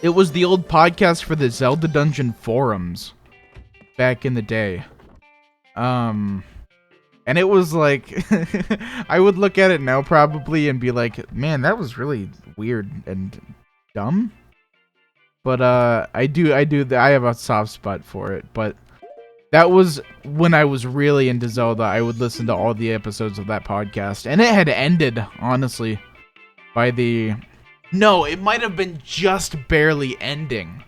old podcast for the Zelda Dungeon forums back in the day. And it was like, I would look at it now probably and be like, man, that was really weird and dumb. But I have a soft spot for it. But that was when I was really into Zelda. I would listen to all the episodes of that podcast. And it had ended, honestly, by the... No, it might have been just barely ending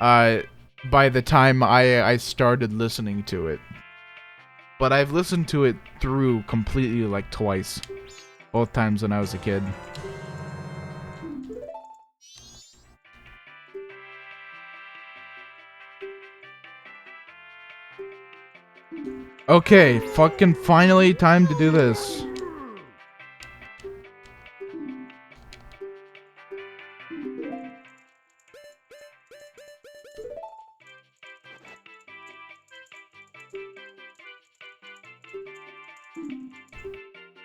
by the time I started listening to it. But I've listened to it through completely, like, twice. Both times when I was a kid. Okay, fucking finally time to do this.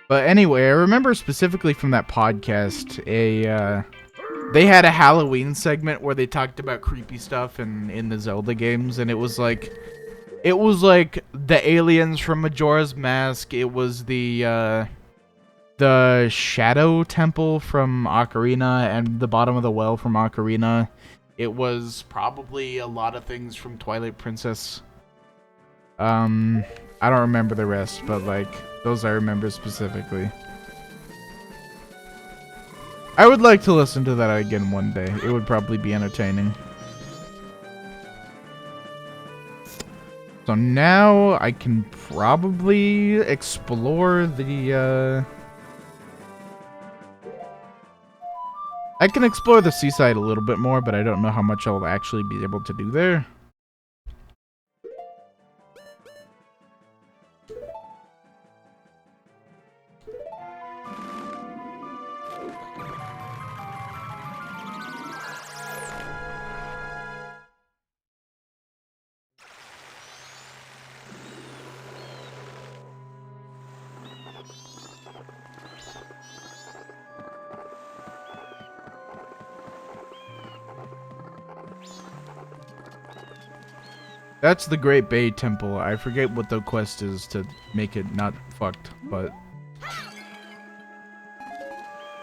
But anyway, I remember specifically from that podcast They had a Halloween segment where they talked about creepy stuff in the Zelda games, and it was like the aliens from Majora's Mask. It was the Shadow Temple from Ocarina and the bottom of the well from Ocarina. It was probably a lot of things from Twilight Princess. I don't remember the rest, but like those I remember specifically. I would like to listen to that again one day. It would probably be entertaining. So now I can probably explore the I can explore the seaside a little bit more, but I don't know how much I'll actually be able to do there. That's the Great Bay Temple. I forget what the quest is to make it not fucked, but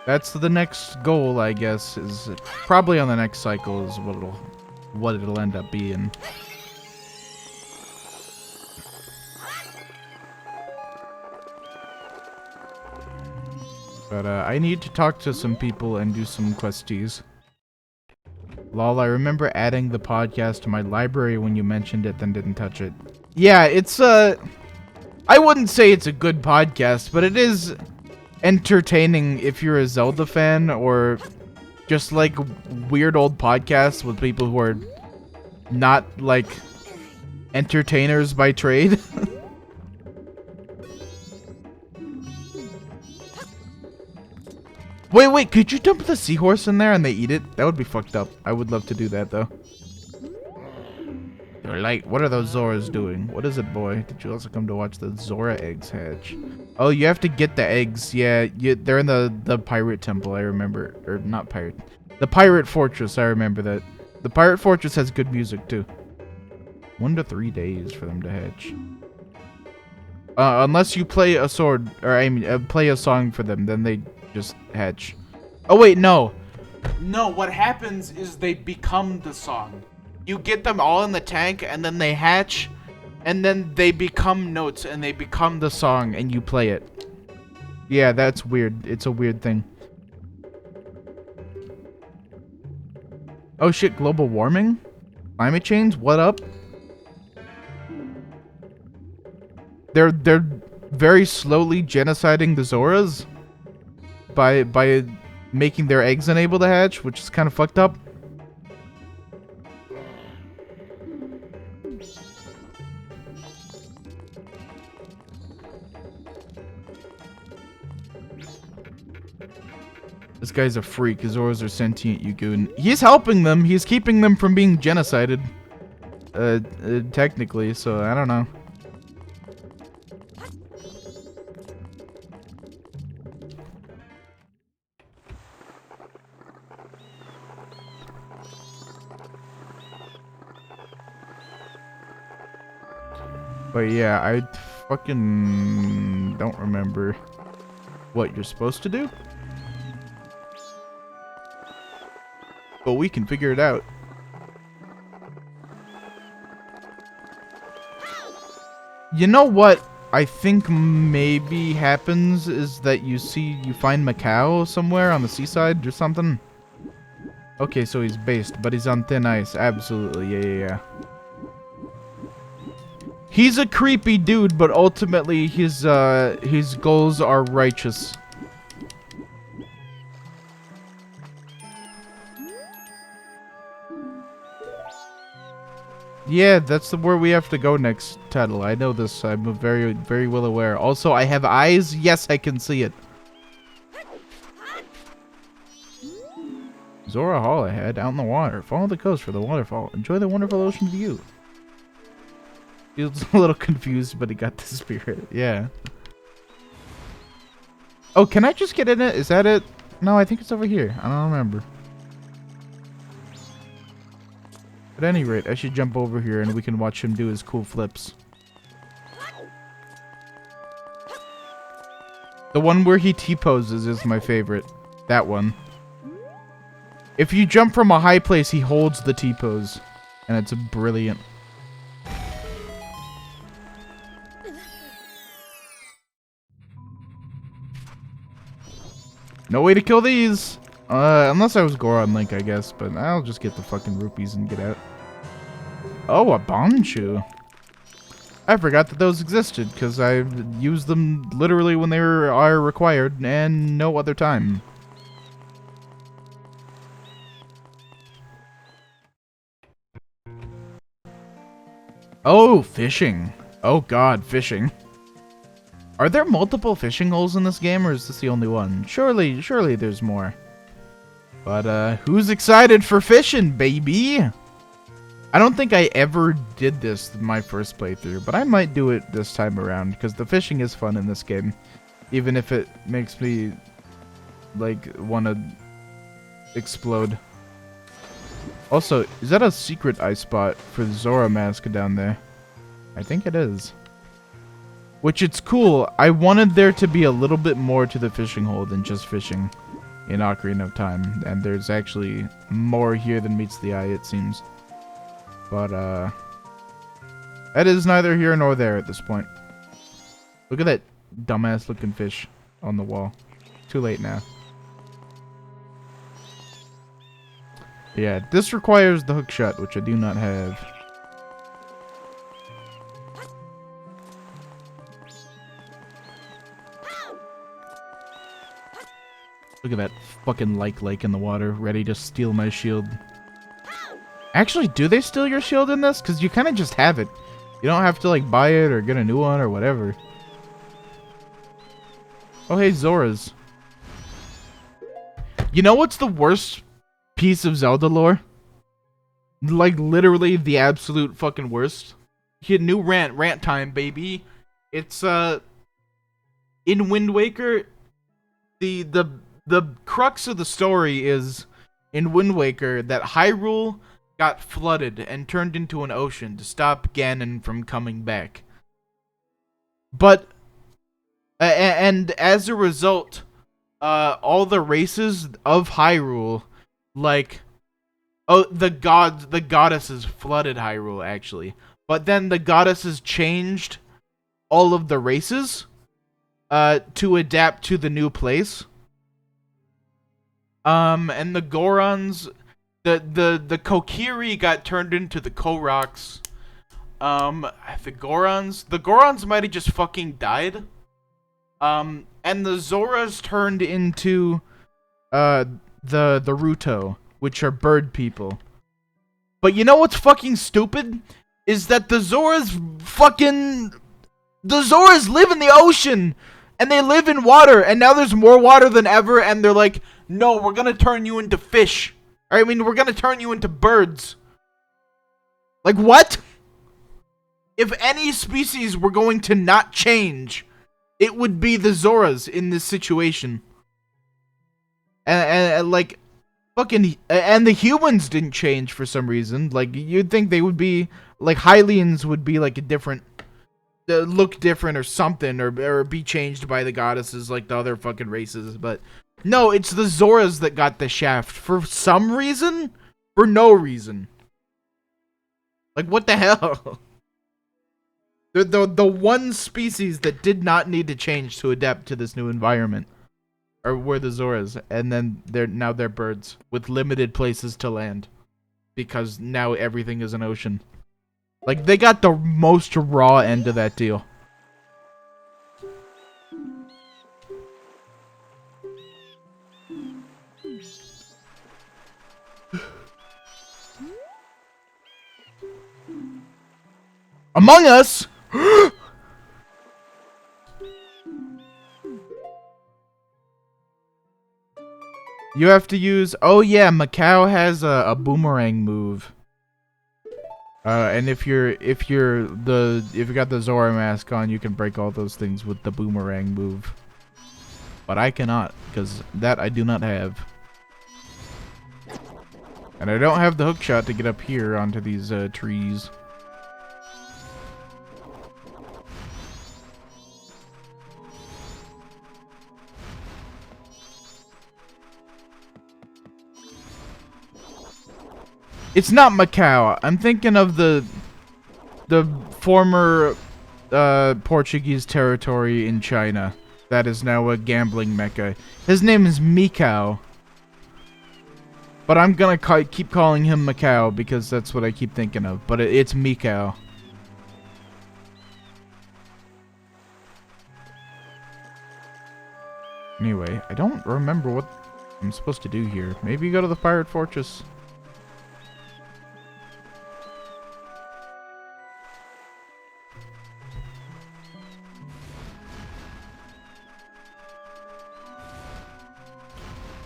that's the next goal, I guess, is probably on the next cycle is what it'll end up being. But I need to talk to some people and do some questies. Lol, I remember adding the podcast to my library when you mentioned it, then didn't touch it. Yeah, it's I wouldn't say it's a good podcast, but it is entertaining if you're a Zelda fan or just like weird old podcasts with people who are not like entertainers by trade. Wait, could you dump the seahorse in there and they eat it? That would be fucked up. I would love to do that, though. They're like, what are those Zoras doing? What is it, boy? Did you also come to watch the Zora eggs hatch? Oh, you have to get the eggs. Yeah, they're in the pirate temple, I remember. Or, not pirate. The pirate fortress, I remember that. The pirate fortress has good music, too. 1 to 3 days for them to hatch. Unless you play a sword, or I mean, play a song for them, then they just hatch. Oh wait, no. No, what happens is they become the song. You get them all in the tank and then they hatch and then they become notes and they become the song and you play it. Yeah, that's weird. It's a weird thing. Oh shit, global warming? Climate change? What up? They're very slowly genociding the Zoras by making their eggs unable to hatch, which is kind of fucked up. This guy's a freak. His Zoras are sentient, you goon. He's helping them. He's keeping them from being genocided. Technically, so I don't know. But yeah, I fucking don't remember what you're supposed to do. But we can figure it out. You know what I think maybe happens is that you find Macau somewhere on the seaside or something. Okay, so he's based, but he's on thin ice. Absolutely, yeah. He's a creepy dude, but ultimately his goals are righteous. Yeah, that's where we have to go next, Tattle. I know this. I'm very, very well aware. Also, I have eyes. Yes, I can see it. Zora Hall ahead, out in the water. Follow the coast for the waterfall. Enjoy the wonderful ocean view. He was a little confused, but he got the spirit. Yeah. Oh, can I just get in it? Is that it? No, I think it's over here. I don't remember. At any rate, I should jump over here and we can watch him do his cool flips. The one where he T-poses is my favorite. That one. If you jump from a high place, he holds the T-pose. And it's brilliant. No way to kill these! Unless I was Goron Link, I guess. But I'll just get the fucking rupees and get out. Oh, a Bonshu. I forgot that those existed, because I used them literally when they are required, and no other time. Oh, fishing. Oh god, fishing. Are there multiple fishing holes in this game, or is this the only one? Surely there's more. But, who's excited for fishing, baby? I don't think I ever did this my first playthrough, but I might do it this time around, because the fishing is fun in this game. Even if it makes me, like, want to explode. Also, is that a secret ice spot for the Jora mask down there? I think it is. Which, it's cool. I wanted there to be a little bit more to the fishing hole than just fishing in Ocarina of Time. And there's actually more here than meets the eye, it seems. But, that is neither here nor there at this point. Look at that dumbass looking fish on the wall. Too late now. Yeah, this requires the hook shot, which I do not have. Look at that fucking lake in the water, ready to steal my shield. Actually, do they steal your shield in this? Because you kind of just have it. You don't have to, like, buy it or get a new one or whatever. Oh, hey, Zoras. You know what's the worst piece of Zelda lore? Like, literally the absolute fucking worst. Get new rant time, baby. It's, in Wind Waker, the crux of the story is, in Wind Waker, that Hyrule got flooded and turned into an ocean to stop Ganon from coming back. But, and as a result, all the races of Hyrule, like, oh, the goddesses flooded Hyrule, actually. But then the goddesses changed all of the races, to adapt to the new place. And the Gorons, the Kokiri got turned into the Koroks. The Gorons might have just fucking died. And the Zoras turned into, the Ruto, which are bird people. But you know what's fucking stupid? Is that the Zoras live in the ocean! And they live in water, and now there's more water than ever, and they're like, no, we're gonna turn you into fish. I mean, we're gonna turn you into birds. Like, what? If any species were going to not change, it would be the Zoras in this situation. And like, fucking, and the humans didn't change for some reason. Like, you'd think they would be, like, Hylians would be, like, a different, look different or something, or be changed by the goddesses like the other fucking races, but no, it's the Zoras that got the shaft for some reason, for no reason. Like, what the hell? The one species that did not need to change to adapt to this new environment were the Zoras, and then they're birds with limited places to land because now everything is an ocean. Like, they got the most raw end of that deal. Among Us? You have to use... Oh yeah, Macau has a boomerang move. And if you got the Zora mask on, you can break all those things with the boomerang move. But I cannot, because that I do not have. And I don't have the hook shot to get up here onto these trees. It's not Macau. I'm thinking of the former Portuguese territory in China that is now a gambling mecca. His name is Mikau. But I'm gonna keep calling him Macau because that's what I keep thinking of. But it's Mikau. Anyway, I don't remember what I'm supposed to do here. Maybe go to the pirate fortress.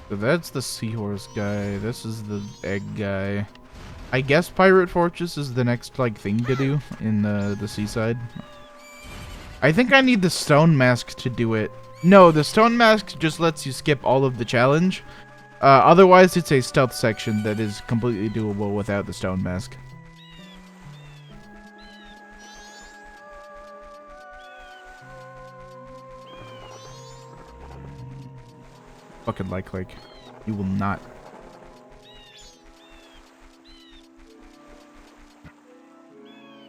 So that's the seahorse guy. This is the egg guy. I guess Pirate Fortress is the next, like, thing to do in the seaside. I think I need the stone mask to do it. No, the stone mask just lets you skip all of the challenge. Otherwise, it's a stealth section that is completely doable without the stone mask. Fucking like, you will not.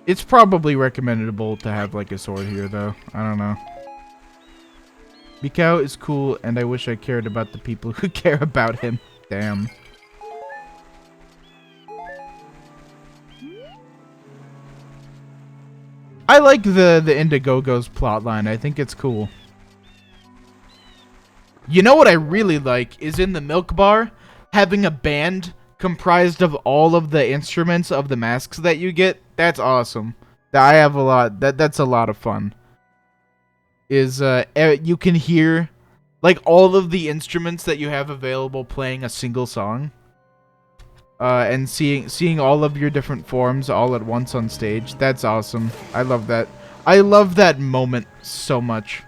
It's probably recommendable to have, like, a sword here, though. I don't know. Mikau is cool, and I wish I cared about the people who care about him. Damn. I like the Indiegogo's plotline. I think it's cool. You know what I really like is in the milk bar, having a band comprised of all of the instruments of the masks that you get. That's awesome. I have a lot. That's a lot of fun. You can hear like all of the instruments that you have available playing a single song. And seeing all of your different forms all at once on stage. That's awesome. I love that. I love that moment so much.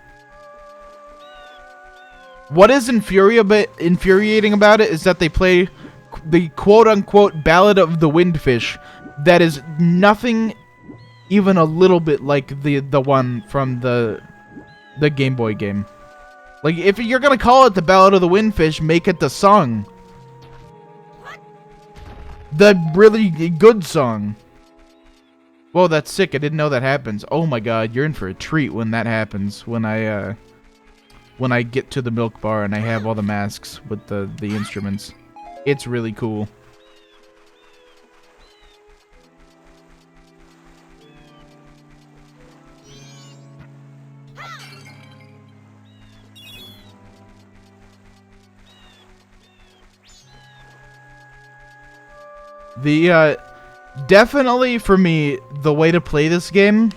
What is infuriating about it is that they play the quote-unquote Ballad of the Windfish that is nothing even a little bit like the one from the Game Boy game. Like, if you're gonna call it the Ballad of the Windfish, make it the song. The really good song. Whoa, that's sick. I didn't know that happens. Oh my god, you're in for a treat when that happens. When I get to the milk bar and I have all the masks with the instruments. It's really cool. Definitely for me, the way to play this game,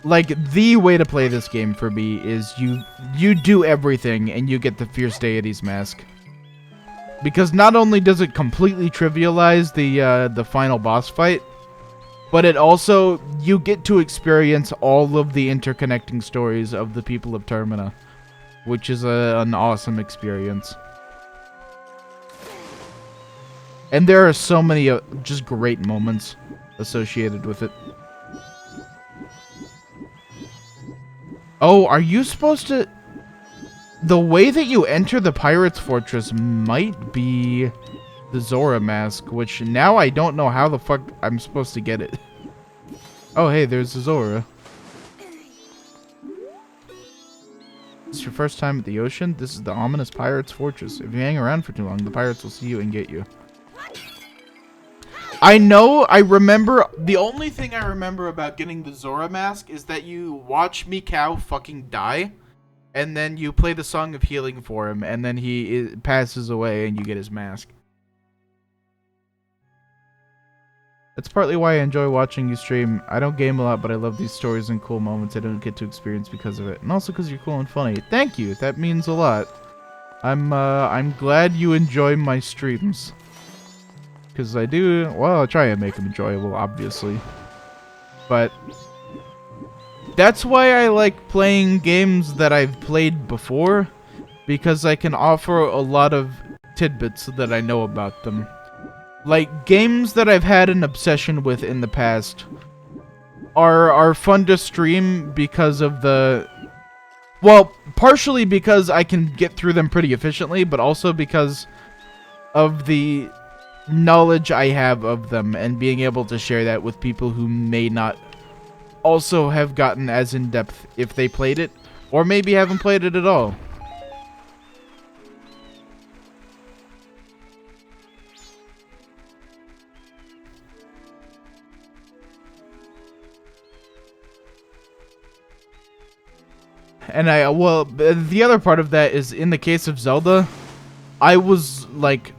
like, the way to play this game for me is you do everything and you get the Fierce Deity's mask. Because not only does it completely trivialize the final boss fight, but it also, you get to experience all of the interconnecting stories of the people of Termina, which is an awesome experience. And there are so many just great moments associated with it. Oh, are you supposed to... The way that you enter the Pirate's Fortress might be the Jora mask, which now I don't know how the fuck I'm supposed to get it. Oh, hey, there's the Jora. This is your first time at the ocean? This is the ominous Pirate's Fortress. If you hang around for too long, the pirates will see you and get you. I know, I remember, the only thing I remember about getting the Jora mask is that you watch Mikau fucking die, and then you play the Song of Healing for him, and then he passes away and you get his mask. That's partly why I enjoy watching you stream. I don't game a lot, but I love these stories and cool moments I don't get to experience because of it. And also because you're cool and funny. Thank you, that means a lot. I'm glad you enjoy my streams. Because I do, well, I try and make them enjoyable, obviously. But that's why I like playing games that I've played before, because I can offer a lot of tidbits that I know about them. Like, games that I've had an obsession with in the past are fun to stream because of the... Well, partially because I can get through them pretty efficiently, but also because of the knowledge I have of them and being able to share that with people who may not also have gotten as in-depth if they played it, or maybe haven't played it at all. And well, the other part of that is in the case of Zelda, I was like,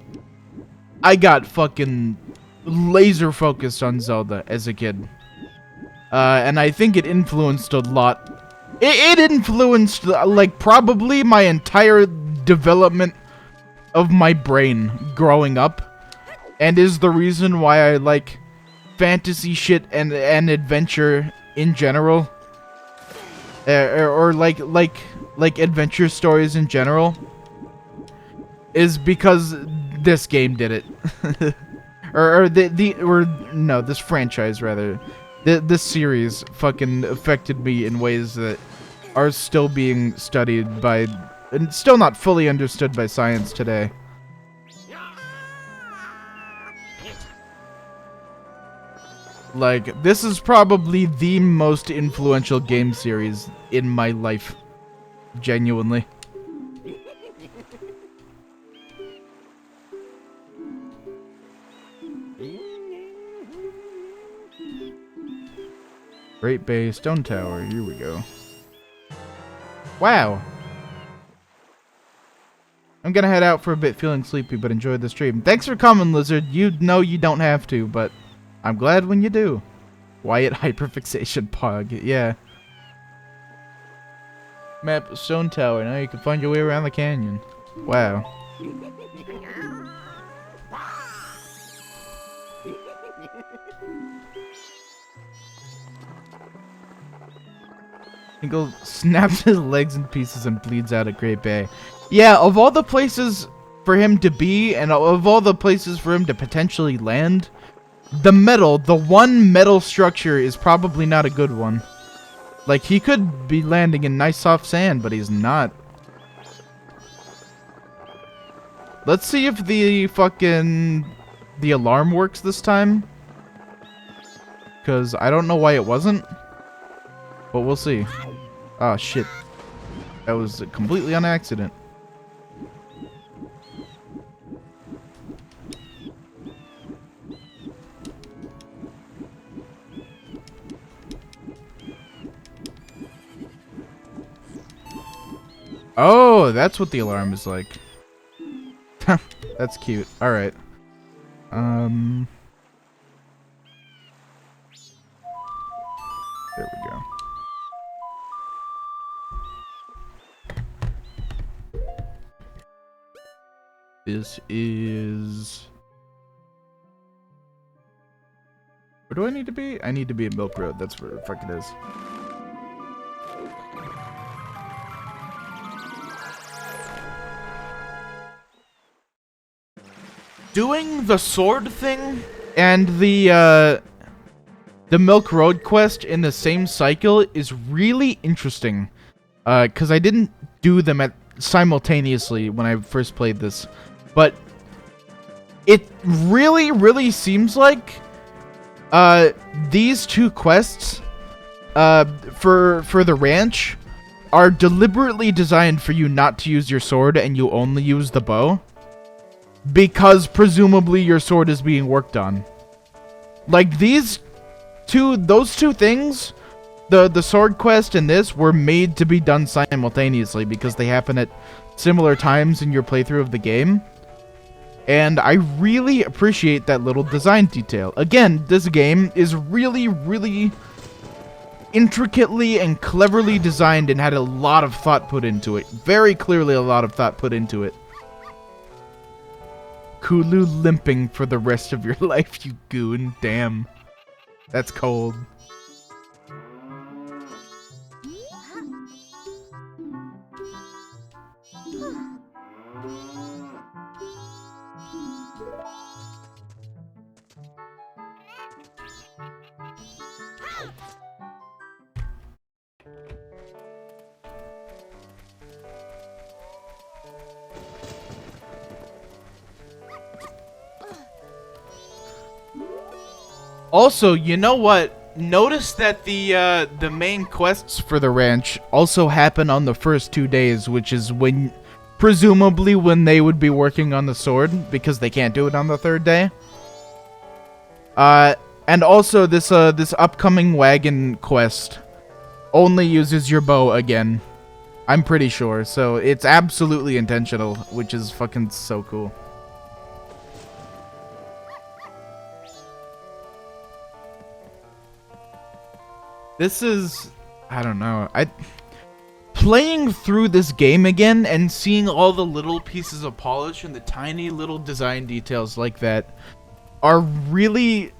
I got fucking laser focused on Zelda as a kid. And I think it influenced a lot. It influenced, like, probably my entire development of my brain growing up. And is the reason why I like fantasy shit and adventure in general. Or like adventure stories in general, is because this game did it. or no, this franchise rather. This series fucking affected me in ways that are still being studied by, and still not fully understood by science today. Like, this is probably the most influential game series in my life. Genuinely. Great Bay Stone Tower, here we go. Wow. I'm gonna head out for a bit feeling sleepy, but enjoy the stream. Thanks for coming, Lizard. You know you don't have to, but I'm glad when you do. Wyatt Hyperfixation Pog, yeah. Map of Stone Tower, now you can find your way around the canyon. Wow. Tingle snaps his legs in pieces and bleeds out at Great Bay. Yeah, of all the places for him to be, and of all the places for him to potentially land, the one metal structure is probably not a good one. Like, he could be landing in nice soft sand, but he's not. Let's see if the alarm works this time. Because I don't know why it wasn't. But we'll see. Oh, shit. That was completely on accident. Oh, that's what the alarm is like. That's cute. Alright. There we go. This is... Where do I need to be? I need to be in Milk Road. That's where the fuck it is. Doing the sword thing and the Milk Road quest in the same cycle is really interesting. Because I didn't do them simultaneously when I first played this. But it really, really seems like these two quests for the ranch are deliberately designed for you not to use your sword and you only use the bow. Because presumably your sword is being worked on. Like those two things, the sword quest and this were made to be done simultaneously because they happen at similar times in your playthrough of the game. And I really appreciate that little design detail. Again, this game is really, really intricately and cleverly designed and had a lot of thought put into it. Very clearly a lot of thought put into it. Kulu limping for the rest of your life, you goon. Damn. That's cold. Also, you know what? Notice that the main quests for the ranch also happen on the first 2 days, which is when, presumably, when they would be working on the sword, because they can't do it on the 3rd day. And also this upcoming wagon quest only uses your bow again. I'm pretty sure, so it's absolutely intentional, which is fucking so cool. This is, I don't know, playing through this game again and seeing all the little pieces of polish and the tiny little design details like that are really,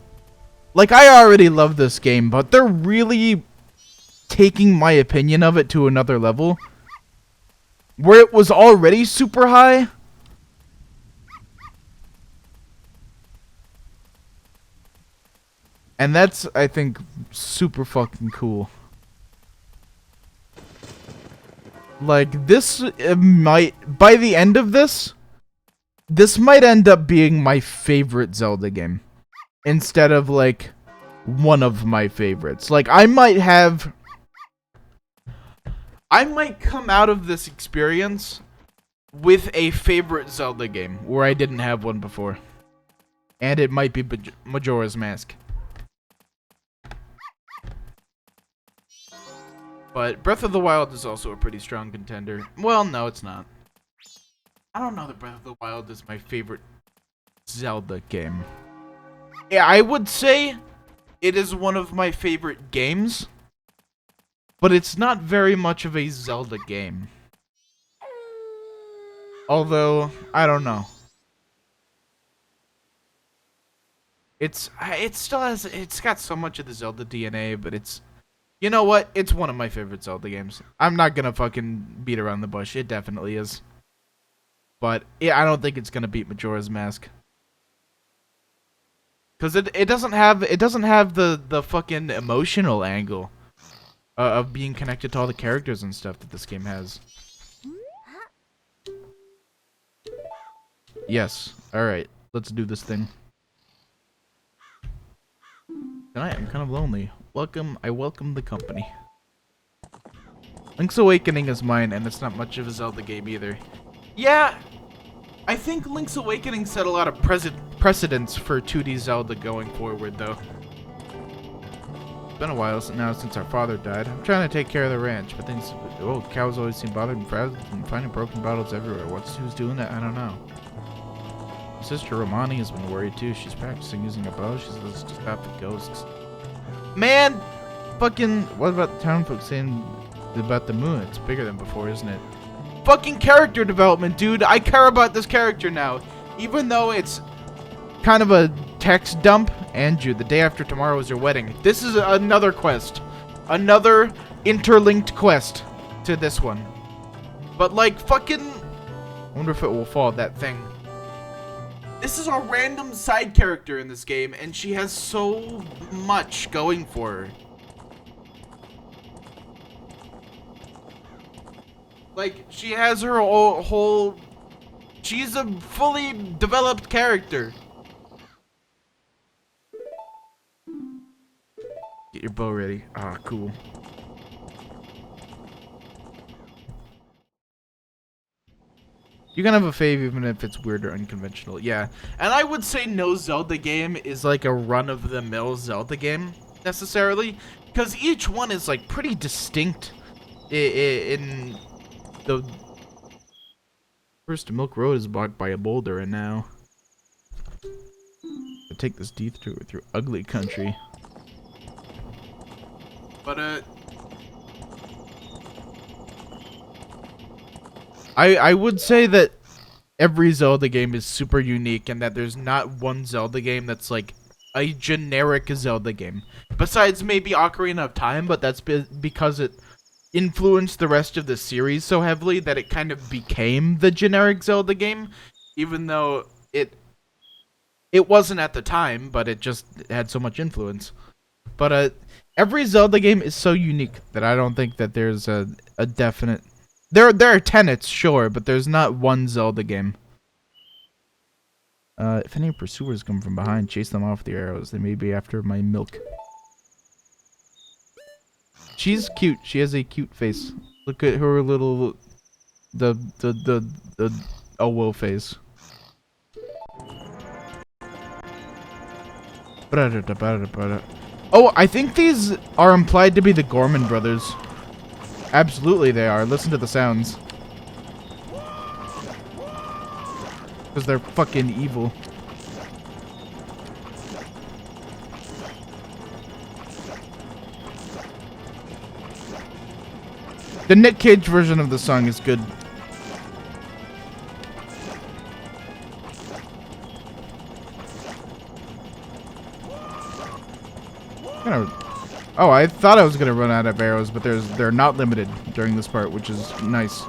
like, I already love this game, but they're really taking my opinion of it to another level. Where it was already super high, and that's, I think, super fucking cool. Like, this might, by the end of this might end up being my favorite Zelda game. Instead of, like, one of my favorites. Like, I might come out of this experience with a favorite Zelda game, where I didn't have one before. And it might be Majora's Mask. But Breath of the Wild is also a pretty strong contender. Well, no, it's not. I don't know that Breath of the Wild is my favorite Zelda game. Yeah, I would say it is one of my favorite games, but it's not very much of a Zelda game. Although, I don't know. It still has, it's got so much of the Zelda DNA, but it's, you know what? It's one of my favorite Zelda games. I'm not gonna fucking beat around the bush. It definitely is. But yeah, I don't think it's gonna beat Majora's Mask. Cause it doesn't have the fucking emotional angle of being connected to all the characters and stuff that this game has. Yes. All right. Let's do this thing. Tonight I'm kind of lonely. I welcome the company. Link's Awakening is mine, and it's not much of a Zelda game either. Yeah, I think Link's Awakening set a lot of precedents for 2D Zelda going forward, though. It's been a while now since our father died. I'm trying to take care of the ranch, but things... Oh, cows always seem bothered and frazzled and finding broken bottles everywhere. Who's doing that? I don't know. My sister Romani has been worried, too. She's practicing using a bow. She says to stop the ghosts. Man! Fucking... What about the town folks saying about the moon? It's bigger than before, isn't it? Fucking character development, dude. I care about this character now. Even though it's kind of a text dump. Andrew, the day after tomorrow is your wedding. This is another quest. Another interlinked quest to this one. But like, fucking... I wonder if it will fall, that thing. This is a random side character in this game, and she has so much going for her. Like, she has her whole... She's a fully developed character. Get your bow ready. Ah, cool. You can have a fave even if it's weird or unconventional. Yeah. And I would say no Zelda game is like a run-of-the-mill Zelda game, necessarily. Because each one is like pretty distinct in the... First, Milk Road is blocked by a boulder, and now... I take this detour through ugly country. But, I would say that every Zelda game is super unique and that there's not one Zelda game that's like a generic Zelda game. Besides maybe Ocarina of Time, but that's because it influenced the rest of the series so heavily that it kind of became the generic Zelda game, even though it wasn't at the time, but it just had so much influence. But every Zelda game is so unique that I don't think that there's a definite. There are tenets, sure, but there's not one Zelda game. If any pursuers come from behind, chase them off with the arrows. They may be after my milk. She's cute. She has a cute face. Look at her little the whoa face. Oh, I think these are implied to be the Gorman brothers. Absolutely they are. Listen to the sounds. Because they're fucking evil. The Nick Cage version of the song is good. Oh, I thought I was gonna run out of arrows, but they're not limited during this part, which is nice.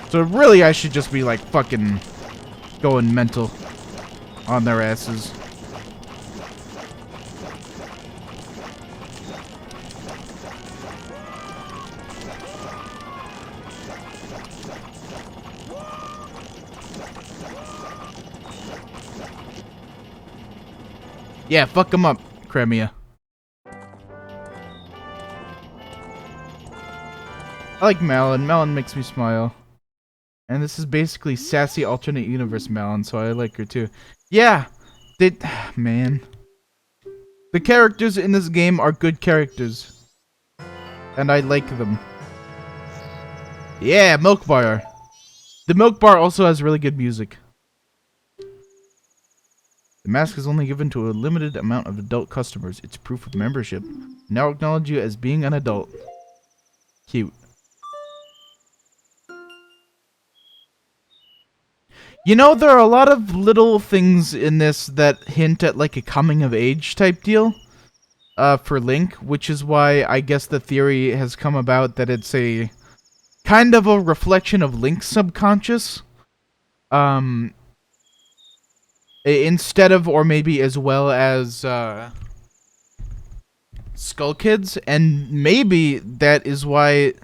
So really, I should just be like fucking going mental on their asses. Yeah, fuck them up, Cremia. I like Malon. Malon makes me smile. And this is basically sassy alternate universe Malon, so I like her too. Yeah! Man. The characters in this game are good characters. And I like them. Yeah, Milk Bar. The Milk Bar also has really good music. The mask is only given to a limited amount of adult customers. It's proof of membership. Now acknowledge you as being an adult. Cute. You know, there are a lot of little things in this that hint at like a coming of age type deal for Link, which is why I guess the theory has come about that it's a kind of a reflection of Link's subconscious. Instead of, or maybe as well as Skull Kids, and maybe that is why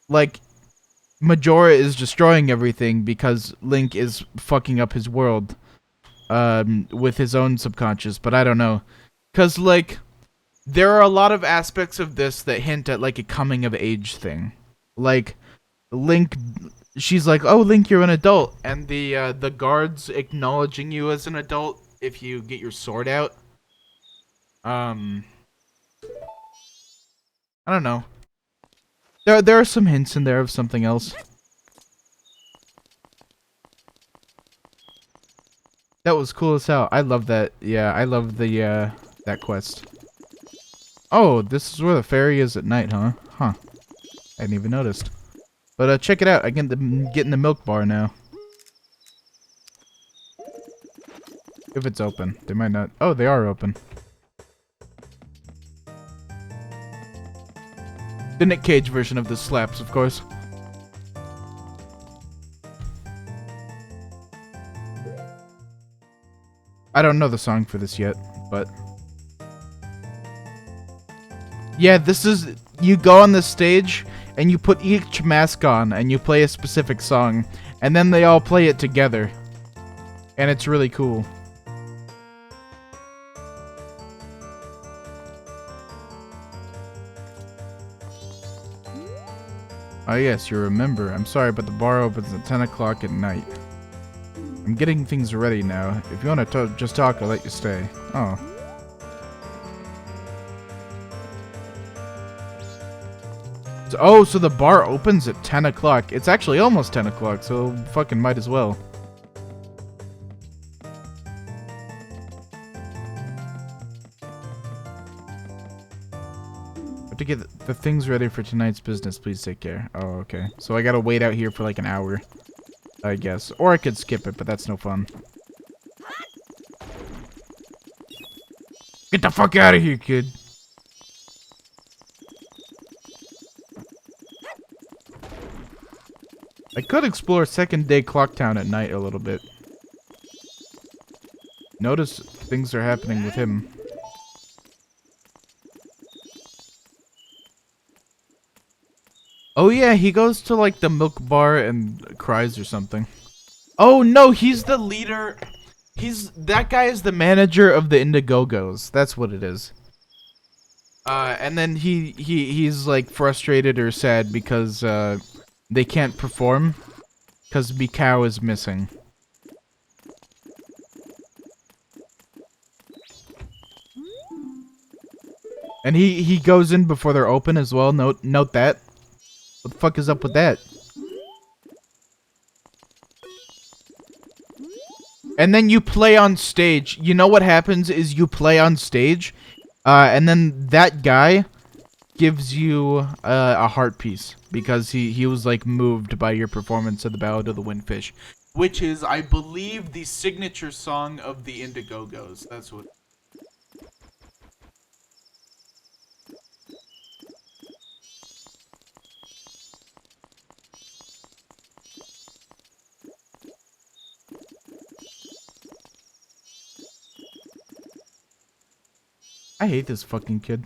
like Majora is destroying everything because Link is fucking up his world with his own subconscious, but I don't know. Because, like, there are a lot of aspects of this that hint at, like, a coming-of-age thing. Like, Link, she's like, oh, Link, you're an adult, and the guards acknowledging you as an adult if you get your sword out. I don't know. There are some hints in there of something else. That was cool as hell. I love that. Yeah, I love the that quest. Oh, this is where the ferry is at night, huh? Huh. I hadn't even noticed. But check it out. I get in the Milk Bar now. If it's open. They might not. Oh, they are open. The Nick Cage version of this slaps, of course. I don't know the song for this yet, but... yeah, this is... you go on this stage, and you put each mask on, and you play a specific song, and then they all play it together. And it's really cool. Oh yes, you remember. I'm sorry, but the bar opens at 10 o'clock at night. I'm getting things ready now. If you want to just talk, I'll let you stay. Oh. So the bar opens at 10 o'clock. It's actually almost 10 o'clock, so fucking might as well. To get the things ready for tonight's business, please take care. Oh, okay. So I gotta wait out here for like an hour, I guess. Or I could skip it, but that's no fun. Get the fuck out of here, kid. I could explore Second Day Clocktown at night a little bit. Notice things are happening with him. Oh yeah, he goes to like the milk bar and cries or something. Oh no, he's the leader. That guy is the manager of the Indiegogos. That's what it is. And then he's like frustrated or sad because they can't perform because Mikau is missing. And he goes in before they're open as well. Note that. What the fuck is up with that? And then you play on stage. You know what happens is you play on stage, and then that guy gives you a heart piece because he was like moved by your performance of the Ballad of the Windfish, which is, I believe, the signature song of the Indiegogos. That's what. I hate this fucking kid.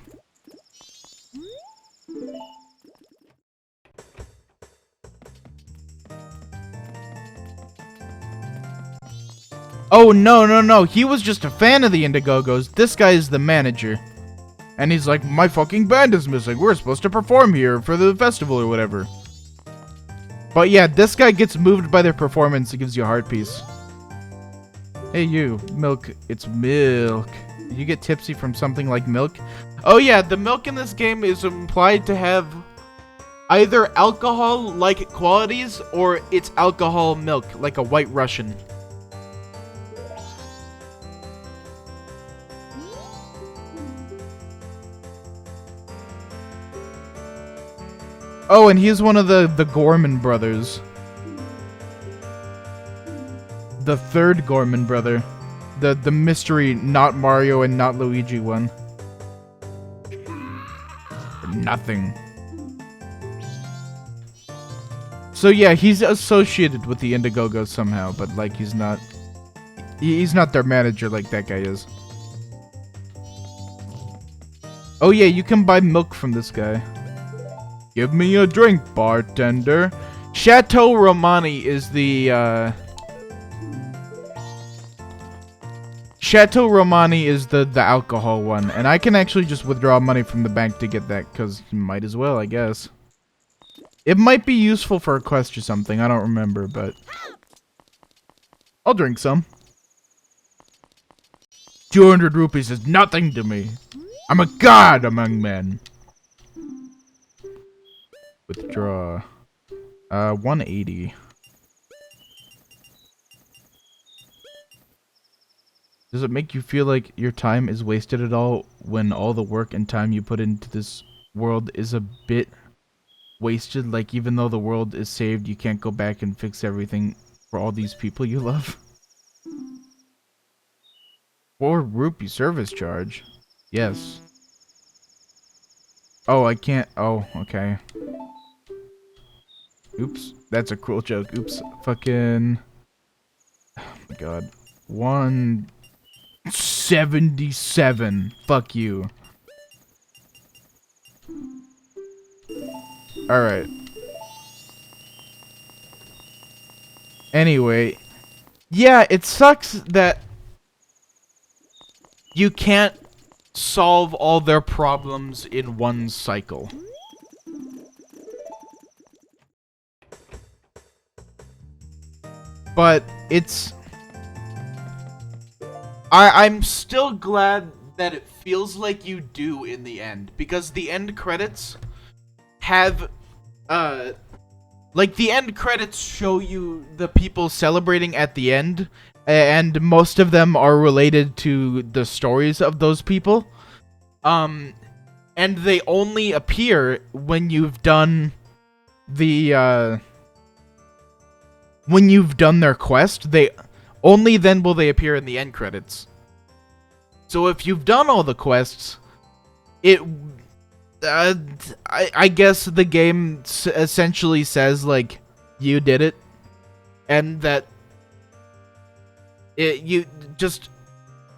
Oh, no. He was just a fan of the Indiegogos. This guy is the manager. And he's like, my fucking band is missing. We're supposed to perform here for the festival or whatever. But yeah, this guy gets moved by their performance. He gives you a heart piece. Hey, you. Milk. It's milk. Did you get tipsy from something like milk? Oh yeah, the milk in this game is implied to have either alcohol-like qualities or it's alcohol milk, like a White Russian. Oh, and he's one of the Gorman brothers. The third Gorman brother. The mystery, not Mario and not Luigi one. Nothing. So yeah, he's associated with the Indiegogos somehow, but like he's not their manager like that guy is. Oh yeah, you can buy milk from this guy. Give me a drink, bartender. Chateau Romani is the Chateau Romani is the alcohol one, and I can actually just withdraw money from the bank to get that, because might as well, I guess. It might be useful for a quest or something, I don't remember, but I'll drink some. 200 rupees is nothing to me. I'm a god among men. Withdraw. 180. Does it make you feel like your time is wasted at all when all the work and time you put into this world is a bit wasted? Like, even though the world is saved, you can't go back and fix everything for all these people you love? 4 rupee service charge? Yes. Oh, I can't. Oh, okay. Oops. That's a cruel joke. Oops. Fucking. Oh my god. 177. Fuck you. Alright. Anyway. Yeah, it sucks that you can't solve all their problems in one cycle. But it's... I'm still glad that it feels like you do in the end, because the end credits have, like, the end credits show you the people celebrating at the end, and most of them are related to the stories of those people. And they only appear when you've done the, when you've done their quest. Only then will they appear in the end credits. So if you've done all the quests, I guess the game essentially says, like, you did it. And that you just,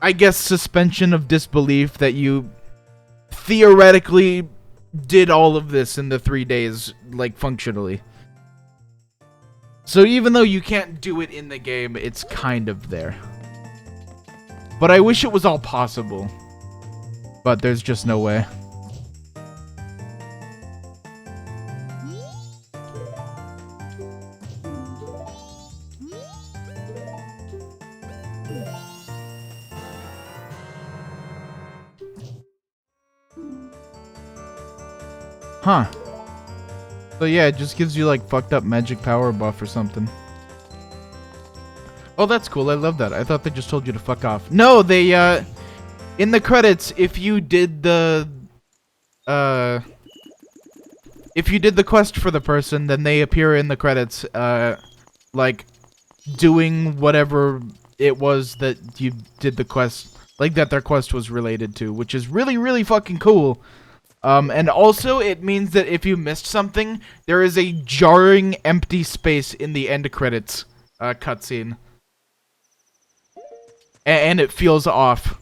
I guess, suspension of disbelief that you theoretically did all of this in the 3 days, like, functionally. So even though you can't do it in the game, it's kind of there. But I wish it was all possible. But there's just no way. Huh. So yeah, it just gives you like fucked up magic power buff or something. Oh, that's cool. I love that. I thought they just told you to fuck off. No, they, in the credits, if you did the quest for the person, then they appear in the credits, like, doing whatever it was that you did the quest, like, that their quest was related to, which is really, really fucking cool. And also, it means that if you missed something, there is a jarring empty space in the end credits, cutscene. And it feels off.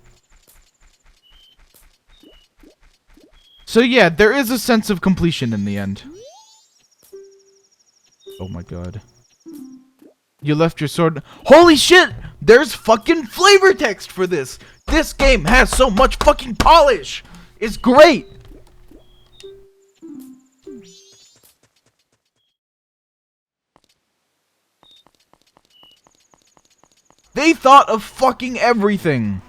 So yeah, there is a sense of completion in the end. Oh my god. You left your sword. Holy shit! There's fucking flavor text for this! This game has so much fucking polish! It's great! They thought of fucking everything!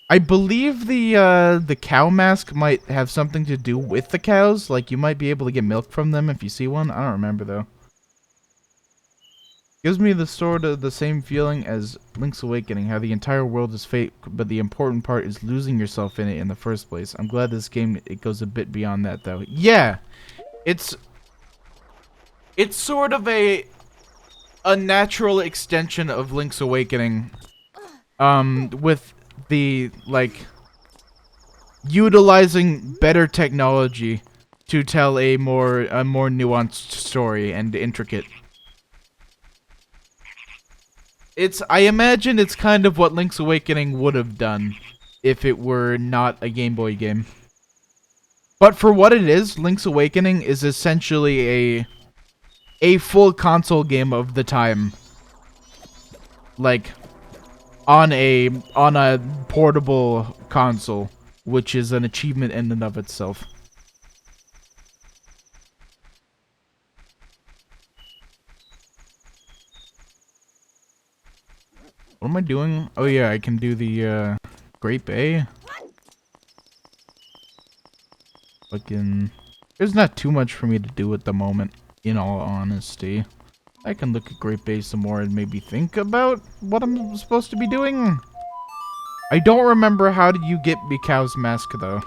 I believe the cow mask might have something to do with the cows. Like, you might be able to get milk from them if you see one. I don't remember, though. Gives me the sort of the same feeling as Link's Awakening, how the entire world is fate, but the important part is losing yourself in it in the first place. I'm glad this game, it goes a bit beyond that, though. Yeah! It's sort of a natural extension of Link's Awakening. With the, like, utilizing better technology to tell a more nuanced story and intricate. I imagine it's kind of what Link's Awakening would have done if it were not a Game Boy game. But for what it is, Link's Awakening is essentially a full console game of the time. Like, on a portable console, which is an achievement in and of itself. What am I doing? Oh yeah, I can do the grape A. Fucking, there's not too much for me to do at the moment, in all honesty. I can look at grape A some more and maybe think about what I'm supposed to be doing. I don't remember how did you get Mikau's mask, though.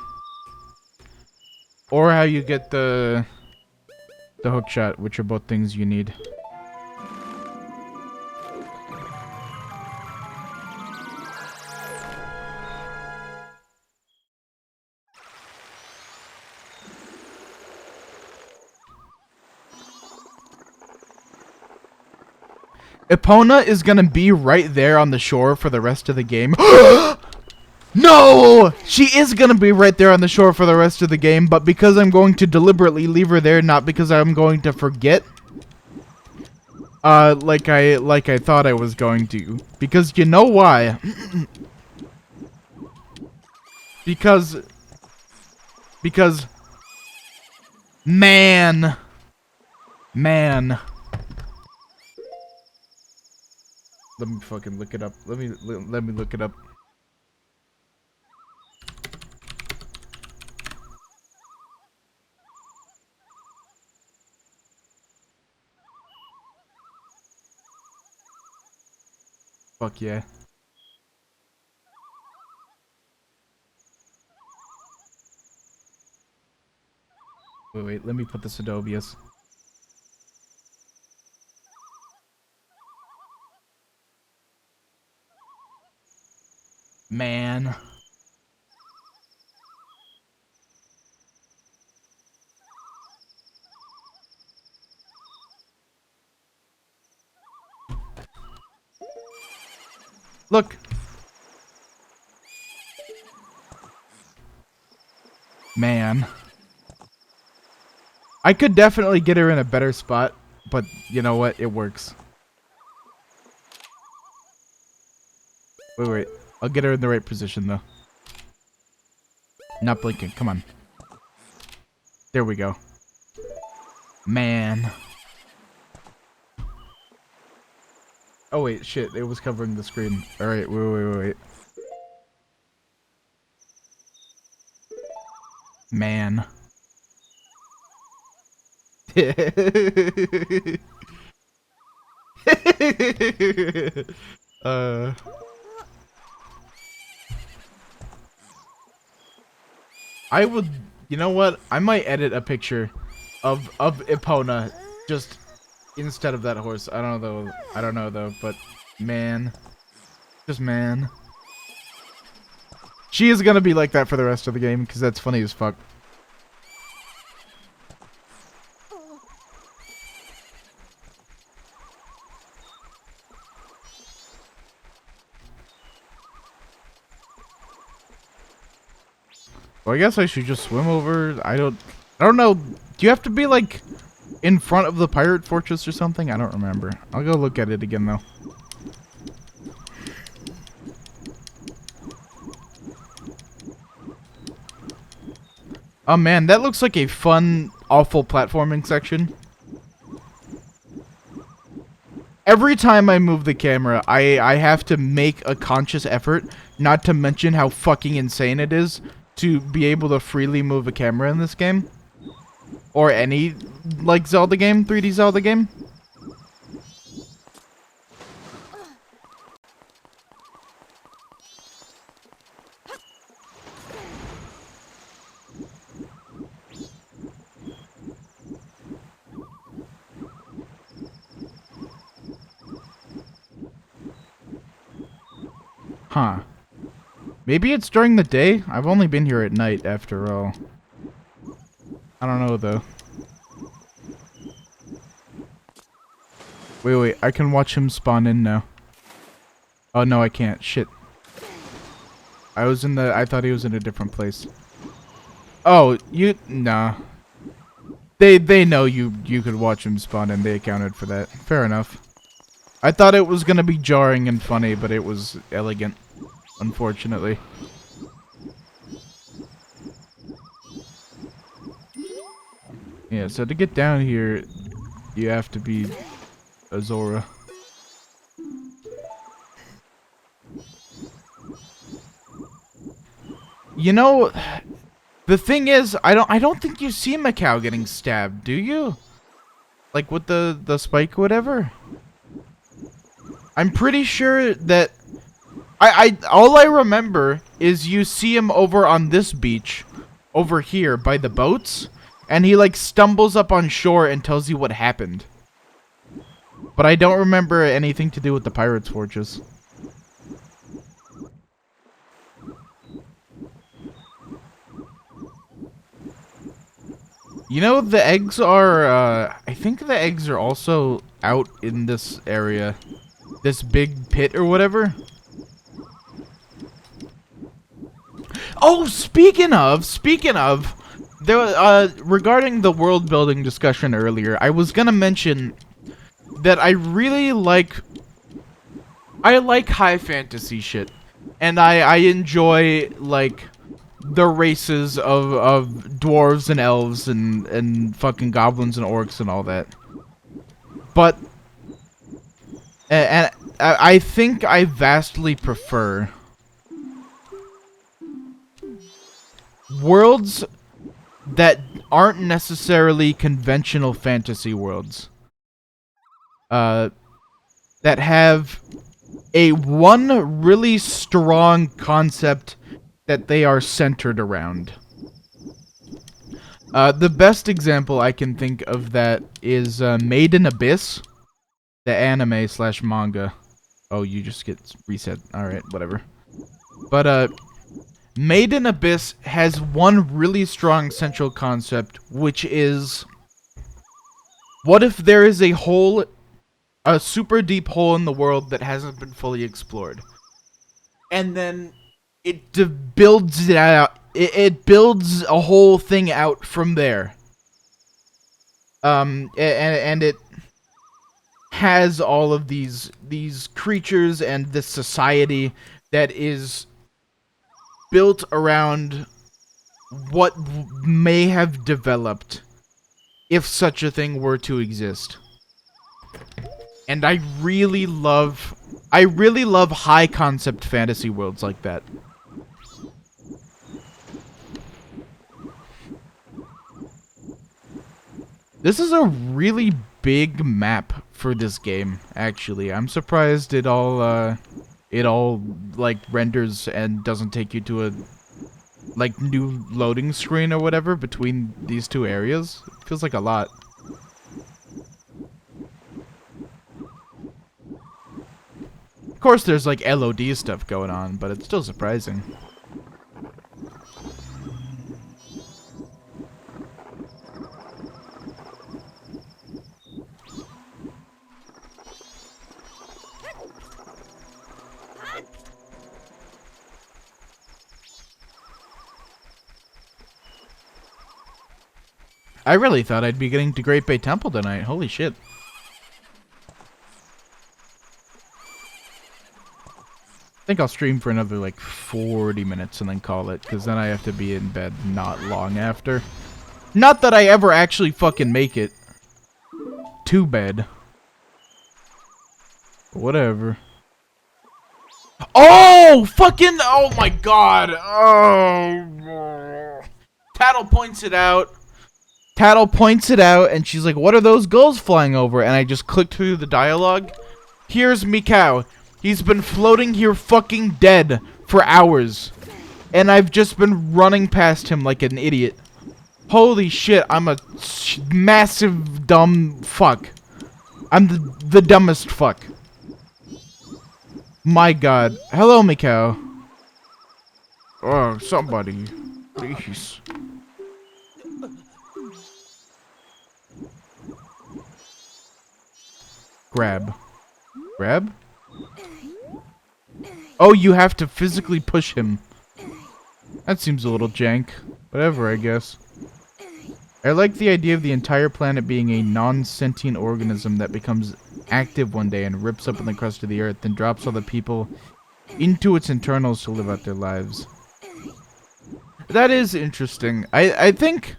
Or how you get the hookshot, which are both things you need. Epona is gonna be right there on the shore for the rest of the game. No! She is gonna be right there on the shore for the rest of the game, but because I'm going to deliberately leave her there, not because I'm going to forget. Like I thought I was going to. Because you know why? Because... Man. Let me fucking look it up. Let me look it up. Fuck yeah. Wait, let me put this Adobius. Man. Look. Man. I could definitely get her in a better spot, but you know what? It works. Wait. I'll get her in the right position, though. Not blinking. Come on. There we go. Man. Oh, wait. Shit. It was covering the screen. Alright. Wait. Man. I would, you know what? I might edit a picture of Epona just instead of that horse. I don't know though, but man. Just man. She is gonna be like that for the rest of the game, because that's funny as fuck. Well, I guess I should just swim over. I don't know. Do you have to be, like, in front of the pirate fortress or something? I don't remember. I'll go look at it again, though. Oh, man, that looks like a fun, awful platforming section. Every time I move the camera, I have to make a conscious effort, not to mention how fucking insane it is to be able to freely move a camera in this game. Or any, like, Zelda game, 3D Zelda game. Huh. Maybe it's during the day? I've only been here at night, after all. I don't know, though. Wait. I can watch him spawn in now. Oh, no, I can't. Shit. I thought he was in a different place. Oh, nah. They know you could watch him spawn in. They accounted for that. Fair enough. I thought it was gonna be jarring and funny, but it was elegant. Unfortunately. Yeah, so to get down here, you have to be a Jora. You know, the thing is, I don't think you see Macau getting stabbed, do you? Like with the spike or whatever? I'm pretty sure that all I remember is you see him over on this beach over here by the boats, and he like stumbles up on shore and tells you what happened. But I don't remember anything to do with the pirates' fortress. You know, the eggs are, I think the eggs are also out in this area. This big pit or whatever. Oh, speaking of, there, regarding the world building discussion earlier, I was gonna mention that I really like high fantasy shit. And I enjoy, like, the races of dwarves and elves and fucking goblins and orcs and all that. But, and I think I vastly prefer worlds that aren't necessarily conventional fantasy worlds. That have one really strong concept that they are centered around. The best example I can think of that is Made in Abyss, the anime / manga. Oh, you just get reset. Alright, whatever. But, Made in Abyss has one really strong central concept, which is, what if there is a super deep hole in the world that hasn't been fully explored? And then it builds it out. it builds a whole thing out from there. And it has all of these creatures and this society that is built around what may have developed if such a thing were to exist. And I really love high concept fantasy worlds like that. This is a really big map for this game, actually. I'm surprised it all like renders and doesn't take you to a like new loading screen or whatever between these two areas. It feels like a lot. Of course there's like LOD stuff going on, but it's still surprising. I really thought I'd be getting to Great Bay Temple tonight. Holy shit. I think I'll stream for another like 40 minutes and then call it, because then I have to be in bed not long after. Not that I ever actually fucking make it to bed. Whatever. Oh! Fucking... Oh my god! Oh! Tattle points it out. Tattle points it out, and she's like, what are those gulls flying over? And I just clicked through the dialogue. Here's Mikau. He's been floating here fucking dead for hours. And I've just been running past him like an idiot. Holy shit, I'm a massive dumb fuck. I'm the dumbest fuck. My god. Hello, Mikau. Oh, somebody. Please. Grab. Grab? Oh, you have to physically push him. That seems a little jank. Whatever, I guess. I like the idea of the entire planet being a non-sentient organism that becomes active one day and rips open the crust of the earth, then drops all the people into its internals to live out their lives. That is interesting. I think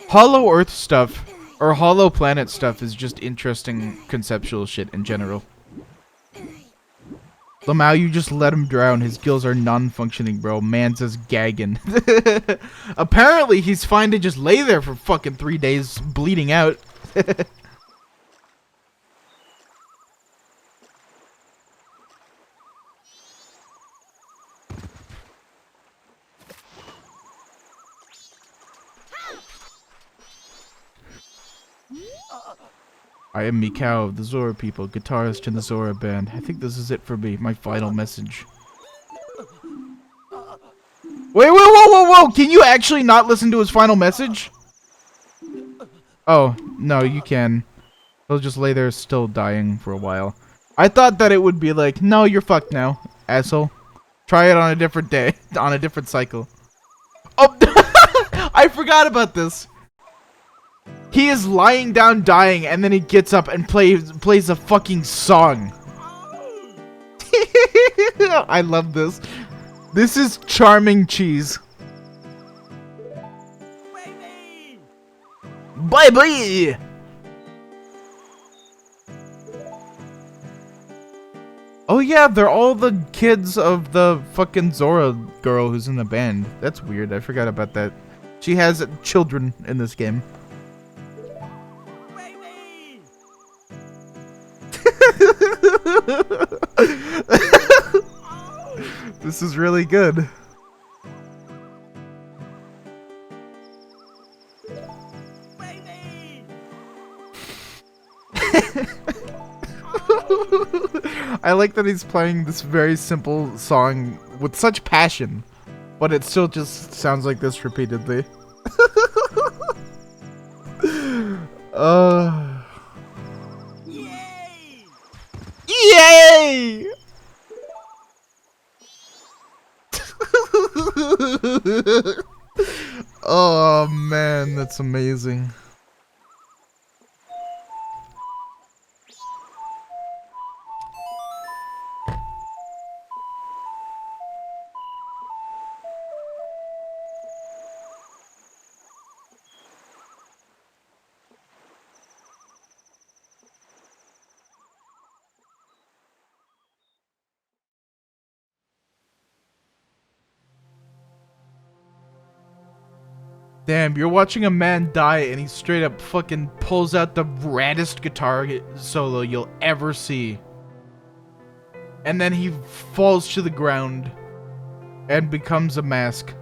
Hollow Earth stuff, or Hollow Planet stuff, is just interesting conceptual shit in general. Lamau, you just let him drown. His gills are non-functioning, bro. Man's is gagging. Apparently, he's fine to just lay there for fucking 3 days bleeding out. I am Mikau of the Zora people, guitarist in the Zora band. I think this is it for me, my final message. Wait, whoa! Can you actually not listen to his final message? Oh, no, you can. He'll just lay there still dying for a while. I thought that it would be like, no, you're fucked now, asshole. Try it on a different day, on a different cycle. Oh, I forgot about this. He is lying down dying, and then he gets up and plays a fucking song. I love this. This is charming cheese. Bye-bye! Oh yeah, they're all the kids of the fucking Zora girl who's in the band. That's weird, I forgot about that. She has children in this game. This is really good. I like that he's playing this very simple song with such passion, but it still just sounds like this repeatedly. Yay! Oh man, that's amazing. Damn, you're watching a man die and he straight up fucking pulls out the raddest guitar solo you'll ever see. And then he falls to the ground and becomes a mask.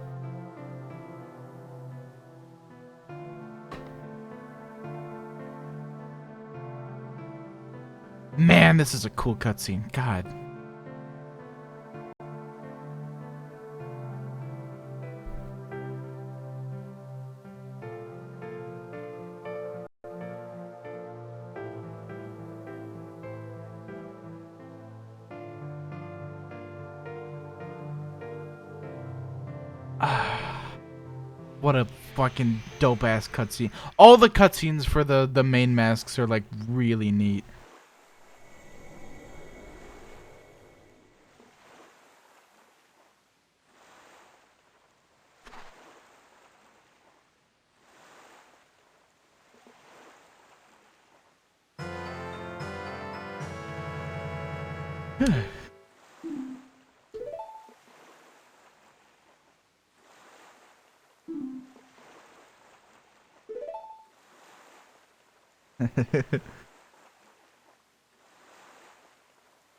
Man, this is a cool cutscene. God. What a fucking dope ass cutscene. All the cutscenes for the main masks are like really neat.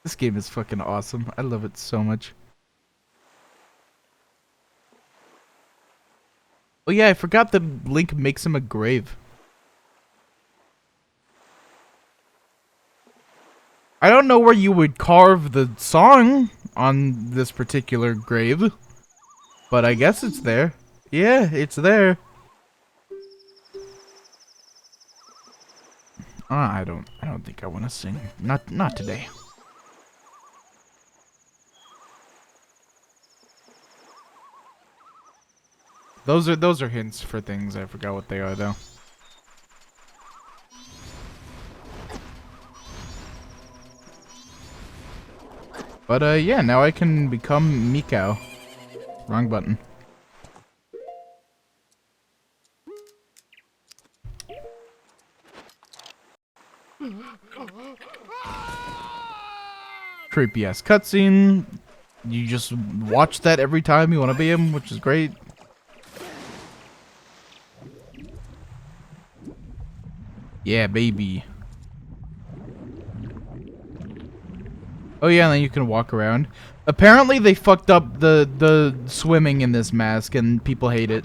This game is fucking awesome. I love it so much. Oh yeah, I forgot that Link makes him a grave. I don't know where you would carve the song on this particular grave, but I guess it's there. Yeah, it's there. I don't think I want to sing. Not today. Those are hints for things. I forgot what they are though. But yeah, now I can become Mikau. Wrong button. Creepy ass cutscene. You just watch that every time you want to be him, which is great. Yeah, baby. Oh yeah, and then you can walk around. Apparently they fucked up the swimming in this mask and people hate it.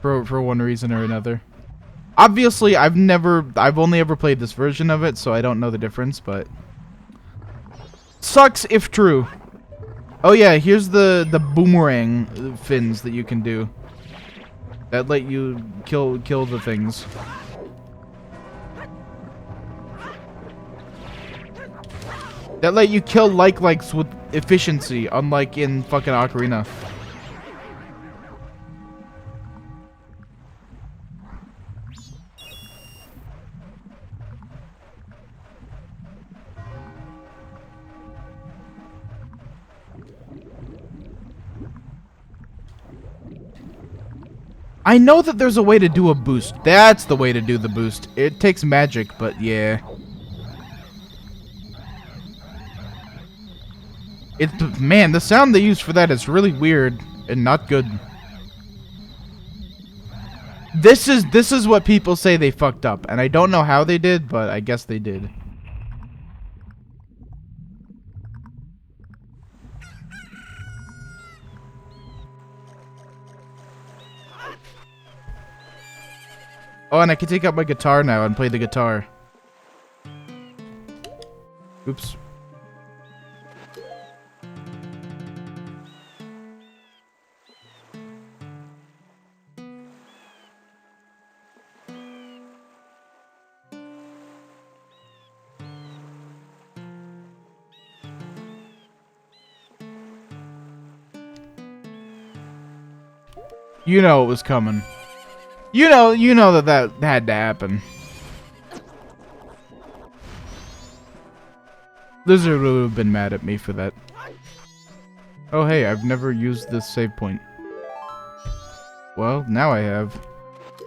For one reason or another. Obviously, I've only ever played this version of it, so I don't know the difference, but sucks if true. Oh yeah, here's the boomerang fins that you can do. That let you kill the things. That let you kill likes with efficiency, unlike in fucking Ocarina. I know that there's a way to do a boost. That's the way to do the boost. It takes magic, but yeah. Man, the sound they use for that is really weird and not good. This is what people say they fucked up, and I don't know how they did, but I guess they did. Oh, and I can take out my guitar now and play the guitar. Oops. You know it was coming. You know that had to happen. Lizard would have been mad at me for that. Oh hey, I've never used this save point. Well, now I have.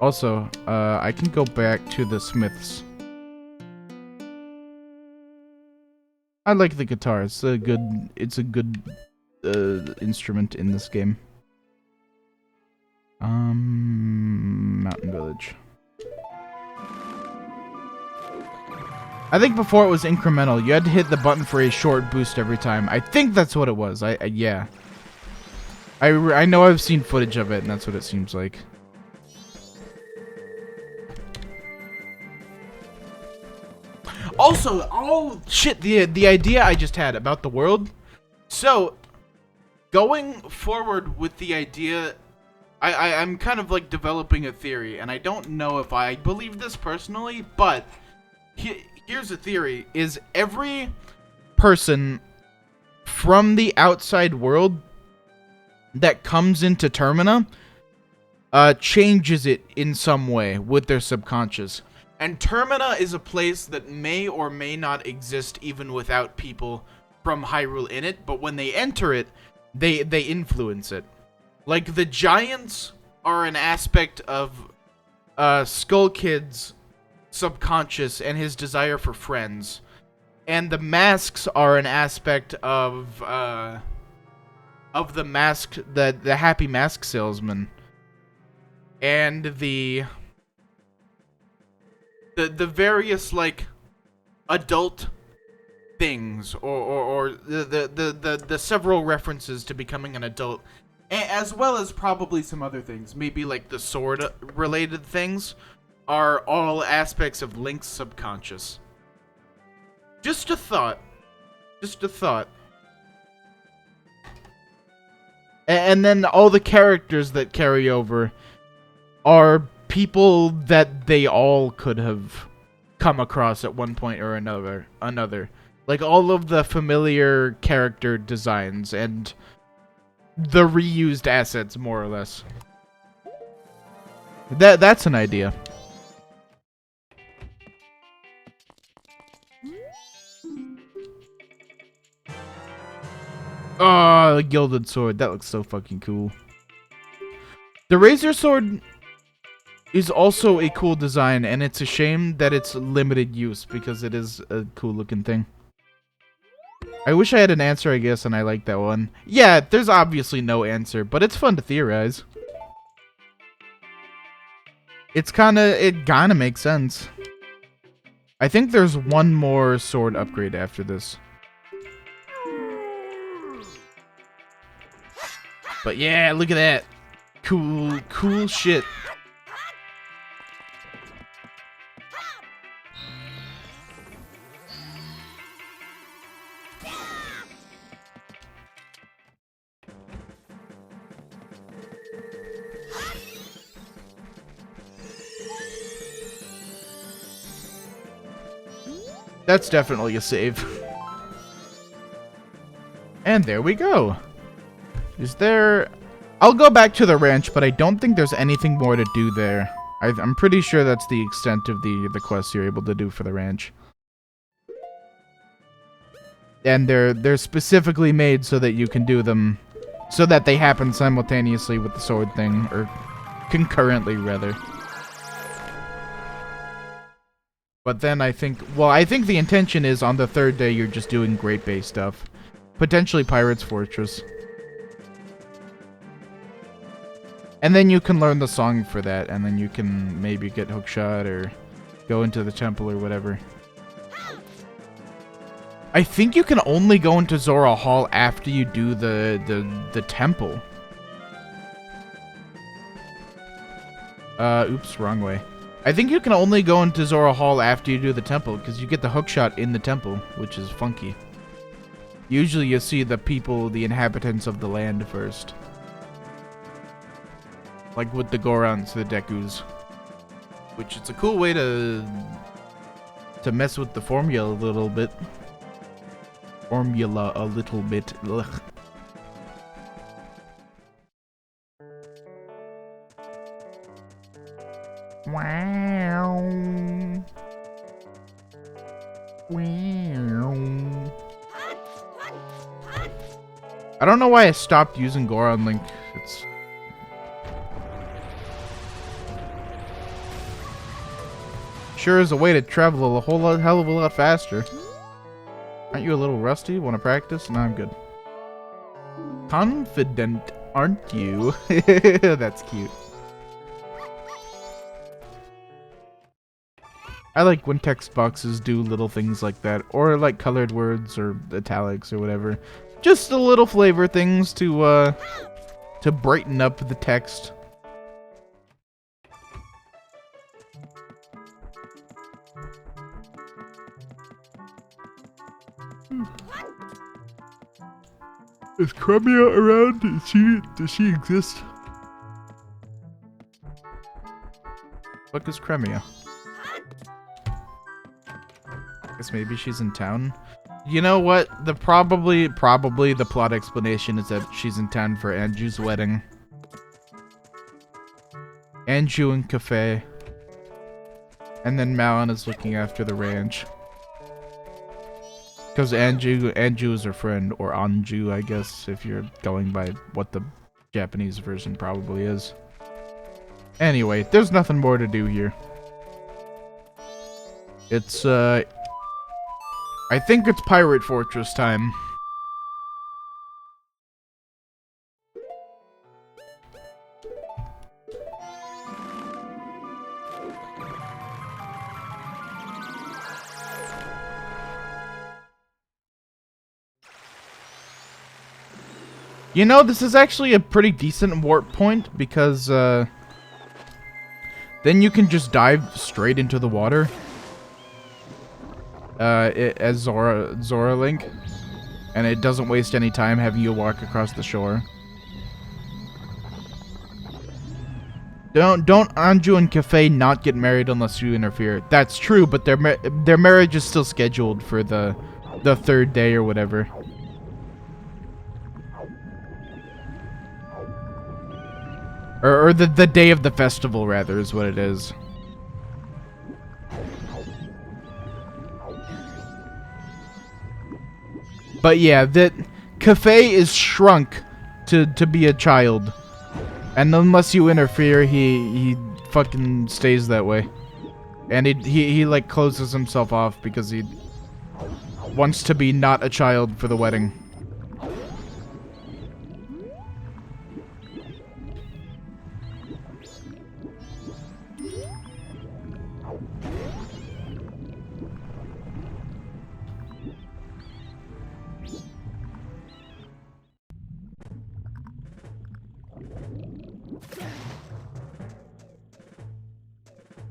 Also, I can go back to the smiths. I like the guitar. It's a good instrument in this game. Mountain Village. I think before it was incremental. You had to hit the button for a short boost every time. I think that's what it was. Yeah. I know I've seen footage of it, and that's what it seems like. Also, oh shit, the idea I just had about the world. So, going forward with the idea, I'm kind of like developing a theory, and I don't know if I believe this personally, but here's a theory: is every person from the outside world that comes into Termina changes it in some way with their subconscious. And Termina is a place that may or may not exist even without people from Hyrule in it, but when they enter it, they influence it. Like, the giants are an aspect of Skull Kid's subconscious and his desire for friends. And the masks are an aspect of the mask, the happy mask salesman. And the various, like, adult things, or the several references to becoming an adult, as well as probably some other things, maybe like the sword related things, are all aspects of Link's subconscious. Just a thought. Just a thought. And then all the characters that carry over are people that they all could have come across at one point or another. Like all of the familiar character designs and the reused assets, more or less. That's an idea. Oh, the gilded sword. That looks so fucking cool. The razor sword is also a cool design, and it's a shame that it's limited use because it is a cool looking thing. I wish I had an answer, I guess, and I like that one. Yeah, there's obviously no answer, but it's fun to theorize. It kinda makes sense. I think there's one more sword upgrade after this. But yeah, look at that. Cool shit. That's definitely a save. And there we go. Is there... I'll go back to the ranch, but I don't think there's anything more to do there. I'm pretty sure that's the extent of the quests you're able to do for the ranch. And they're specifically made so that you can do them... so that they happen simultaneously with the sword thing, or concurrently, rather. But then I think the intention is on the third day you're just doing Great Bay stuff. Potentially Pirate's Fortress. And then you can learn the song for that, and then you can maybe get hookshot or go into the temple or whatever. I think you can only go into Zora Hall after you do the temple. Oops, wrong way. I think you can only go into Zora Hall after you do the temple, because you get the hookshot in the temple, which is funky. Usually you see the people, the inhabitants of the land first. Like with the Gorons, the Dekus. Which is a cool way to mess with the formula a little bit. Ugh. Wow. Wow. I don't know why I stopped using Goron Link. It's sure is a way to travel a hell of a lot faster. Aren't you a little rusty? Want to practice? No, I'm good. Confident, aren't you? That's cute. I like when text boxes do little things like that, or like colored words or italics or whatever. Just a little flavor things to brighten up the text. Is Cremia around? Does she exist? What is Cremia? Guess maybe she's in town. You know what? Probably the plot explanation is that she's in town for Anju's wedding. Anju and Cafe. And then Malin is looking after the ranch. Because Anju is her friend, or Anju, I guess, if you're going by what the Japanese version probably is. Anyway, there's nothing more to do here. It's, I think it's Pirate Fortress time. You know, this is actually a pretty decent warp point, because, then you can just dive straight into the water. As Zora Link. And it doesn't waste any time having you walk across the shore. Don't Anju and Cafe not get married unless you interfere. That's true, but their marriage is still scheduled for the third day or whatever. Or the day of the festival, rather, is what it is. But yeah, that Cafe is shrunk to be a child. And unless you interfere, he fucking stays that way. And he like closes himself off because he wants to be not a child for the wedding.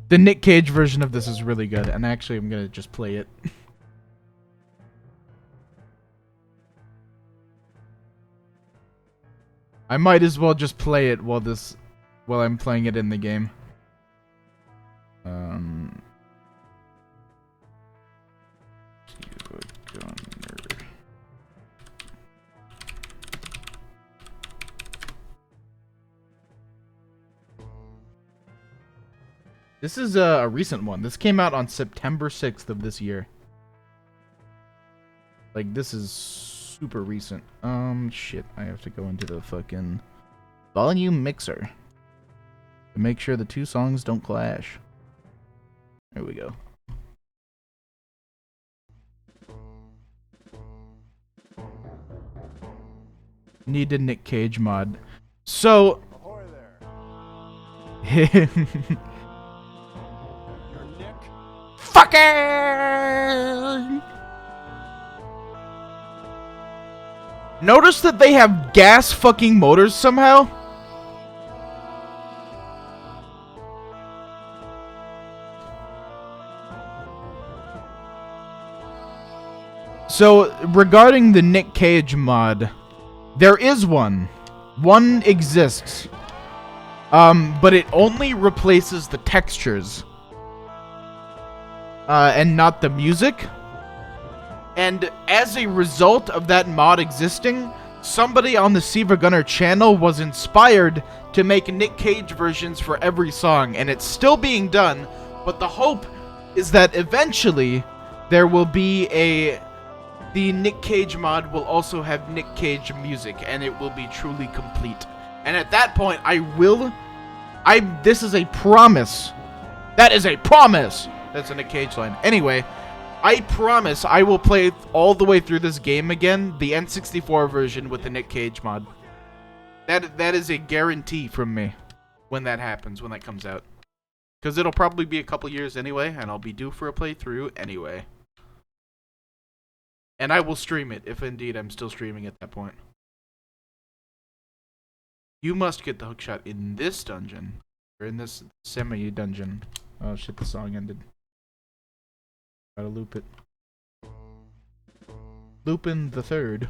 The Nick Cage version of this is really good, and actually I'm gonna just play it. I might as well just play it while I'm playing it in the game. This is a recent one. This came out on September 6th of this year. Like, this is super recent. Shit. I have to go into the fucking volume mixer to make sure the two songs don't clash. There we go. Need a Nick Cage mod. So... Fucking! Notice that they have gas fucking motors somehow? So, regarding the Nick Cage mod, there is one. One exists. But it only replaces the textures. And not the music. And as a result of that mod existing, somebody on the Siva Gunner channel was inspired to make Nick Cage versions for every song, and it's still being done, but the hope is that eventually there will be the Nick Cage mod will also have Nick Cage music, and it will be truly complete. And at that point, this is a promise. That is a promise! That's a Nick Cage line. Anyway, I promise I will play all the way through this game again, the N64 version with the Nick Cage mod. That is a guarantee from me when that happens, when that comes out. Because it'll probably be a couple years anyway, and I'll be due for a playthrough anyway. And I will stream it, if indeed I'm still streaming at that point. You must get the hookshot in this dungeon. Or in this semi-dungeon. Oh shit, the song ended. Gotta loop it. Lupin the Third.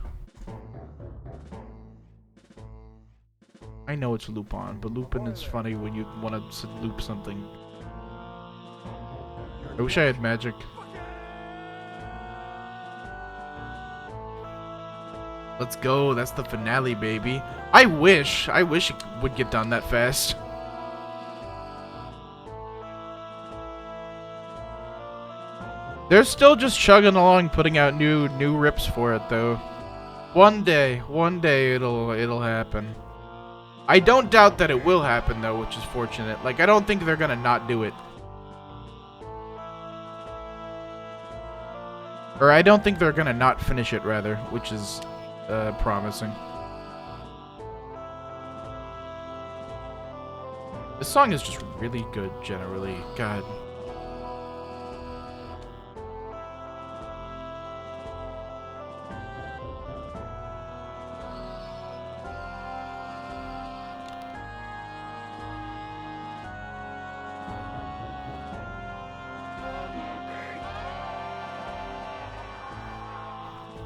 I know it's Lupin, but Lupin is funny when you want to loop something. I wish I had magic. Let's go, that's the finale, baby. I wish it would get done that fast. They're still just chugging along, putting out new rips for it, though. One day it'll happen. I don't doubt that it will happen, though, which is fortunate. Like, I don't think they're gonna not do it. Or I don't think they're gonna not finish it, rather, which is promising. This song is just really good, generally. God.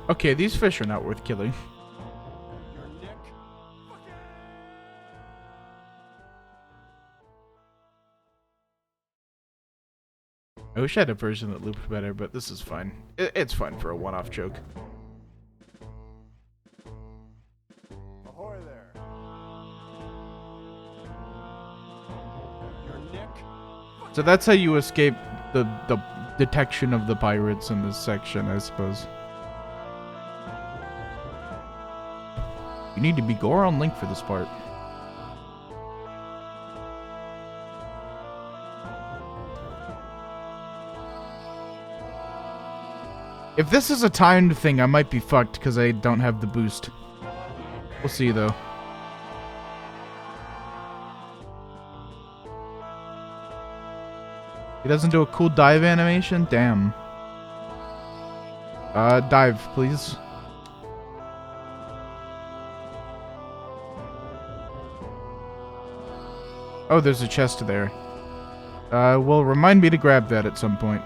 Okay, these fish are not worth killing. I wish I had a version that looped better, but this is fine. It's fine for a one-off joke. Ahoy there. You're Nick. So that's how you escape the detection of the pirates in this section, I suppose. You need to be Gore on Link for this part. If this is a timed thing, I might be fucked because I don't have the boost. We'll see, though. He doesn't do a cool dive animation? Damn. Dive, please. Oh, there's a chest there. Well, remind me to grab that at some point.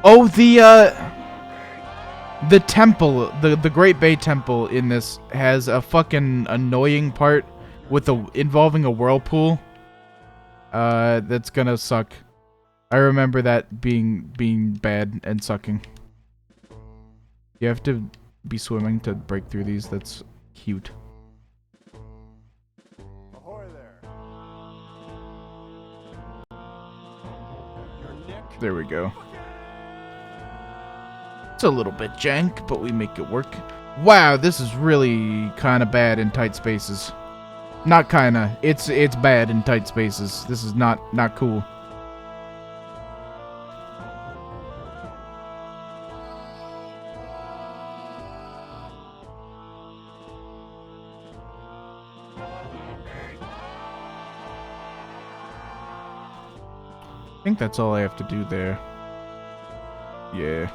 Oh, the temple, the Great Bay Temple in this has a fucking annoying part with involving a whirlpool. That's gonna suck. I remember that being bad and sucking. You have to be swimming to break through these. That's cute. Ahoy there. You're Nick. There we go. It's a little bit jank, but we make it work. Wow, this is really kind of bad in tight spaces. Not kinda. It's bad in tight spaces. This is not cool. I think that's all I have to do there. Yeah.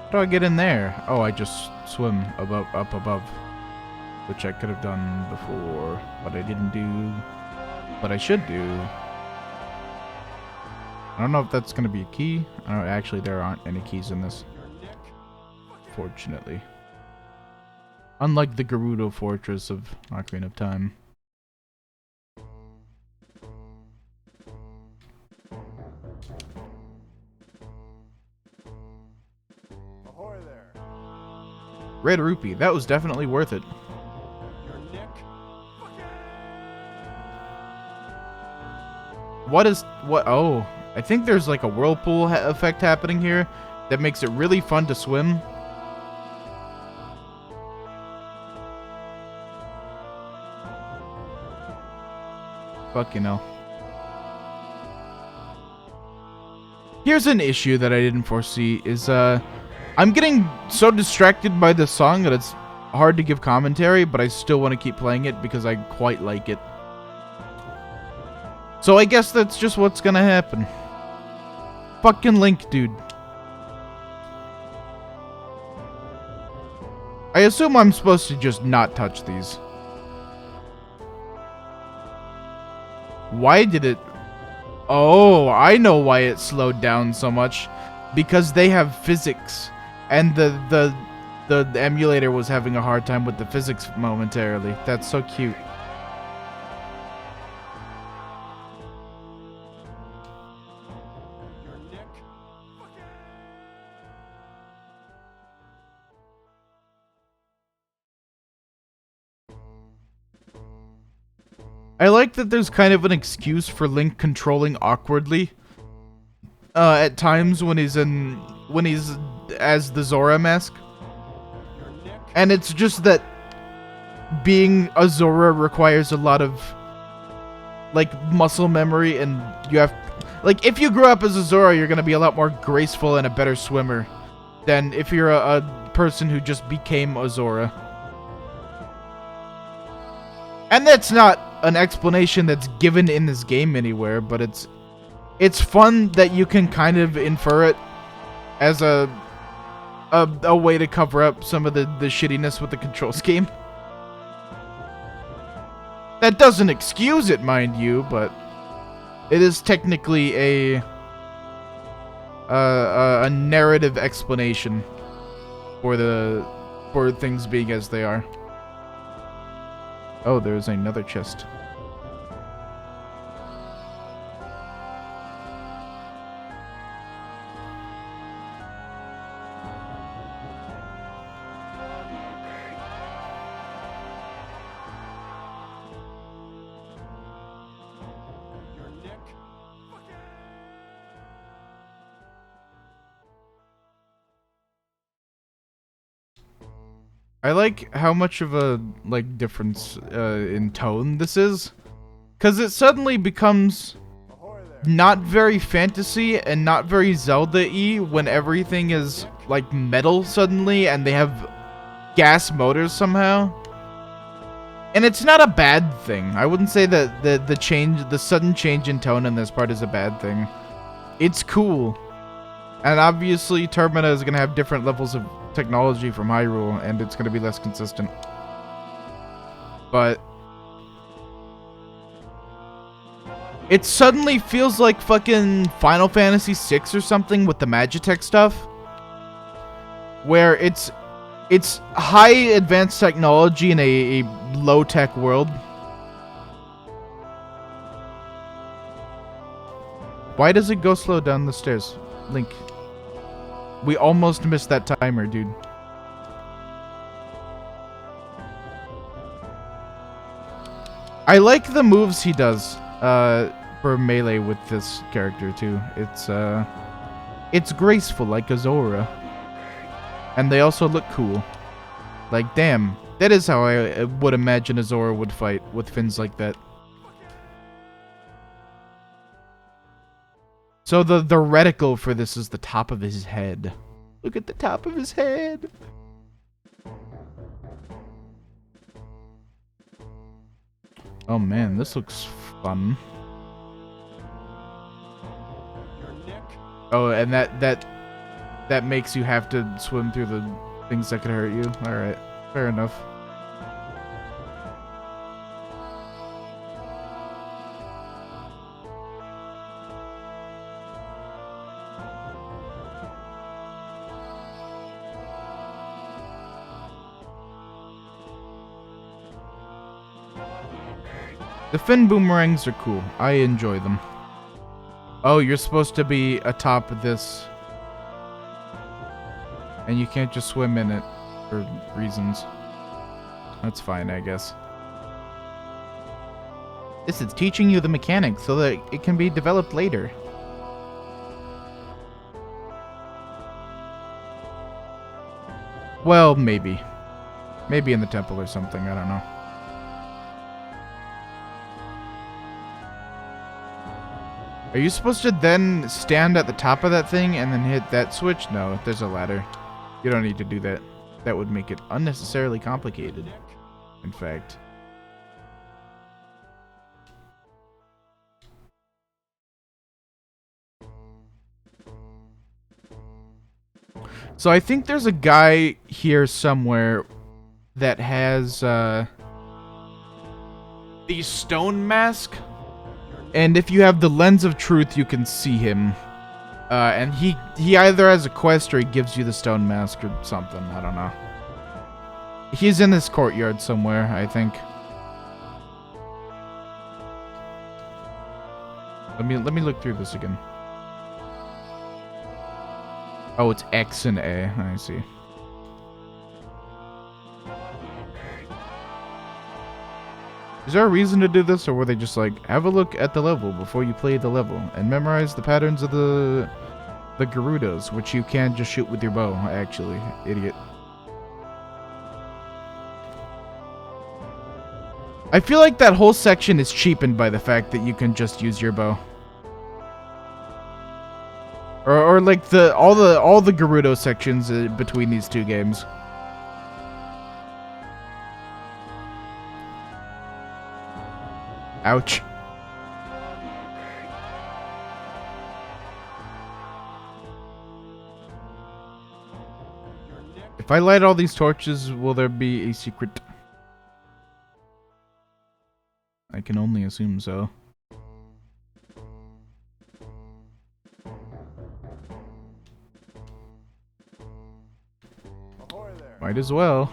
How do I get in there? Oh, I just swim up above. which I could have done before, but I didn't do, but I should do. I don't know if that's going to be a key. Actually, there aren't any keys in this, fortunately. Unlike the Gerudo Fortress of Ocarina of Time. Ahoy there. Red Rupee, that was definitely worth it. Oh, I think there's like a whirlpool effect happening here that makes it really fun to swim. Fucking hell. Here's an issue that I didn't foresee is, I'm getting so distracted by this song that it's hard to give commentary, but I still want to keep playing it because I quite like it. So I guess that's just what's gonna happen. Fucking Link, dude. I assume I'm supposed to just not touch these. Why did it... Oh, I know why it slowed down so much. Because they have physics. And the emulator was having a hard time with the physics momentarily. That's so cute. I like that there's kind of an excuse for Link controlling awkwardly. At times when he's as the Zora mask. And it's just that being a Zora requires a lot of like muscle memory, and you have like if you grew up as a Zora, you're gonna be a lot more graceful and a better swimmer than if you're a person who just became a Zora. And that's not an explanation that's given in this game anywhere, but it's fun that you can kind of infer it as a way to cover up some of the shittiness with the control scheme. That doesn't excuse it, mind you, but it is technically a narrative explanation for things being as they are. Oh, there's another chest. I like how much of a difference in tone this is, because it suddenly becomes not very fantasy and not very Zelda-y when everything is like metal suddenly and they have gas motors somehow. And it's not a bad thing. I wouldn't say that the sudden change in tone in this part is a bad thing. It's cool. And obviously Termina is gonna have different levels of technology from Hyrule, and it's going to be less consistent. But it suddenly feels like fucking Final Fantasy VI or something with the Magitech stuff, where it's high advanced technology in a low tech world. Why does it go slow down the stairs, Link? We almost missed that timer, dude. I like the moves he does for melee with this character too. It's graceful like a Zora. And they also look cool. Like, damn, that is how I would imagine a Zora would fight, with fins like that. So the reticle for this is the top of his head. Look at the top of his head. Oh man, this looks fun. Oh, and that makes you have to swim through the things that could hurt you. All right, fair enough. The fin boomerangs are cool. I enjoy them. Oh, you're supposed to be atop this. And you can't just swim in it for reasons. That's fine, I guess. This is teaching you the mechanics so that it can be developed later. Well, maybe. Maybe in the temple or something, I don't know. Are you supposed to then stand at the top of that thing and then hit that switch? No, there's a ladder. You don't need to do that. That would make it unnecessarily complicated, in fact. So I think there's a guy here somewhere that has the stone mask. And if you have the lens of truth, you can see him. And he either has a quest or he gives you the stone mask or something. I don't know. He's in this courtyard somewhere, I think. Let me look through this again. Oh, it's X and A. I see. Is there a reason to do this, or were they just like, have a look at the level before you play the level, and memorize the patterns of the Gerudos, which you can just shoot with your bow, actually, idiot. I feel like that whole section is cheapened by the fact that you can just use your bow. Or like all the Gerudo sections between these two games. Ouch. If I light all these torches, will there be a secret? I can only assume so. Might as well.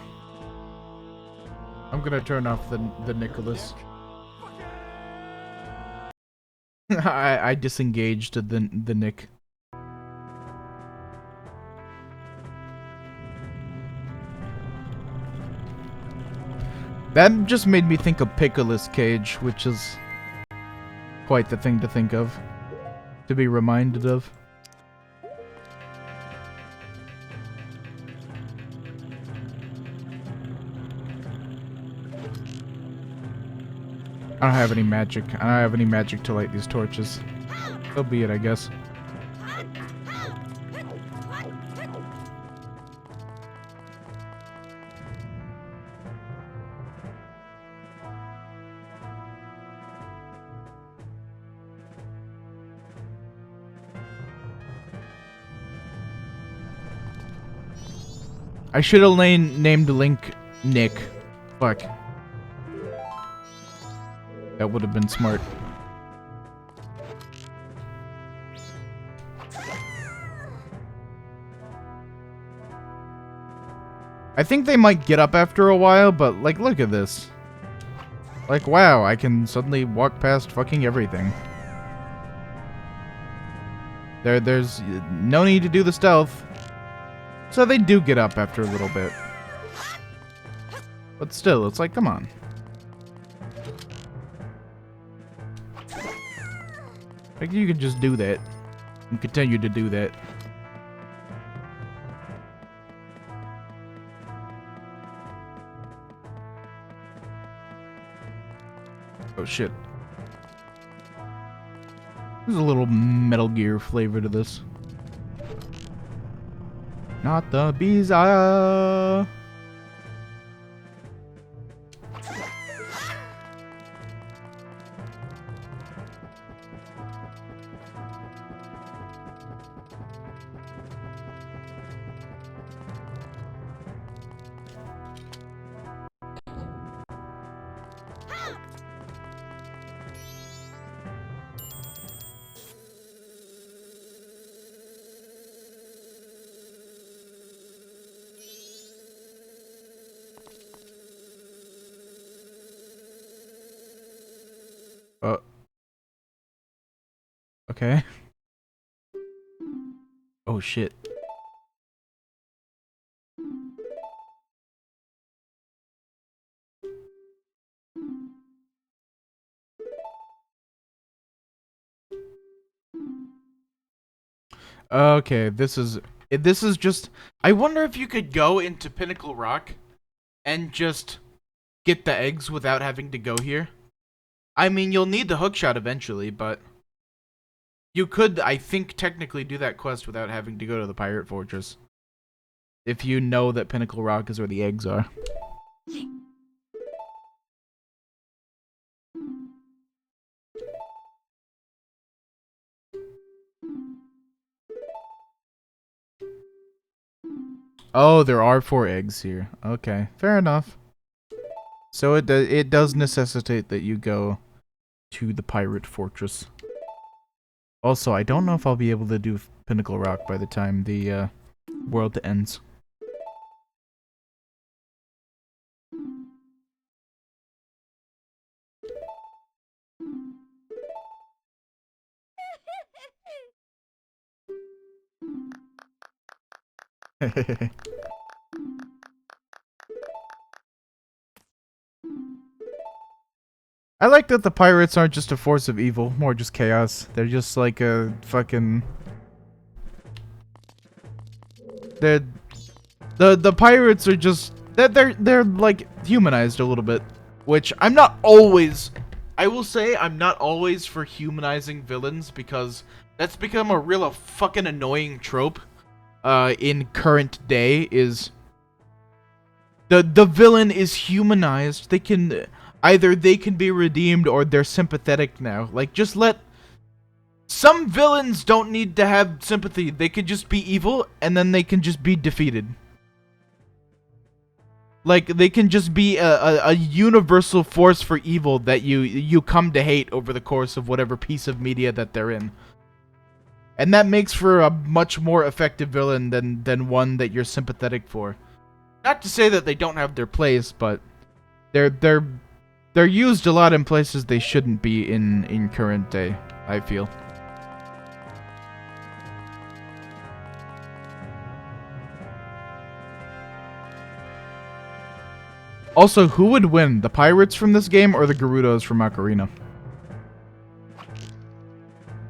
I'm gonna turn off the Nicholas. I disengaged the Nick. That just made me think of Pickle's cage, which is quite the thing to think of, to be reminded of. I don't have any magic. I don't have any magic to light these torches. So be it, I guess. I should have named Link Nick. Fuck. That would have been smart. I think they might get up after a while, but like, look at this. Like, wow, I can suddenly walk past fucking everything. There's no need to do the stealth. So they do get up after a little bit. But still, it's like, come on. Like, you could just do that. And continue to do that. Oh, shit. There's a little Metal Gear flavor to this. Not the Biza. Uh. Okay. Oh shit. Okay, this is just. I wonder if you could go into Pinnacle Rock and just get the eggs without having to go here. I mean, you'll need the hookshot eventually, but you could, I think, technically do that quest without having to go to the Pirate Fortress. If you know that Pinnacle Rock is where the eggs are. Oh, there are 4 eggs here. Okay, fair enough. So it does necessitate that you go to the Pirate Fortress. Also, I don't know if I'll be able to do Pinnacle Rock by the time the world ends. I like that the pirates aren't just a force of evil, more just chaos. They're just like a fucking... They're... The pirates are just... They're like humanized a little bit. Which I'm not always... I will say I'm not always for humanizing villains because that's become a real fucking annoying trope in current day is... The villain is humanized. They can... Either they can be redeemed or they're sympathetic now. Like, just let... Some villains don't need to have sympathy. They could just be evil, and then they can just be defeated. Like, they can just be a universal force for evil that you come to hate over the course of whatever piece of media that they're in. And that makes for a much more effective villain than one that you're sympathetic for. Not to say that they don't have their place, but they're used a lot in places they shouldn't be in current day, I feel. Also, who would win, the pirates from this game or the Gerudos from Ocarina?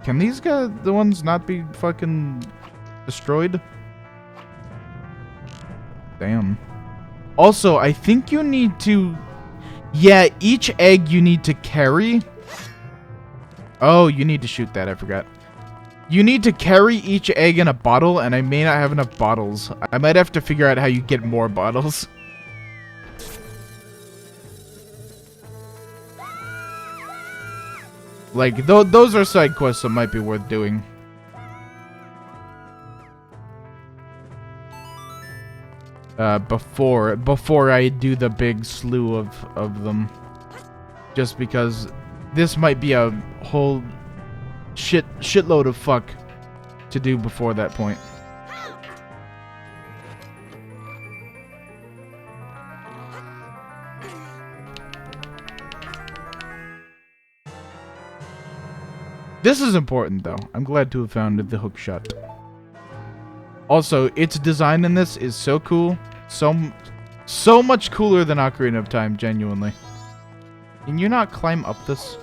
Can these guys, the ones, not be fucking destroyed? Damn. Also, I think you need to... Yeah, each egg you need to carry. Oh, you need to shoot that, I forgot. You need to carry each egg in a bottle, and I may not have enough bottles. I might have to figure out how you get more bottles. Like, those are side quests that might be worth doing. Before I do the big slew of them. Just because this might be a whole shitload of fuck to do before that point. This is important though. I'm glad to have found the hookshot. Also, its design in this is so cool. So much cooler than Ocarina of Time, genuinely. Can you not climb up this?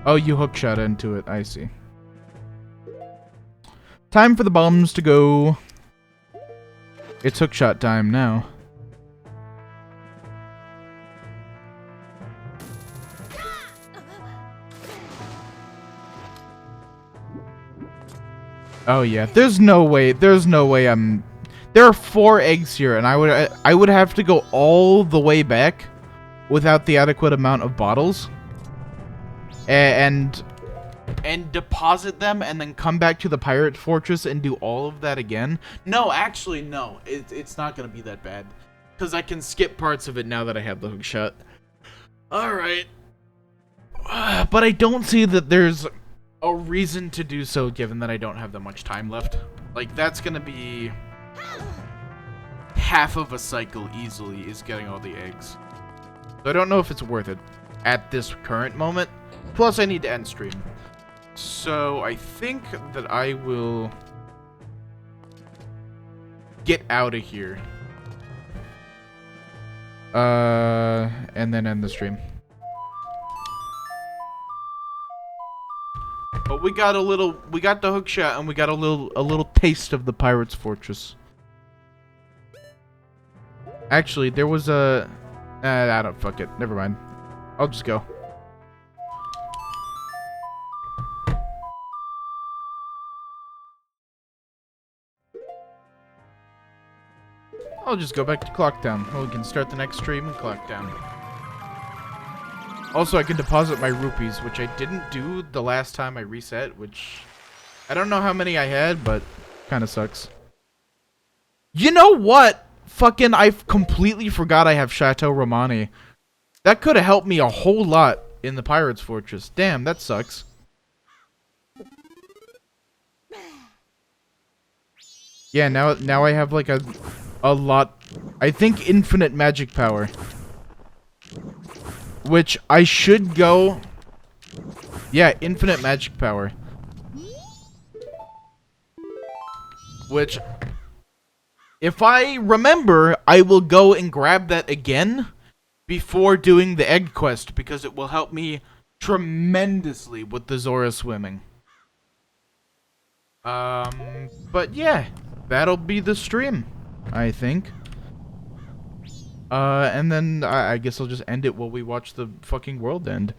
Oh, you hookshot into it. I see. Time for the bombs to go. It's hookshot time now. Oh yeah, there's no way I'm... There are 4 eggs here, and I would have to go all the way back without the adequate amount of bottles. And deposit them and then come back to the Pirate Fortress and do all of that again. No, actually, no. It's not gonna be that bad. Because I can skip parts of it now that I have the hookshot. Alright. But I don't see that there's a reason to do so given that I don't have that much time left. Like, that's gonna be half of a cycle easily is getting all the eggs. So I don't know if it's worth it at this current moment. Plus, I need to end stream. So I think that I will get out of here. And then end the stream. But we got the hook shot, and we got a little taste of the Pirate's Fortress. Actually, there was a... I don't... Fuck it. Never mind. I'll just go. I'll just go back to Clocktown. We can start the next stream in Clocktown. Also, I can deposit my rupees, which I didn't do the last time I reset, which... I don't know how many I had, but kind of sucks. You know what? Fucking, I completely forgot I have Chateau Romani. That could have helped me a whole lot in the Pirate's Fortress. Damn, that sucks. Yeah, now I have like a lot. I think infinite magic power. Which I should go. Yeah, infinite magic power. Which, if I remember, I will go and grab that again before doing the egg quest, because it will help me tremendously with the Zora swimming. But yeah, that'll be the stream, I think. And then I guess I'll just end it while we watch the fucking world end.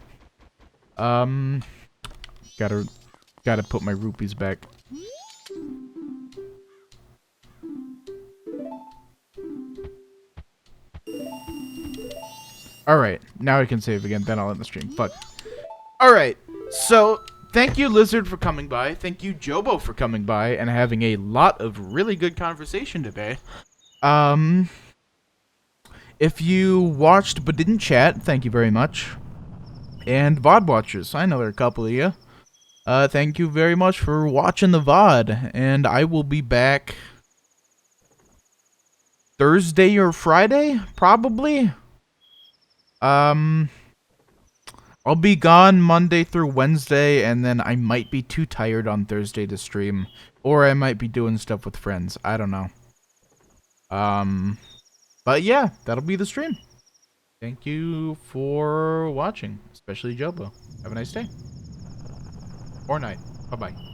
Gotta put my rupees back. Alright, now I can save again, then I'll end the stream. Fuck. Alright, so thank you, Lizard, for coming by. Thank you, Jobo, for coming by and having a lot of really good conversation today. If you watched but didn't chat, thank you very much. And VOD watchers, I know there are a couple of you. Thank you very much for watching the VOD. And I will be back Thursday or Friday, probably. I'll be gone Monday through Wednesday, and then I might be too tired on Thursday to stream. Or I might be doing stuff with friends. I don't know. But yeah, that'll be the stream. Thank you for watching, especially Jobo. Have a nice day. Or night. Bye-bye.